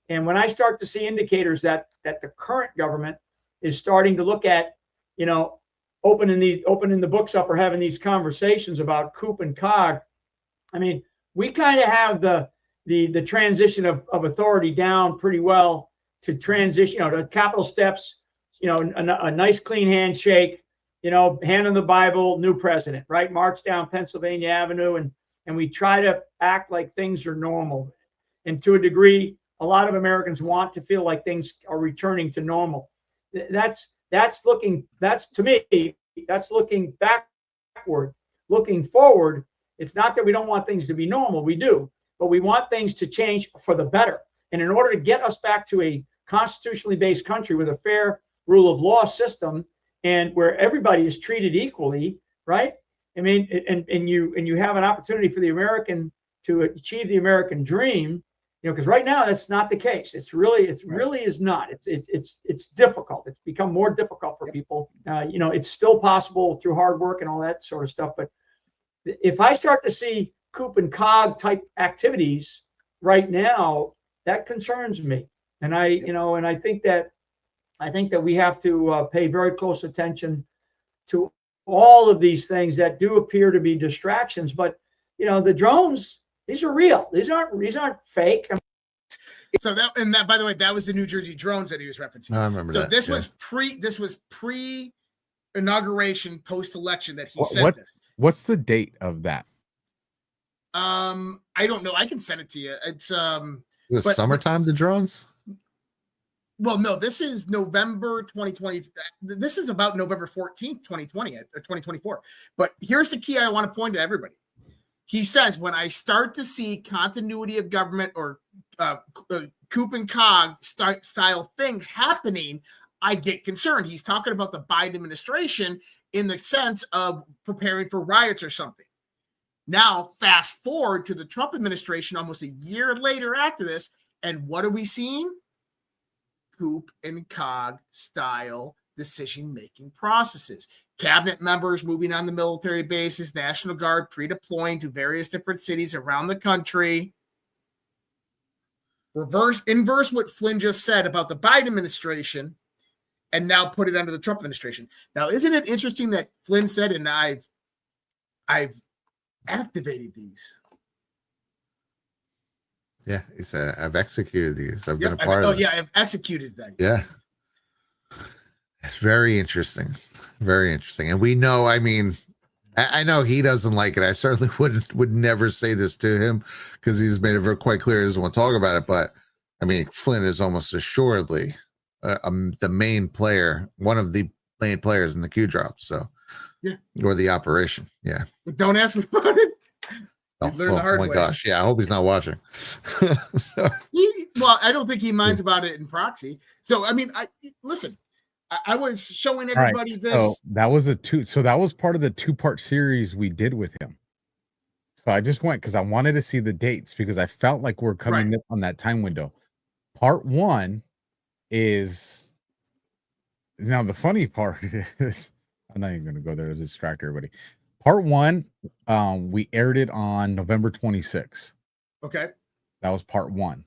And when I start to see indicators that the current government is starting to look at, opening the books up or having these conversations about COOP and COG, I mean, we kind of have the transition of authority down pretty well to transition, to capital steps, a nice clean handshake, hand on the Bible, new president, right? March down Pennsylvania Avenue, and we try to act like things are normal. And to a degree, a lot of Americans want to feel like things are returning to normal. That's looking backward. Looking forward, it's not that we don't want things to be normal, we do, but we want things to change for the better. And in order to get us back to a constitutionally based country with a fair rule of law system, and where everybody is treated equally, right? I mean, and you have an opportunity for the American to achieve the American dream, because right now that's not the case. It really is not. It's difficult. It's become more difficult for people. It's still possible through hard work and all that sort of stuff. But if I start to see COOP and COG type activities right now, that concerns me. And I think that we have to pay very close attention to all of these things that do appear to be distractions. But the drones, these are real. These aren't fake. So that by the way, that was the New Jersey drones that he was referencing. I remember that. So this was pre inauguration, post election that he said this. What's the date of that? I don't know. I can send it to you. It's Is it summertime, the drones? Well, no, this is November 2020. This is about November 14th, 2020 or 2024. But here's the key I want to point to everybody. He says, when I start to see continuity of government or COOP and COG style things happening, I get concerned. He's talking about the Biden administration in the sense of preparing for riots or something. Now, fast forward to the Trump administration almost a year later after this, and what are we seeing? COOP and COG style decision-making processes. Cabinet members moving on the military bases, National Guard pre-deploying to various different cities around the country. inverse what Flynn just said about the Biden administration, and now put it under the Trump administration. Now, isn't it interesting that Flynn said, and I've activated these. Yeah, he said, I've executed these. I've been a part of it. Yeah, I've executed that. Yeah. It's very interesting. Very interesting. And we know, I mean, I know he doesn't like it. I certainly would never say this to him because he's made it very quite clear he doesn't want to talk about it. But I mean, Flynn is almost assuredly the main player, one of the main players in the Q drop. So, yeah, or the operation. Yeah. But don't ask me about it. Oh my gosh. Yeah. I hope he's not watching. Well, I don't think he minds about it in proxy. So, I mean, listen, I was showing everybody this. So that was that was part of the 2-part series we did with him. So I just went because I wanted to see the dates because I felt like we're coming up on that time window. Part 1 is now the funny part is I'm not even going to go there to distract everybody. Part 1, we aired it on November 26th. Okay. That was part 1.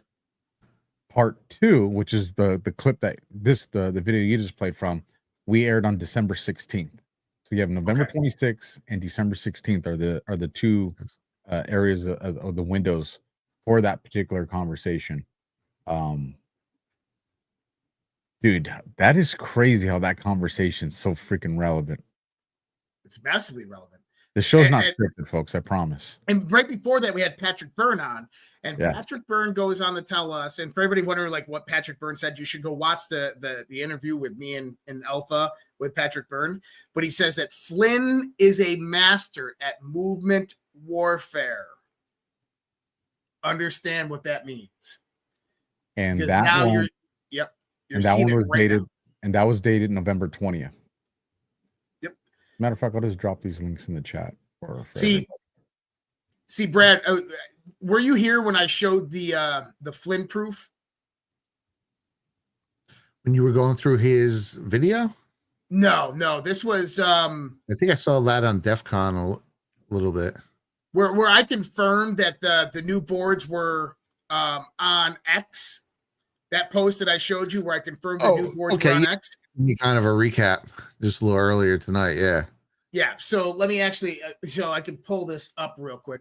Part 2, which is the clip that the video you just played from, we aired on December 16th. So you have November 26th and December 16th are the two areas of the windows for that particular conversation. Dude, that is crazy how that conversation's so freaking relevant. It's massively relevant. The show's not scripted, folks, I promise. And right before that, we had Patrick Byrne on. And Yes. Patrick Byrne goes on to tell us, and for everybody wondering like what Patrick Byrne said, you should go watch the interview with me and Alpha with Patrick Byrne. But he says that Flynn is a master at movement warfare. Understand what that means. And Because that now one, you're and that seeing one it was right dated, now. and that was dated November 20th. Yep. Matter of fact, I'll just drop these links in the chat. See, Brad, were you here when I showed the Flynn proof? When you were going through his video? No. This was I think I saw that on DEF CON a little bit. Where I confirmed that the new boards were on X. That post that I showed you where I confirmed the new boards were on X. Kind of a recap just a little earlier tonight. Yeah. Yeah. So let me actually, so I can pull this up real quick.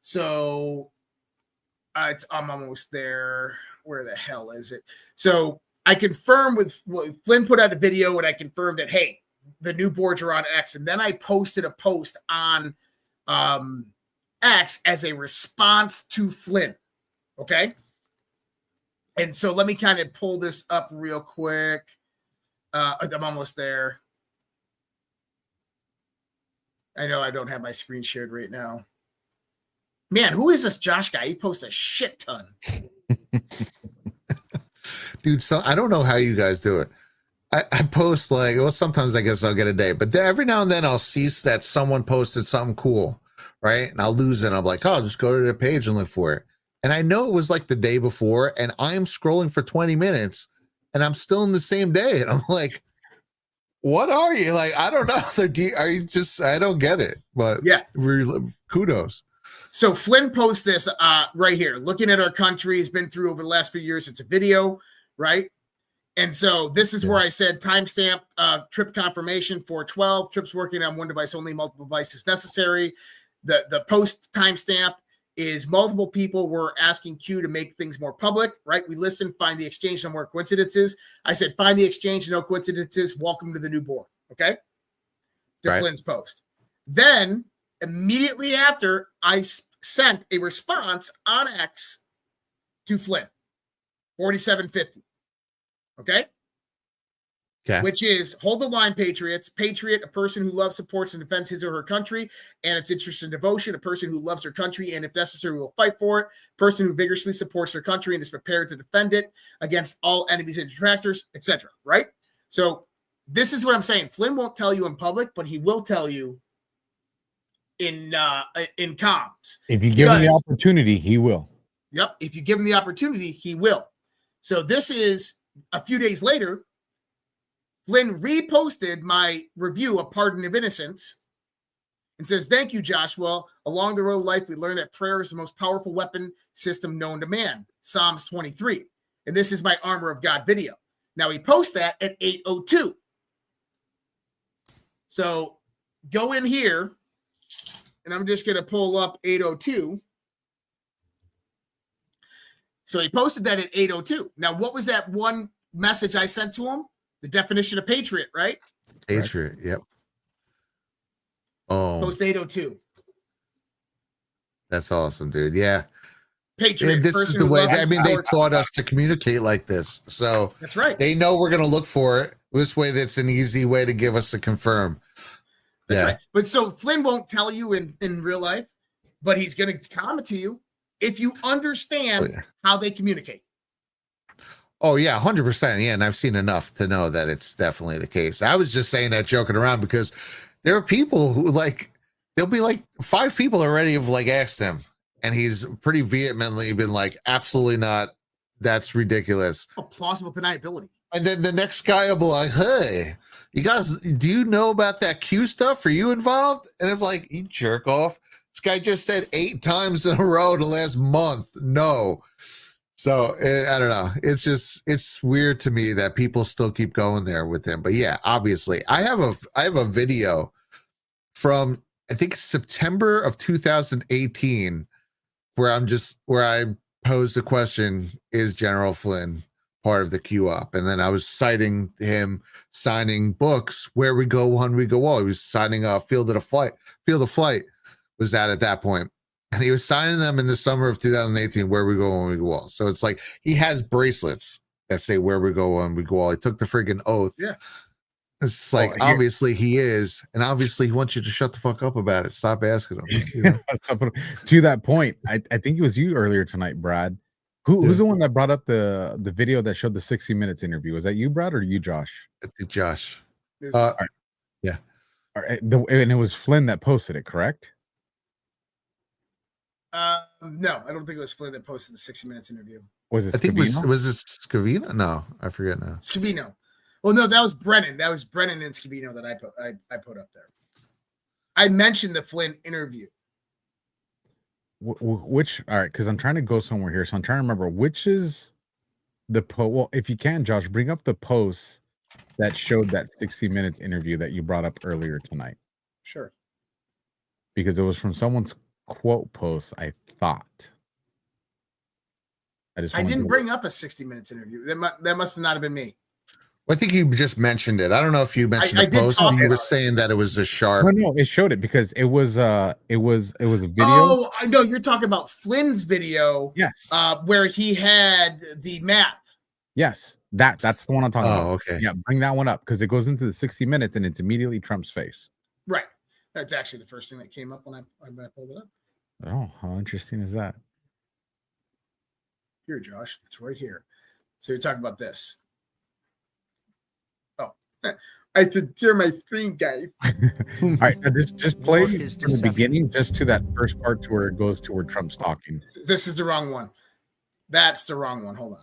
So I'm almost there. Where the hell is it? So I confirmed with Flynn put out a video and I confirmed that, hey, the new boards are on X. And then I posted a post on X as a response to Flynn. Okay. And so let me kind of pull this up real quick. I'm almost there. I know I don't have my screen shared right now. Man, who is this Josh guy? He posts a shit ton. Dude, so I don't know how you guys do it. I post sometimes I guess I'll get a day, but every now and then I'll see that someone posted something cool, right? And I'll lose it. I'm like, oh, I'll just go to their page and look for it. And I know it was like the day before, and I'm scrolling for 20 minutes, and I'm still in the same day. And I'm like, what are you? Like, I don't know. Like, are you just, I don't get it. But yeah, kudos. So Flynn posts this right here. Looking at our country has been through over the last few years. It's a video, right? And so this is where I said timestamp trip confirmation 412. Trips working on one device only, multiple devices necessary. The post timestamp is multiple people were asking Q to make things more public, right? We listened, find the exchange, no more coincidences. I said, find the exchange, no coincidences. Welcome to the new board, okay? To Flynn's post. Then immediately after, I sent a response on X to Flynn, 4750, okay? Which is, hold the line, Patriots. Patriot, a person who loves, supports, and defends his or her country and its interest and devotion. A person who loves their country and, if necessary, will fight for it. A person who vigorously supports their country and is prepared to defend it against all enemies and detractors, etc. Right? So this is what I'm saying. Flynn won't tell you in public, but he will tell you in comms. If you give him the opportunity, he will. Yep. If you give him the opportunity, he will. So this is a few days later. Flynn reposted my review of Pardon of Innocence and says, thank you, Joshua. Along the road of life, we learned that prayer is the most powerful weapon system known to man. Psalms 23. And this is my Armor of God video. Now he posts that at 8:02. So go in here, and I'm just going to pull up 8:02. So he posted that at 8:02. Now, what was that one message I sent to him? The definition of patriot, right? Patriot, yep. Oh, Post 8:02. That's awesome, dude. Yeah. Patriot. And this is the way. I mean, they taught us to communicate like this, so that's right. They know we're going to look for it. This way, that's an easy way to give us a confirm. That's right. But so Flynn won't tell you in real life, but he's going to comment to you if you understand how they communicate. Oh yeah, 100%. Yeah, and I've seen enough to know that it's definitely the case. I was just saying that joking around because there are people who there'll be 5 people already have asked him, and he's pretty vehemently been like, absolutely not. That's ridiculous. Oh, plausible deniability. And then the next guy will be like, hey, you guys, do you know about that Q stuff? Are you involved? And I'm like, you jerk off. This guy just said 8 times in a row the last month. No. So I don't know. It's weird to me that people still keep going there with him. But yeah, obviously I have a video from, I think, September of 2018 where I posed the question, is General Flynn part of the Q up? And then I was citing him signing books, Where We Go, When We Go All. He was signing Field of Flight was at that point. And he was signing them in the summer of 2018, Where We Go, When We Go All. So it's like he has bracelets that say Where We Go, When We Go All. He took the friggin' oath. Yeah. It's like, obviously he is. And obviously he wants you to shut the fuck up about it. Stop asking him. You know? To that point, I think it was you earlier tonight, Brad. Who's the one that brought up the video that showed the 60 Minutes interview? Was that you, Brad, or you, Josh? I think Josh. All right. Yeah. All right. And it was Flynn that posted it, correct? No, I don't think it was Flynn that posted the 60 Minutes interview. Was it? I think was it Scavino? No, I forget now. Scavino. Well, no, that was Brennan. That was Brennan and Scavino that I put up there. I mentioned the Flynn interview. Which, all right, because I'm trying to go somewhere here, so I'm trying to remember which is the well, if you can, Josh, bring up the post that showed that 60 Minutes interview that you brought up earlier tonight. Sure. Because it was from someone's quote post, I thought. I didn't bring up a 60 Minutes interview. That must not have been me. Well, I think you just mentioned it. I don't know if you mentioned the post, or you were saying that it was a sharp. No, it showed it because it was a video. Oh, I know you're talking about Flynn's video. Yes. Where he had the map. Yes, that's the one I'm talking about. Oh, okay. Yeah, bring that one up because it goes into the 60 Minutes and it's immediately Trump's face. Right. That's actually the first thing that came up when I pulled it up. Oh, how interesting is that? Here, Josh, it's right here. So you're talking about this. Oh, I had to share my screen, guys. All right, now just play from the beginning, just to that first part to where it goes to where Trump's talking. This is the wrong one. That's the wrong one. Hold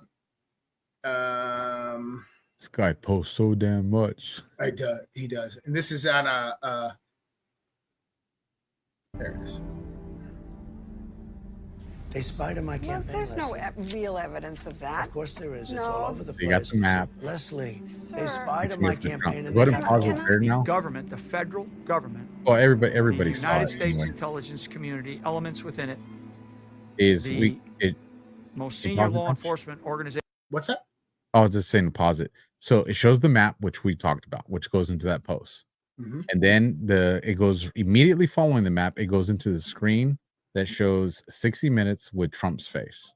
on. This guy posts so damn much. He does, and this is on a. There it is. They spied on my campaign. There's no real evidence of that. Of course there is. It's No. all over the place. You got the map. Leslie, Sir. they spied Let's on my get to campaign. Trump. Go to pause it there now. Government, the federal government, Oh, everybody the saw United it. States anyway. intelligence community, elements within it, Is the most senior pause it, law Josh? enforcement organization. What's that? I was just saying to pause it. So it shows the map, which we talked about, which goes into that post. Mhm. And then it goes immediately following the map, it goes into the screen that shows 60 Minutes with Trump's face.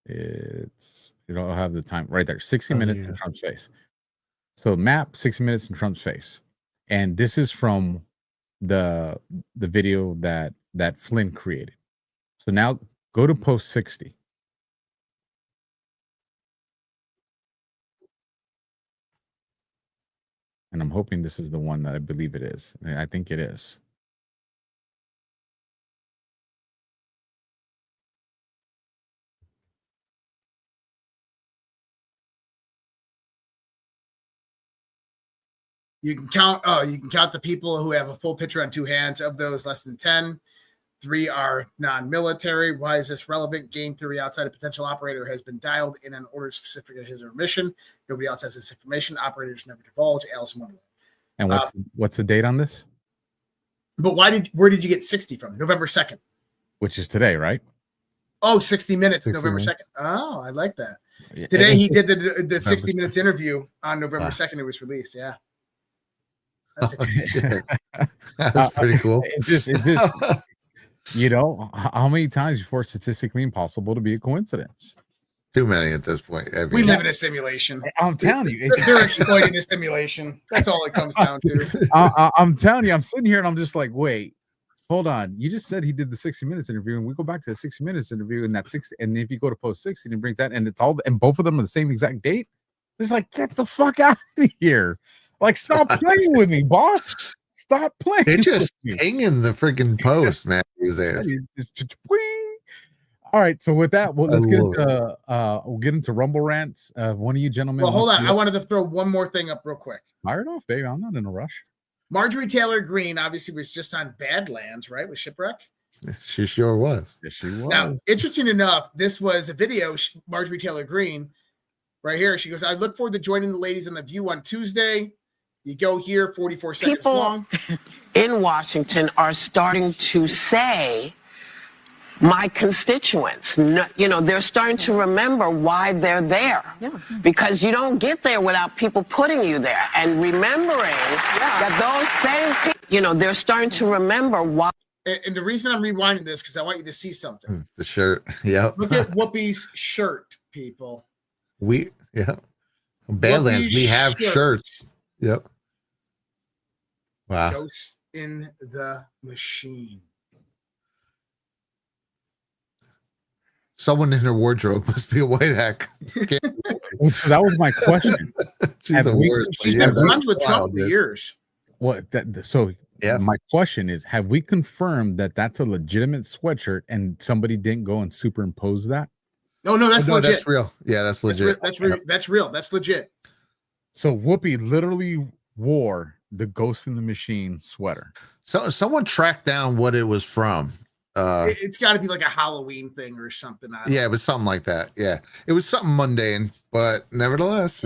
I'll have the time right there. 60 Minutes in Trump's face. So map, 60 Minutes in Trump's face. And this is from the video that Flynn created. So now go to post 60. And I'm hoping this is the one that I believe it is. And I think it is. You can count the people who have a full picture on 2 hands. Of those, less than 10 3 are non-military. Why is this relevant? Game theory outside a potential operator has been dialed in an order specific to his or her mission. Nobody else has this information. Operators never divulge. Alice in Wonderland. And what's the date on this? But where did you get 60 from? November 2nd. Which is today, right? Oh, 60 Minutes, 60 November minutes. 2nd. Oh, I like that. Yeah. Today he did the 60 Minutes interview on November 2nd. It was released. Yeah. That's That's pretty cool. It just how many times before statistically impossible to be a coincidence? Too many at this point. We live in a simulation. I'm telling you, they're exploiting the simulation. That's all it comes down to. I'm telling you, I'm sitting here and I'm just like, wait, hold on. You just said he did the 60 Minutes interview, and we go back to the 60 Minutes interview, and that 60, and if you go to post 60 and brings that, and it's all, and both of them are the same exact date. It's like, get the fuck out of here! Like, stop playing with me, boss. Stop playing. They're just with me. hanging the freaking post, man. These days. All right, so with that, let's get into we'll get into Rumble rants. One of you gentlemen. Well, hold on. I wanted to throw one more thing up real quick. Fire it off, baby. I'm not in a rush. Marjorie Taylor Greene obviously was just on Badlands, right? With Shipwreck. She sure was. Yes, she was. Now, interesting enough, this was a video. Marjorie Taylor Greene, right here. She goes, "I look forward to joining the ladies on The View on Tuesday." You go here, 44 seconds long. In Washington are starting to say, my constituents, they're starting to remember why they're there. Yeah. Because you don't get there without people putting you there. And remembering that those same people, they're starting to remember why. And the reason I'm rewinding this, because I want you to see something. The shirt. Yep. Look at Whoopi's shirt, people. Badlands, we have shirts. Yep. Wow. Ghost in the Machine. Someone in her wardrobe must be a white hack. So that was my question. She's the worst. She's been friends with Trump for years. My question is, have we confirmed that that's a legitimate sweatshirt and somebody didn't go and superimpose that? No, that's legit. That's real. Yeah, that's legit. That's real. That's legit. So Whoopi literally wore the Ghost in the Machine sweater. So someone tracked down what it was from. It's got to be like a Halloween thing or something. Yeah, it was something like that. Yeah, it was something mundane, but nevertheless,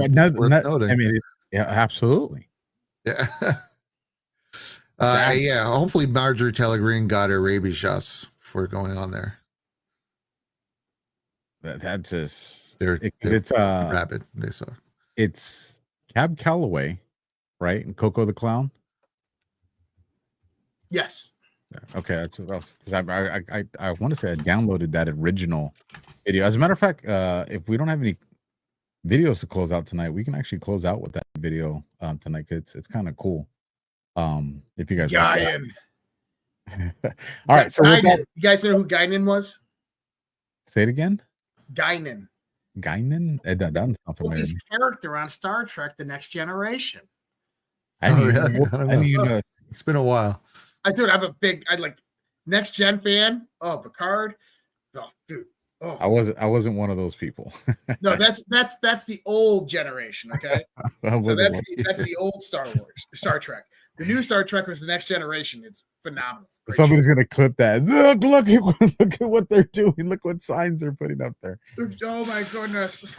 absolutely. Yeah. Yeah. Hopefully, Marjorie Taylor Greene got her rabies shots before going on there. That's just it's rapid. They suck. It's Cab Calloway, right? And Coco the Clown. Yes. Okay, that's what else. I want to say I downloaded that original video. As a matter of fact, if we don't have any videos to close out tonight, we can actually close out with that video tonight. It's kind of cool. If you guys Guinan. All right, so you guys know who Guinan was? Say it again. Guinan. That doesn't sound familiar. His character on Star Trek: The Next Generation. It's been a while. I'm a big, Next Gen fan. Oh, Picard. Oh, dude. Oh. I wasn't one of those people. No, that's the old generation. Okay, so that's the old Star Trek. The new Star Trek was The Next Generation. It's phenomenal. Somebody's gonna clip that. Look at what they're doing. Look what signs they're putting up there. Oh my goodness.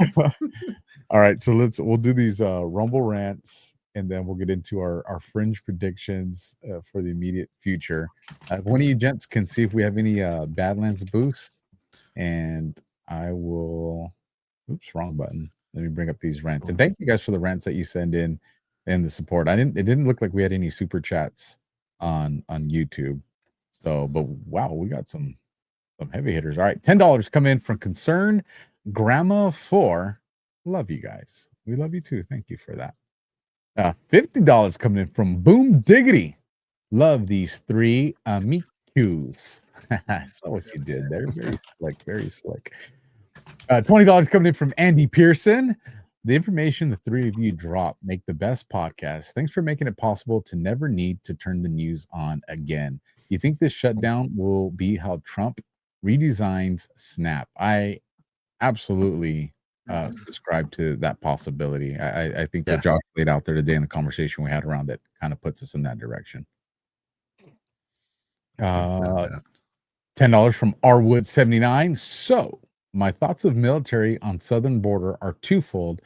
All right, so we'll do these Rumble rants, and then we'll get into our fringe predictions for the immediate future. One of you gents can see if we have any Badlands boosts, and I will. Oops, wrong button. Let me bring up these rants, and thank you guys for the rants that you send in and the support. It didn't look like we had any super chats on YouTube. So, but wow, we got some heavy hitters. All right, $10 come in from Concerned Grandma 4. Love you guys. We love you too. Thank you for that. $50 coming in from Boom Diggity. Love these three amicus. That's what you did there. Very slick, very slick. $20 coming in from Andy Pearson. The information the three of you drop make the best podcast. Thanks for making it possible to never need to turn the news on again. You think this shutdown will be how Trump redesigns Snap? I absolutely subscribe to that possibility. I think that Josh laid out there today in the conversation we had around it kind of puts us in that direction. $10 from Rwood79. So my thoughts of military on southern border are twofold,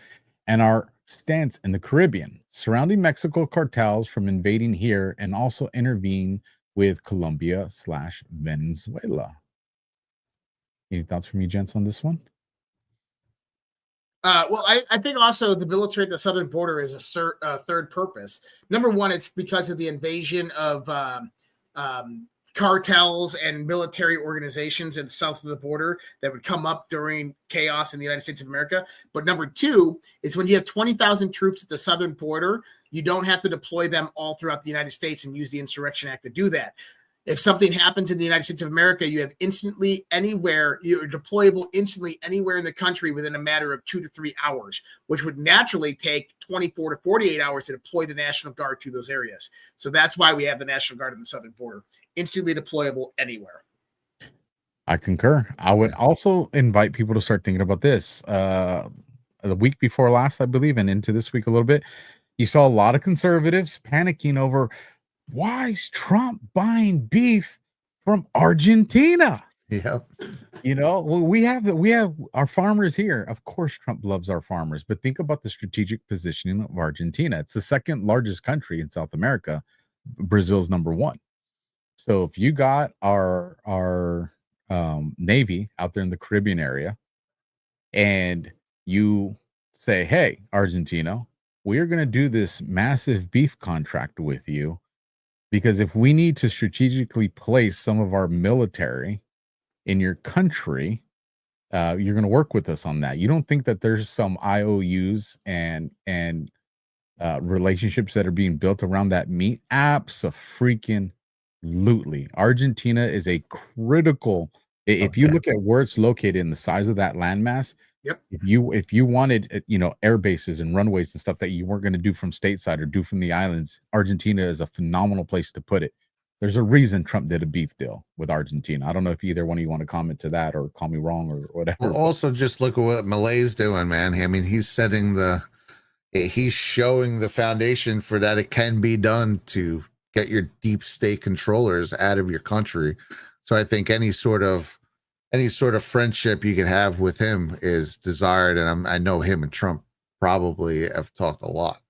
and our stance in the Caribbean, surrounding Mexico cartels from invading here, and also intervene with Colombia/Venezuela. Any thoughts from you gents on this one? Well, I think also the military at the southern border is a third purpose. Number one, it's because of the invasion of cartels and military organizations in the south of the border that would come up during chaos in the United States of America. But number two is when you have 20,000 troops at the southern border, you don't have to deploy them all throughout the United States and use the Insurrection Act to do that. If something happens in the United States of America, you have instantly anywhere, you're deployable instantly anywhere in the country within a matter of 2 to 3 hours, which would naturally take 24 to 48 hours to deploy the National Guard to those areas. So that's why we have the National Guard on the southern border, instantly deployable anywhere. I concur. I would also invite people to start thinking about this. The week before last, I believe, and into this week a little bit, you saw a lot of conservatives panicking over, why is Trump buying beef from Argentina? Yep. You know, we have our farmers here. Of course, Trump loves our farmers, but think about the strategic positioning of Argentina. It's the second largest country in South America. Brazil's number one. So if you got our Navy out there in the Caribbean area, and you say, hey, Argentina, we are going to do this massive beef contract with you, because if we need to strategically place some of our military in your country, you're going to work with us on that. You don't think that there's some IOUs and relationships that are being built around that meat? Abso-freaking-lutely. Argentina is a critical. If you look at where it's located and the size of that landmass, yep. If you wanted, air bases and runways and stuff that you weren't going to do from stateside or do from the islands, Argentina is a phenomenal place to put it. There's a reason Trump did a beef deal with Argentina. I don't know if either one of you want to comment to that or call me wrong or whatever. Well, also, just look at what Malay's doing, man. I mean, he's showing the foundation for that it can be done to get your deep state controllers out of your country. So I think any sort of friendship you can have with him is desired, and I know him and Trump probably have talked a lot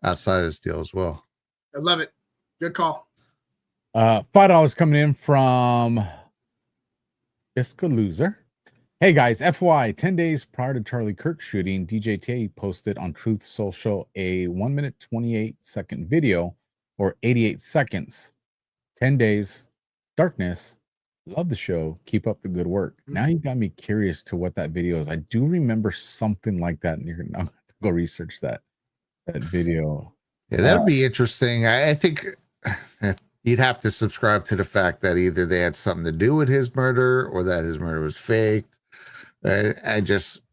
outside of this deal as well. I love it. Good call. $5 coming in from Biska Loser. Hey guys, FY, 10 days prior to Charlie Kirk shooting, DJT posted on Truth Social a 1 minute 28-second video, or 88 seconds. 10 days, darkness. Love the show. Keep up the good work. Now you got me curious to what that video is. I do remember something like that, and you're gonna have to go research that video. Yeah, that'd be interesting. I think you'd have to subscribe to the fact that either they had something to do with his murder or that his murder was faked. I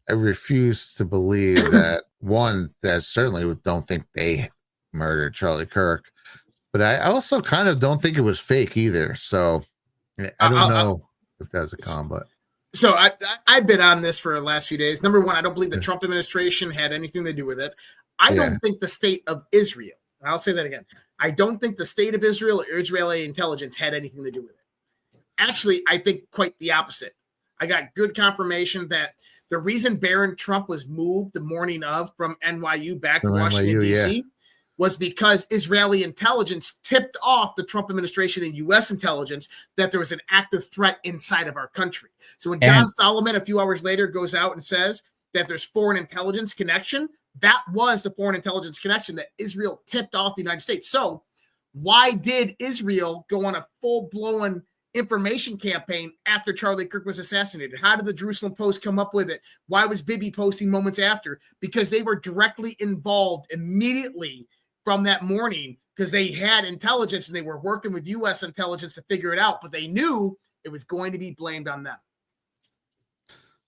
refuse to believe that. One, that certainly don't think they murdered Charlie Kirk, but I also kind of don't think it was fake either. So I don't know if that's a con, but. So I've been on this for the last few days. Number one, I don't believe the Trump administration had anything to do with it. I don't think the state of Israel, I'll say that again. I don't think the state of Israel or Israeli intelligence had anything to do with it. Actually, I think quite the opposite. I got good confirmation that the reason Barron Trump was moved the morning of from NYU back to Washington, D.C. was because Israeli intelligence tipped off the Trump administration and U.S. intelligence that there was an active threat inside of our country. So when John Solomon a few hours later goes out and says that there's foreign intelligence connection, that was the foreign intelligence connection that Israel tipped off the United States. So why did Israel go on a full-blown information campaign after Charlie Kirk was assassinated? How did the Jerusalem Post come up with it? Why was Bibi posting moments after? Because they were directly involved immediately from that morning, because they had intelligence and they were working with U.S. intelligence to figure it out, but they knew it was going to be blamed on them.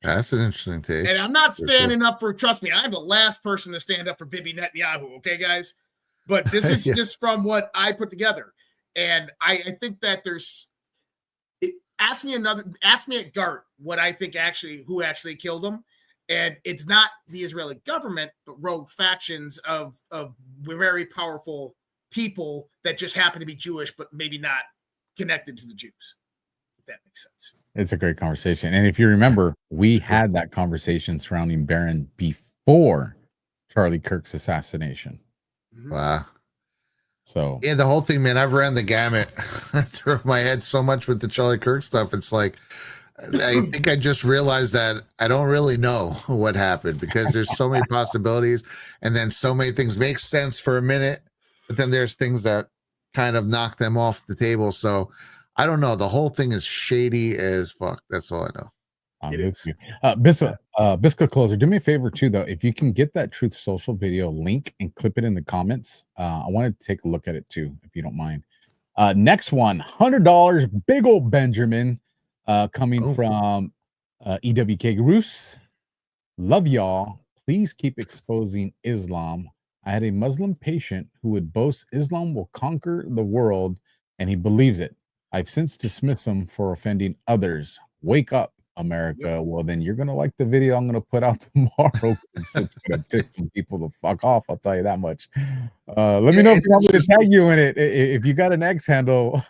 That's an interesting take. And I'm not standing up for, trust me, I'm the last person to stand up for Bibi Netanyahu, okay, guys? But this is just from what I put together. And I think that ask me at GART what I think who actually killed him. And it's not the Israeli government, but rogue factions of very powerful people that just happen to be Jewish, but maybe not connected to the Jews. that makes sense. It's a great conversation. And if you remember, we had that conversation surrounding Barron before Charlie Kirk's assassination. Wow. So yeah, the whole thing, man, I've ran the gamut through my head so much with the Charlie Kirk stuff. It's like, I think I just realized that I don't really know what happened because there's so many possibilities, and then so many things make sense for a minute, but then there's things that kind of knock them off the table. So I don't know. The whole thing is shady as fuck. That's all I know. I'm with you. Bisco Closer, do me a favor too, though. If you can get that Truth Social video link and clip it in the comments, I want to take a look at it too, if you don't mind. Next one, $100, big old Benjamin, coming from EWK Roos. Love y'all. Please keep exposing Islam. I had a Muslim patient who would boast Islam will conquer the world, and he believes it. I've since dismissed him for offending others. Wake up, America. Well, then you're gonna like the video I'm gonna put out tomorrow. It's gonna piss some people the fuck off. I'll tell you that much. Let me know if you want me to tag you in it. If you got an X handle,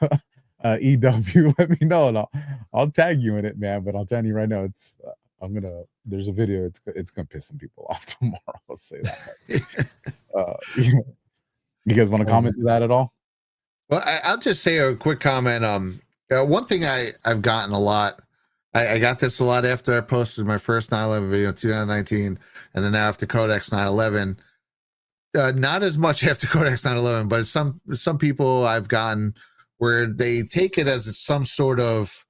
EW, let me know, and I'll tag you in it, man. But I'll tell you right now, it's there's a video. It's gonna piss some people off tomorrow. I'll say that. You guys want to comment to that at all? Well, I'll just say a quick comment. One thing I've gotten a lot. I got this a lot after I posted my first 9/11 video in 2019, and then after Codex 9/11. Not as much after Codex 9/11, but some people I've gotten where they take it as it's some sort of,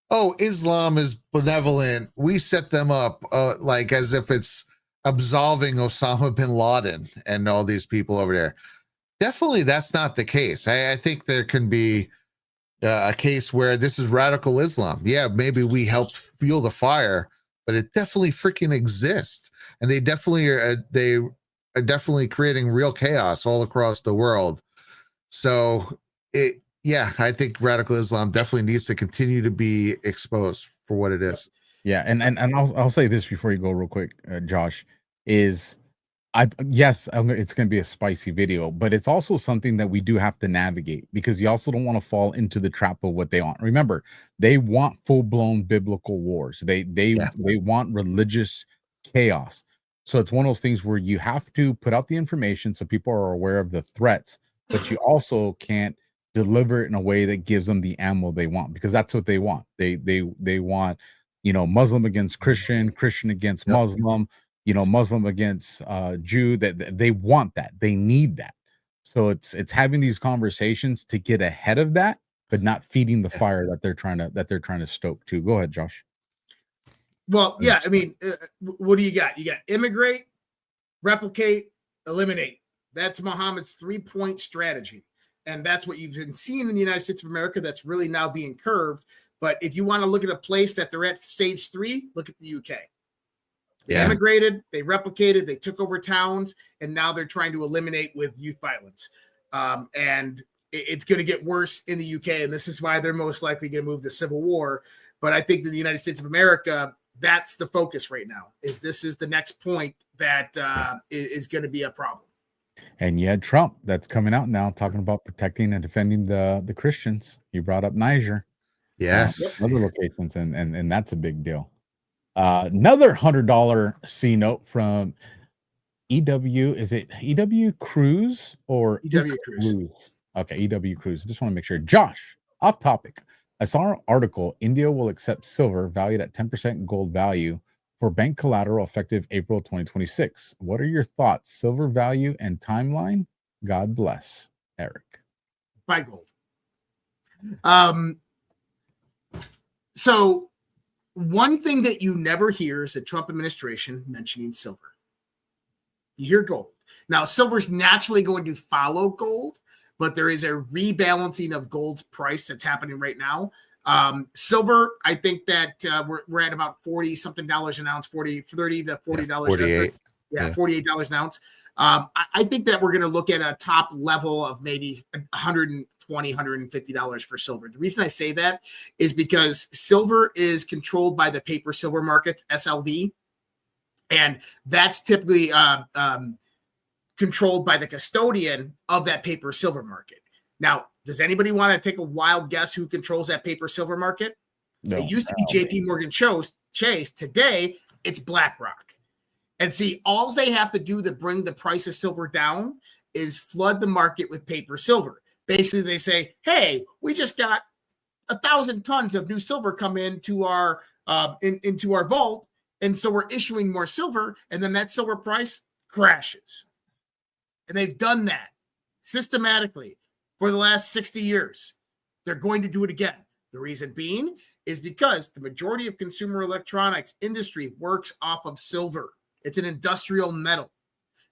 oh, Islam is benevolent. We set them up, like as if it's absolving Osama bin Laden and all these people over there. Definitely, that's not the case. I think there can be a case where this is radical Islam. Yeah, maybe we helped fuel the fire, but it definitely freaking exists, and they are definitely creating real chaos all across the world. So, I think radical Islam definitely needs to continue to be exposed for what it is. Yeah, and I'll say this before you go real quick, Josh, is it's going to be a spicy video, but it's also something that we do have to navigate because you also don't want to fall into the trap of what they want. Remember, they want full-blown biblical wars. They want religious chaos. So it's one of those things where you have to put out the information so people are aware of the threats, but you also can't deliver it in a way that gives them the ammo they want, because that's what they want. They want, Muslim against Christian, Christian against Muslim, Muslim against Jew. That they want that. They need that. So it's having these conversations to get ahead of that, but not feeding the fire that they're trying to stoke too. Go ahead, Josh. Well, yeah, I mean, what do you got? You got immigrate, replicate, eliminate. That's Muhammad's 3-point strategy. And that's what you've been seeing in the United States of America that's really now being curved. But if you want to look at a place that they're at stage 3, look at the UK. They immigrated, they replicated, they took over towns, and now they're trying to eliminate with youth violence. And it's going to get worse in the UK, and this is why they're most likely going to move to civil war. But I think that the United States of America, that's the focus right now, is this is the next point that is going to be a problem. And you had Trump that's coming out now talking about protecting and defending the Christians. You brought up Niger. Yes. Other locations, and that's a big deal. Another $100 C note from EW. Is it EW Cruise or EW Cruise? Okay, EW Cruise. Just want to make sure. Josh, off topic. I saw an article. India will accept silver valued at 10% gold value for bank collateral effective April 2026. What are your thoughts? Silver value and timeline? God bless. Eric. Buy gold. So one thing that you never hear is the Trump administration mentioning silver. You hear gold. Now, silver is naturally going to follow gold, but there is a rebalancing of gold's price that's happening right now. Silver, I think that we're at about $40-something an ounce, $30 to $40. 48. $48 an ounce. I think that we're going to look at a top level of maybe $120, $150 for silver. The reason I say that is because silver is controlled by the paper silver market, SLV, and that's typically controlled by the custodian of that paper silver market. Now, does anybody want to take a wild guess who controls that paper silver market? No, It used to be JP Morgan Chase. Today, it's BlackRock. And see, all they have to do to bring the price of silver down is flood the market with paper silver. Basically, they say, hey, we just got 1,000 tons of new silver come into our vault, and so we're issuing more silver, and then that silver price crashes. And they've done that systematically for the last 60 years. They're going to do it again. The reason being is because the majority of consumer electronics industry works off of silver. It's an industrial metal.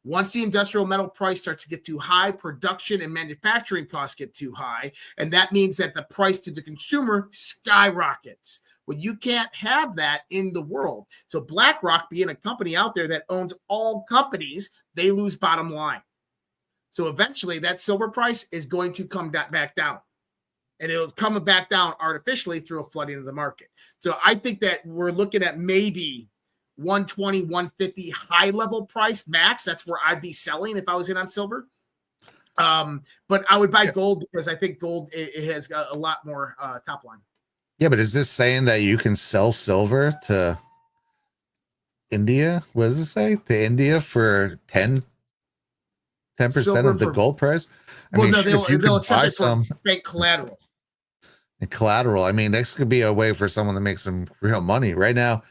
Once the industrial metal price starts to get too high, production and manufacturing costs get too high, and that means that the price to the consumer skyrockets. Well, you can't have that in the world. So BlackRock, being a company out there that owns all companies, they lose bottom line. So eventually that silver price is going to come back down. And it'll come back down artificially through a flooding of the market. So I think that we're looking at maybe 120, 150 high level price max. That's where I'd be selling if I was in on silver. But I would buy gold because I think gold it has a lot more top line. Yeah, but is this saying that you can sell silver to India? What does it say? To India for 10% of the gold price? They'll accept it for bank collateral. And collateral. I mean, this could be a way for someone to make some real money. Right now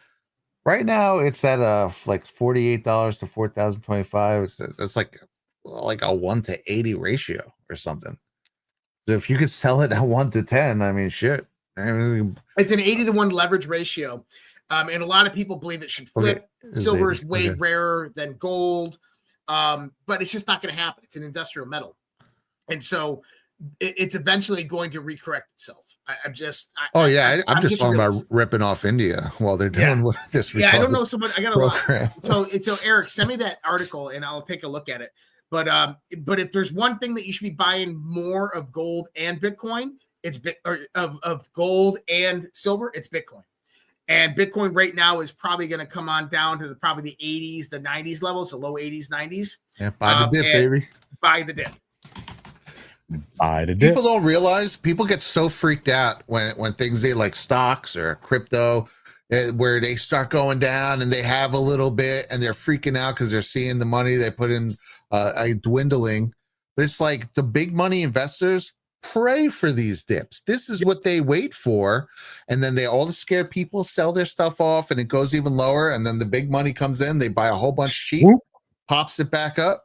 it's at like $48 to 4,025. It's like a 1 to 80 ratio or something. So if you could sell it at 1 to 10, I mean, shit. It's an 80 to 1 leverage ratio. And a lot of people believe it should flip. Okay. Silver is way rarer than gold. But it's just not going to happen. It's an industrial metal. And so it's eventually going to recorrect itself. I'm just talking about ripping off India while they're doing this. Yeah, I don't know. I got a lot. So Eric, send me that article and I'll take a look at it. But if there's one thing that you should be buying more of gold and Bitcoin, it's of gold and silver, it's Bitcoin. And Bitcoin right now is probably going to come on down to probably the 80s, the 90s levels, the low 80s, 90s. Yeah, buy the dip, baby. Buy the dip. People don't realize, people get so freaked out when things like stocks or crypto, where they start going down and they have a little bit and they're freaking out because they're seeing the money they put in a dwindling. But it's like the big money investors pray for these dips. This is what they wait for. And then all the scared people sell their stuff off and it goes even lower. And then the big money comes in, they buy a whole bunch cheap, pops it back up,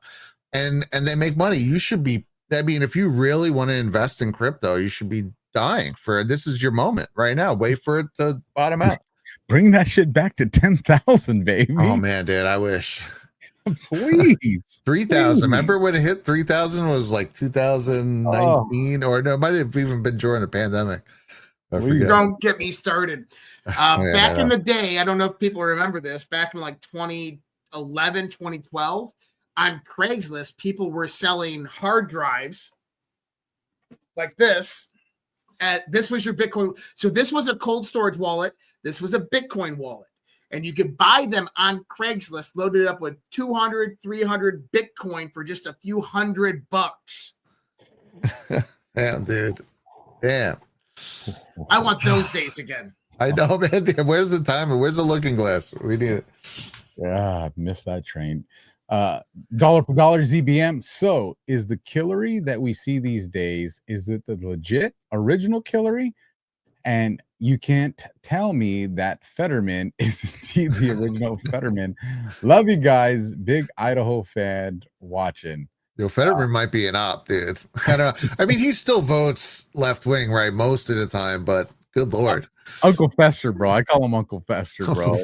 and they make money. You should be, I mean, if you really want to invest in crypto, you should be dying for it. This is your moment right now. Wait for it to bottom out. Bring that shit back to 10,000, baby. Oh man, dude, I wish. Please. 3,000. Remember when it hit 3,000 was like 2019 or no, it might have even been during the pandemic. Don't get me started. Back in the day, I don't know if people remember this, back in like 2011, 2012, on Craigslist, people were selling hard drives like this. This was your Bitcoin. So this was a cold storage wallet. This was a Bitcoin wallet. And you could buy them on Craigslist, loaded up with 200, 300 Bitcoin for just a few $100. Damn, dude. Damn. I want those days again. I know, man. Where's the timer? Where's the looking glass? We need it. Yeah, I missed that train. Dollar for dollar ZBM. So is the Killary that we see these days, is it the legit original Killary? And you can't tell me that Fetterman is indeed the original Fetterman. Love you guys. Big Idaho fan watching. Yo, Fetterman might be an op, dude. I mean, he still votes left wing, right, most of the time, but good Lord. Uncle Fester, bro. I call him Uncle Fester, bro.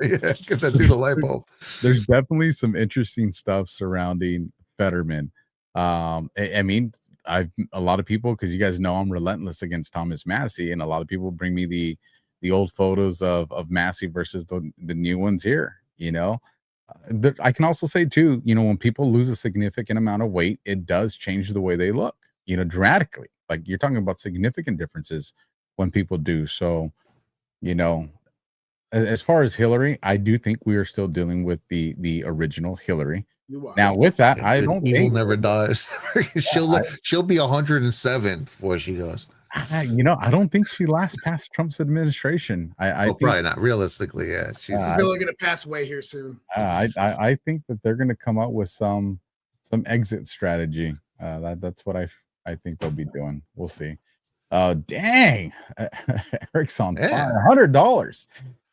Yeah, get that dude a light bulb. There's definitely some interesting stuff surrounding Fetterman. I mean, a lot of people, because you guys know I'm relentless against Thomas Massey, and a lot of people bring me the old photos of Massey versus the new ones here. You know, I can also say too, you know, when people lose a significant amount of weight, it does change the way they look, you know, dramatically. Like you're talking about significant differences when people do. So, you know, as far as Hillary, I do think we are still dealing with the original Hillary. Now, with that, I don't evil think never dies. She'll be 107 before she goes. I don't think she lasts past Trump's administration. I think, probably not realistically. Yeah, she's really going to pass away here soon. I think that they're going to come up with some exit strategy. That's what I think they'll be doing. We'll see. Dang, Eric's on fire. $100.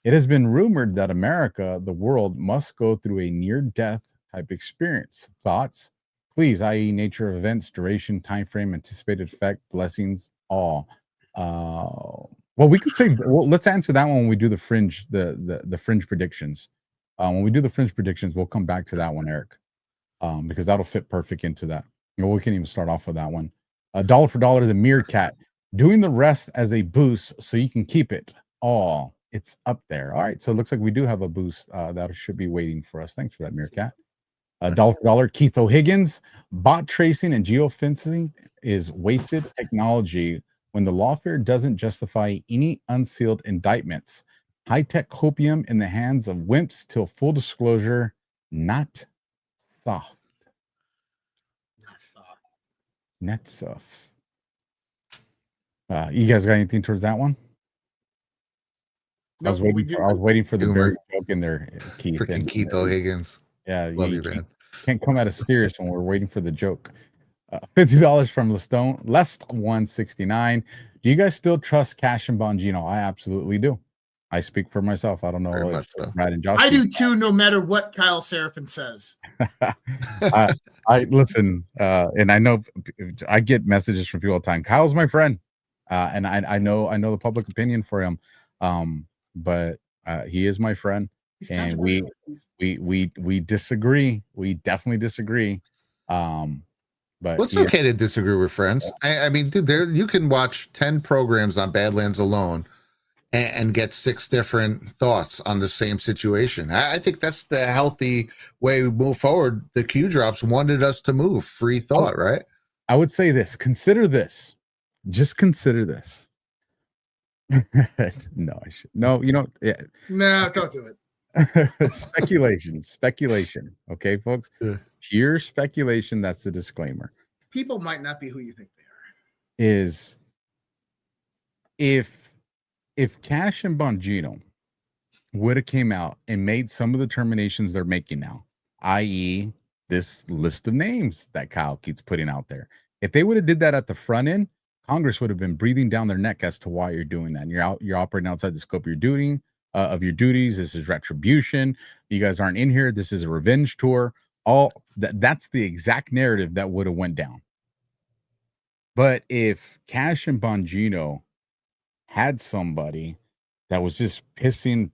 It has been rumored that America, the world, must go through a near-death type experience. Thoughts? Please, i.e., nature of events, duration, time frame, anticipated effect, blessings, all. Well, we could say. Well, let's answer that one when we do the fringe, the fringe predictions. When we do the fringe predictions, we'll come back to that one, Eric, because that'll fit perfect into that. We can even start off with that one. Dollar for dollar, the meerkat, doing the rest as a boost so you can keep it all. It's up there. All right, so it looks like we do have a boost that should be waiting for us. Thanks for that, meerkat. Dollar for dollar, Keith O'Higgins, bot tracing and geofencing is wasted technology when the lawfare doesn't justify any unsealed indictments. High-tech copium in the hands of wimps till full disclosure, not soft. Not soft. You guys got anything towards that one? I was waiting for the very joke in there, Keith. Freaking Keith O'Higgins. Yeah, love you, man. Can't come at us serious when we're waiting for the joke. $50 from Lestone, less 169. Do you guys still trust Cash and Bongino? I absolutely do. I speak for myself. I don't know if Brad and Josh. I do too, no matter what Kyle Seraphin says. I listen, and I know I get messages from people all the time. Kyle's my friend, and I know the public opinion for him, but he is my friend, and we disagree. We definitely disagree. But it's okay to disagree with friends. I mean, dude, you can watch 10 programs on Badlands alone and get 6 different thoughts on the same situation. I think that's the healthy way we move forward. The Q drops wanted us to move free thought, right? I would say this. Consider this. Just consider this. No, I should. No, yeah. No, don't do it. Speculation. Okay, folks. Pure speculation. That's the disclaimer. People might not be who you think they are. Is if Cash and Bongino would have came out and made some of the terminations they're making now, i.e., this list of names that Kyle keeps putting out there, if they would have did that at the front end, Congress would have been breathing down their neck as to why you're doing that. And you're operating outside the scope of your duty. Of your duties. This is retribution. You guys aren't in here. This is a revenge tour. All that's the exact narrative that would have went down. But if Cash and Bongino had somebody that was just pissing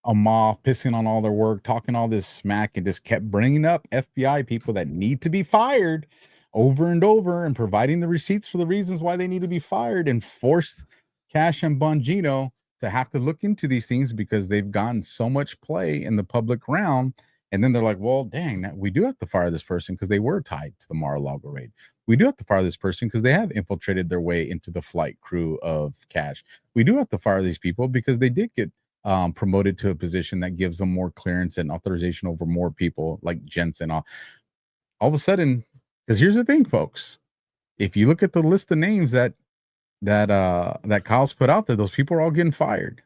them off, pissing on all their work, talking all this smack, and just kept bringing up FBI people that need to be fired over and over and providing the receipts for the reasons why they need to be fired, and forced Cash and Bongino to have to look into these things because they've gotten so much play in the public realm. And then they're like, well, dang, we do have to fire this person because they were tied to the Mar-a-Lago raid. We do have to fire this person because they have infiltrated their way into the flight crew of Cash. We do have to fire these people because they did get promoted to a position that gives them more clearance and authorization over more people like Jensen. All of a sudden, because here's the thing, folks. If you look at the list of names that Kyle's put out there, those people are all getting fired.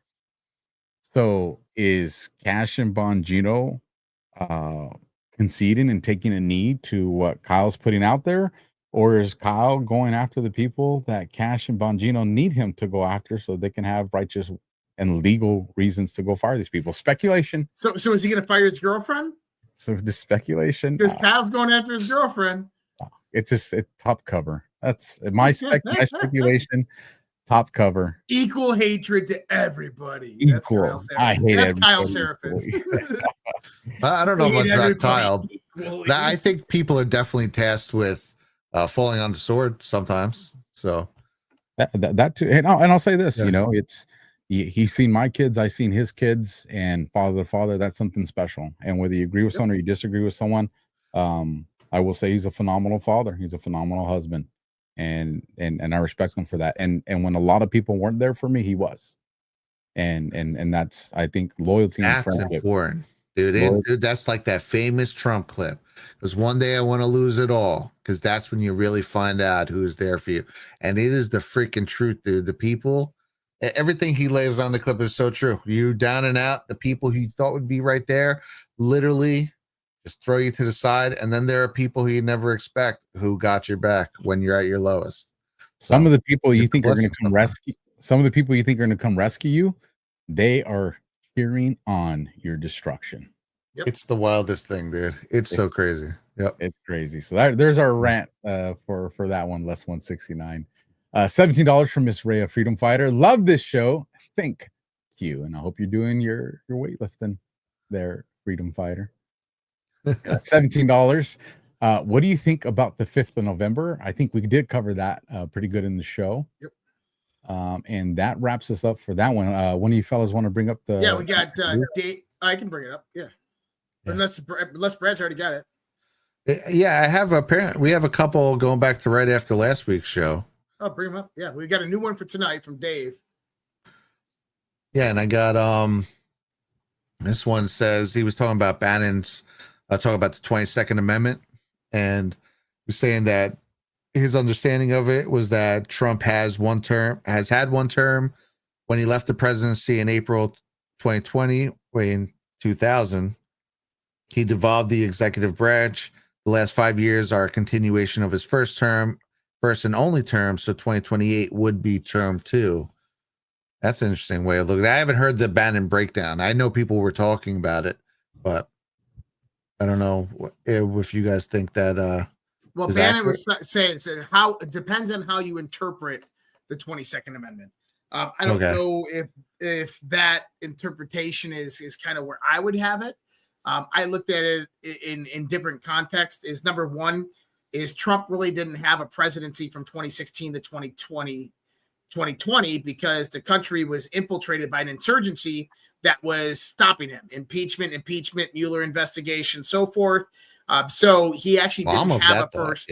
So is Cash and Bongino conceding and taking a knee to what Kyle's putting out there, or is Kyle going after the people that Cash and Bongino need him to go after so they can have righteous and legal reasons to go fire these people? Speculation. So is he going to fire his girlfriend? So the speculation. Because Kyle's going after his girlfriend. It's just a top cover. That's my speculation. Top cover. Equal hatred to everybody. Equal. I hate That's Kyle Seraphin. I don't know much about Kyle. I think people are definitely tasked with falling on the sword sometimes. So that too. And I'll say this, it's he's seen my kids, I've seen his kids, and father to father, that's something special. And whether you agree with someone or you disagree with someone, I will say he's a phenomenal father. He's a phenomenal husband. And I respect him for that. And when a lot of people weren't there for me, he was. And that's, I think, loyalty and that's friendship. Important, dude. Dude, that's like that famous Trump clip because one day I want to lose it all, because that's when you really find out who's there for you. And it is the freaking truth, dude. The people, everything he lays on the clip is so true. You down and out, the people who you thought would be right there, literally just throw you to the side. And then there are people who you never expect who got your back when you're at your lowest. Some of the people you think are going to come rescue, some of the people you think are going to come rescue you, they are cheering on your destruction. Yep. It's the wildest thing, dude. It's so crazy. Yep. It's crazy. So there's our rant for that one, less 169. $17 from Miss Rhea, Freedom Fighter. Love this show. Thank you. And I hope you're doing your weightlifting there, Freedom Fighter. $17. What do you think about the 5th of November? I think we did cover that pretty good in the show. Yep. And that wraps us up for that one. One of you fellas want to bring up the... Yeah, we got Dave. I can bring it up. Yeah. Unless Brad's already got it. Yeah, I have we have a couple going back to right after last week's show. Oh, bring them up. Yeah, we got a new one for tonight from Dave. Yeah, and I got this one says he was talking about Bannon's talking about the 22nd Amendment, and was saying that his understanding of it was that Trump has had one term when he left the presidency in April 2020, in 2000. He devolved the executive branch. The last 5 years are a continuation of his first and only term. So 2028 would be term 2. That's an interesting way of looking at it. I haven't heard the Bannon breakdown. I know people were talking about it, but I don't know if you guys think that. Well, Bannon was saying how it depends on how you interpret the 22nd Amendment. I don't know if that interpretation is kind of where I would have it. I looked at it in different contexts. Is number one, is Trump really didn't have a presidency from 2016 to 2020 because the country was infiltrated by an insurgency that was stopping him. Impeachment, Mueller investigation, so forth. So he actually didn't have a first.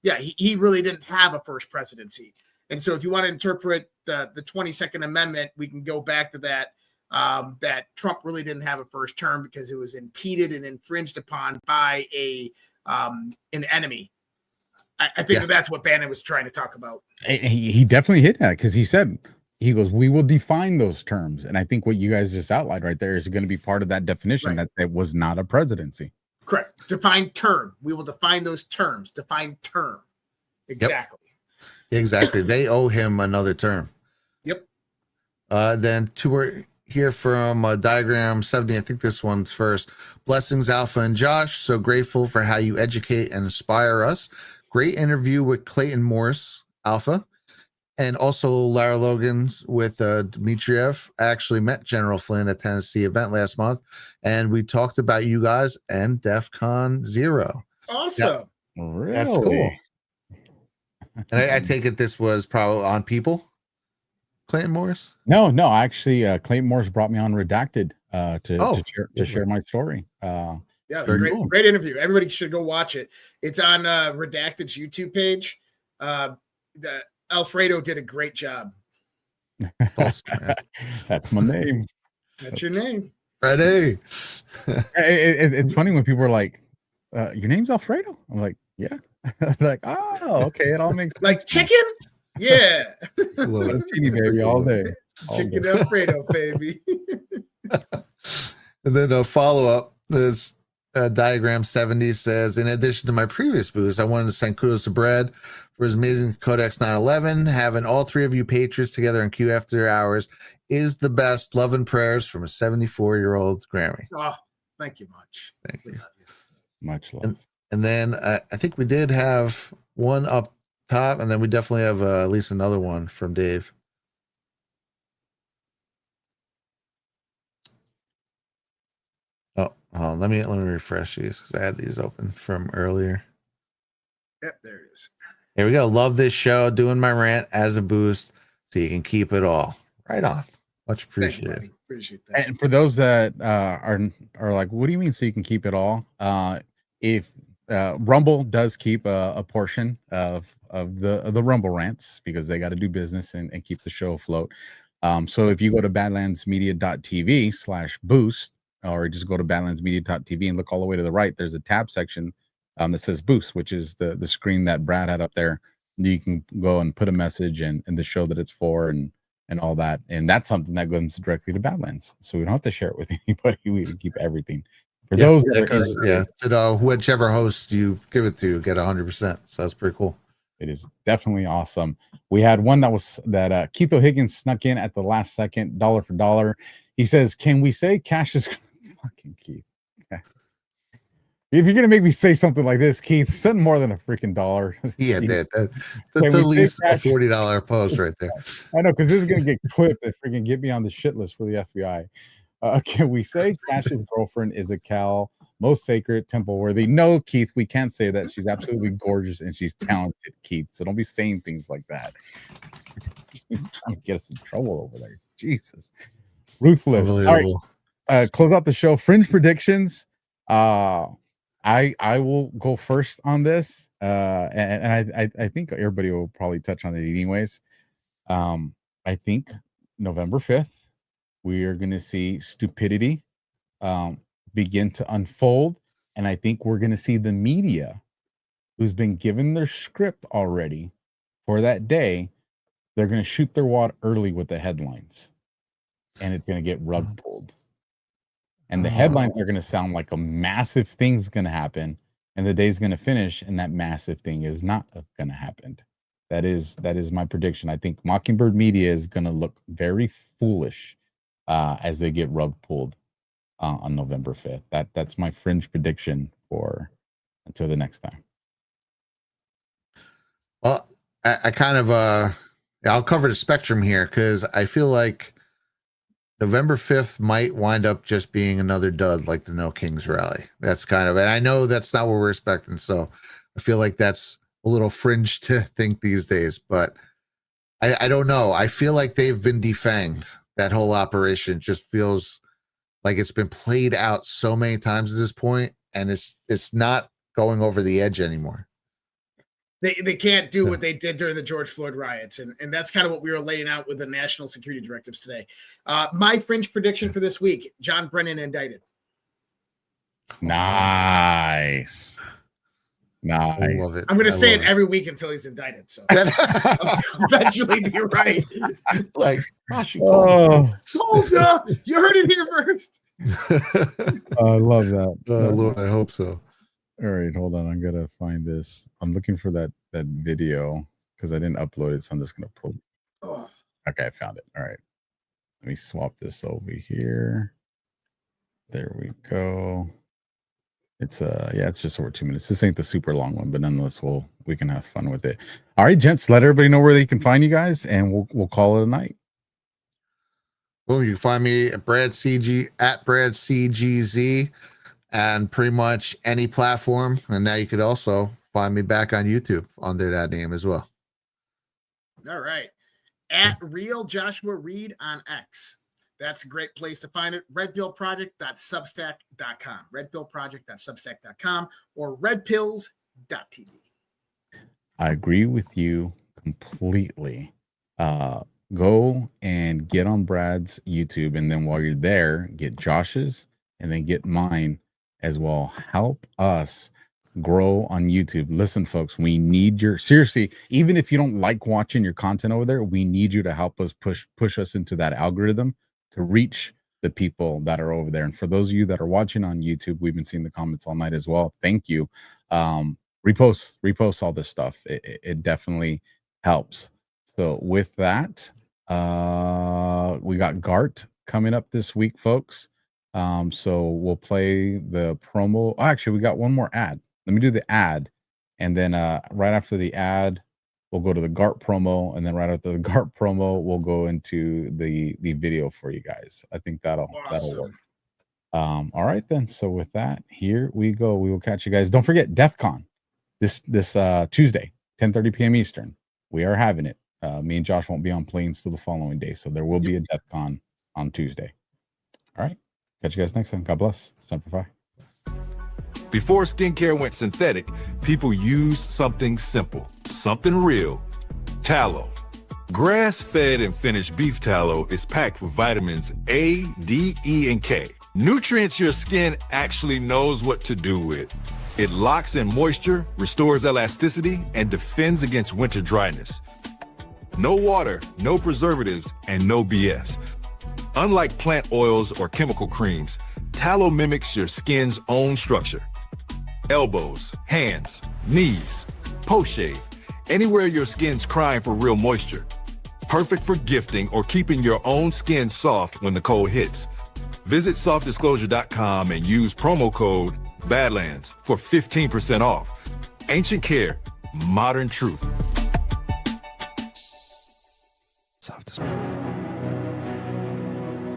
Yeah, he really didn't have a first presidency. And so if you want to interpret the 22nd Amendment, we can go back to that. That Trump really didn't have a first term because it was impeded and infringed upon by an enemy. I think that's what Bannon was trying to talk about. He definitely hit that because he goes, we will define those terms. And I think what you guys just outlined right there is going to be part of that definition, that it was not a presidency. Correct. Define term. We will define those terms. Define term. Exactly. Yep. Exactly. They owe him another term. Yep. Then here from Diagram 70. I think this one's first. Blessings, Alpha and Josh. So grateful for how you educate and inspire us. Great interview with Clayton Morris, Alpha, and also Lara Logan's with Dmitriev. I actually met General Flynn at Tennessee event last month, and we talked about you guys and DEF CON 0. Awesome. Yep. Really? That's cool. And I take it this was probably on People. Clayton Morris? No. Actually, Clayton Morris brought me on Redacted to share my story. Yeah, it was great. Cool. Great interview. Everybody should go watch it. It's on Redacted's YouTube page. Alfredo did a great job. That's my name. That's your name. Freddie. It's funny when people are like, your name's Alfredo? I'm like, yeah. Like, oh, okay. It all makes sense. Like chicken? Yeah. Chini baby all day. Chicken Alfredo, baby. And then a follow-up. This Diagram 70 says, in addition to my previous boost, I wanted to send kudos to Brad for his amazing Codex 911. Having all three of you patriots together in Q After Hours is the best. Love and prayers from a 74-year-old Grammy. Oh, thank you much. Thank you. Much love. And then I think we did have one up top, and then we definitely have at least another one from Dave. Oh, let me refresh these because I had these open from earlier. Yep, there it is. Here we go. Love this show. Doing my rant as a boost so you can keep it all. Right on. Much appreciated. Appreciate that. And for those that are like, what do you mean so you can keep it all? If Rumble does keep a portion of the Rumble rants because they got to do business and keep the show afloat. So if you go to badlandsmedia.tv/boost, or just go to badlandsmedia.tv and look all the way to the right. There's a tab section that says Boost, which is the screen that Brad had up there. You can go and put a message and the show that it's for and all that. And that's something that goes directly to Badlands. So we don't have to share it with anybody. We can keep everything. For those to whichever host you give it to, you get 100%. So that's pretty cool. It is definitely awesome. We had one that Keith O'Higgins snuck in at the last second, dollar for dollar. He says, "Can we say cash is fucking Keith? Okay. If you're gonna make me say something like this, Keith, send more than a freaking dollar." Yeah, that's at least a $40 post right there. I know, because this is gonna get clipped and freaking get me on the shit list for the FBI. Can we say Cash's girlfriend is a Cal most sacred, temple worthy? No, Keith, we can't say that. She's absolutely gorgeous and she's talented, Keith. So don't be saying things like that. Trying to get us in trouble over there. Jesus. Ruthless. All right. Close out the show. Fringe predictions. I will go first on this. And I think everybody will probably touch on it anyways. I think November 5th, we are going to see stupidity begin to unfold. And I think we're going to see the media, who's been given their script already for that day, they're going to shoot their wad early with the headlines. And it's going to get rug pulled. And the headlines are going to sound like a massive thing's going to happen. And the day's going to finish, and that massive thing is not going to happen. That is my prediction. I think Mockingbird Media is going to look very foolish as they get rug pulled on November 5th. That's my fringe prediction for until the next time. Well, I kind of I'll cover the spectrum here, because I feel like November 5th might wind up just being another dud like the No Kings rally. That's kind of, and I know that's not what we're expecting. So I feel like that's a little fringe to think these days, but I don't know. I feel like they've been defanged. That whole operation just feels like it's been played out so many times at this point, and it's not going over the edge anymore. They can't do what they did during the George Floyd riots. And that's kind of what we were laying out with the national security directives today. My fringe prediction for this week, John Brennan indicted. Nice. I love it. I'm going to say it every week until he's indicted. So I'll eventually be right. Like, you heard it here first. I love that. Lord, I hope so. All right, hold on. I'm gonna find this. I'm looking for that video because I didn't upload it, so I'm just gonna pull. Oh. Okay, I found it. All right, let me swap this over here. There we go. It's it's just over 2 minutes. This ain't the super long one, but nonetheless, we can have fun with it. All right, gents, let everybody know where they can find you guys, and we'll call it a night. Well, you can find me at Brad CGZ. And pretty much any platform. And now you could also find me back on YouTube under that name as well. All right. At Real Joshua Reid on X. That's a great place to find it. redpillproject.substack.com. redpillproject.substack.com or redpills.tv. I agree with you completely. Go and get on Brad's YouTube. And then while you're there, get Josh's and then get mine as well. Help us grow on YouTube. Listen, folks, we need your, seriously, even if you don't like watching your content over there, we need you to help us push us into that algorithm to reach the people that are over there. And for those of you that are watching on YouTube, we've been seeing the comments all night as well. Thank you. Repost all this stuff. It definitely helps. So with that, we got Gart coming up this week, folks. So we'll play the promo. Oh, actually, we got one more ad. Let me do the ad, and then right after the ad, we'll go to the GART promo, and then right after the GART promo, we'll go into the video for you guys. I think that'll work. All right then. So with that, here we go. We will catch you guys. Don't forget DEFCON this Tuesday, 10:30 p.m. Eastern. We are having it. Me and Josh won't be on planes till the following day, so there will be a DEFCON on Tuesday. All right. Catch you guys next time. God bless. Semper Fi. Before skincare went synthetic, people used something simple, something real. Tallow. Grass-fed and finished beef tallow is packed with vitamins A, D, E, and K. Nutrients your skin actually knows what to do with. It locks in moisture, restores elasticity, and defends against winter dryness. No water, no preservatives, and no BS. Unlike plant oils or chemical creams, tallow mimics your skin's own structure. Elbows, hands, knees, post-shave, anywhere your skin's crying for real moisture. Perfect for gifting or keeping your own skin soft when the cold hits. Visit softdisclosure.com and use promo code Badlands for 15% off. Ancient Care, modern truth.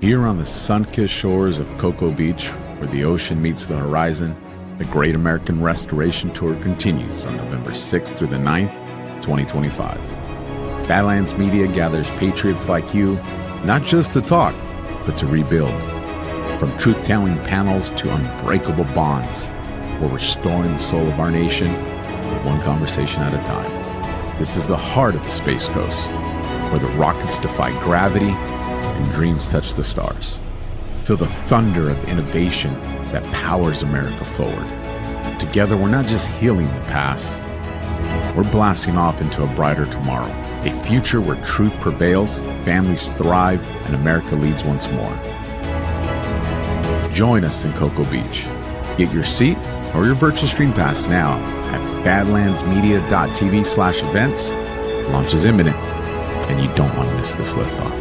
Here on the sun-kissed shores of Cocoa Beach, where the ocean meets the horizon, the Great American Restoration Tour continues on November 6th through the 9th, 2025. Badlands Media gathers patriots like you, not just to talk, but to rebuild. From truth-telling panels to unbreakable bonds, we're restoring the soul of our nation, one conversation at a time. This is the heart of the Space Coast, where the rockets defy gravity and dreams touch the stars. Feel the thunder of innovation that powers America forward. Together, we're not just healing the past, we're blasting off into a brighter tomorrow, a future where truth prevails, families thrive, and America leads once more. Join us in Cocoa Beach. Get your seat or your virtual stream pass now at badlandsmedia.tv/events. Launch is imminent, and you don't want to miss this liftoff.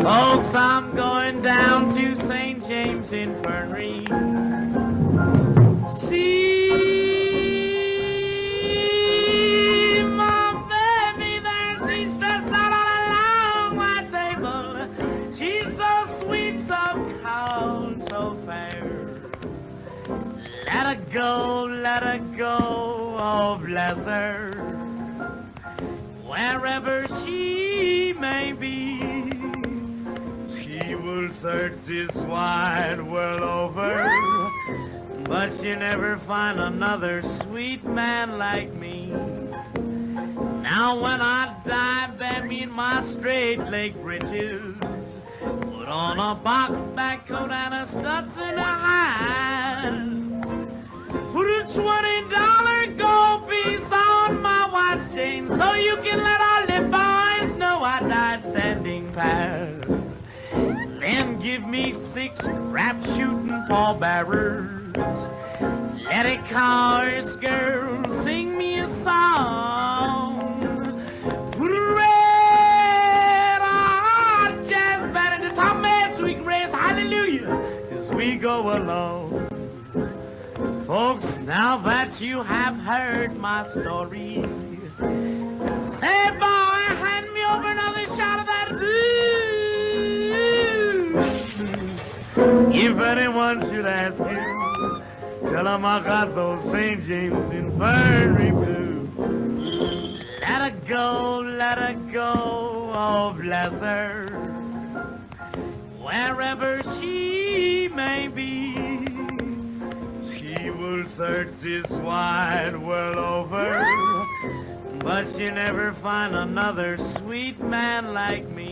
Folks, I'm going down to St. James Infirmary. See my baby there, she's stressed out all along my table. She's so sweet, so cold, so fair. Let her go, oh bless her. Wherever she may be, she will search this wide world over, but she'll never find another sweet man like me. Now when I die, bear me in my straight leg breeches, put on a box-back coat and a Stetson hat, put a $20 gold piece on my watch chain, so you can let all the boys know I died standing pat. Then give me 6 rap-shooting pallbearers. Let a chorus girl sing me a song. Put a red hot jazz band at the top man so we can raise hallelujah as we go along. Folks, now that you have heard my story, say boy, hand me over another shot of that blues. If anyone should ask you, tell them I got those St. James Infirmary blues. Let her go, oh bless her. Wherever she may be, she will search this wide world over, but she'll never find another sweet man like me.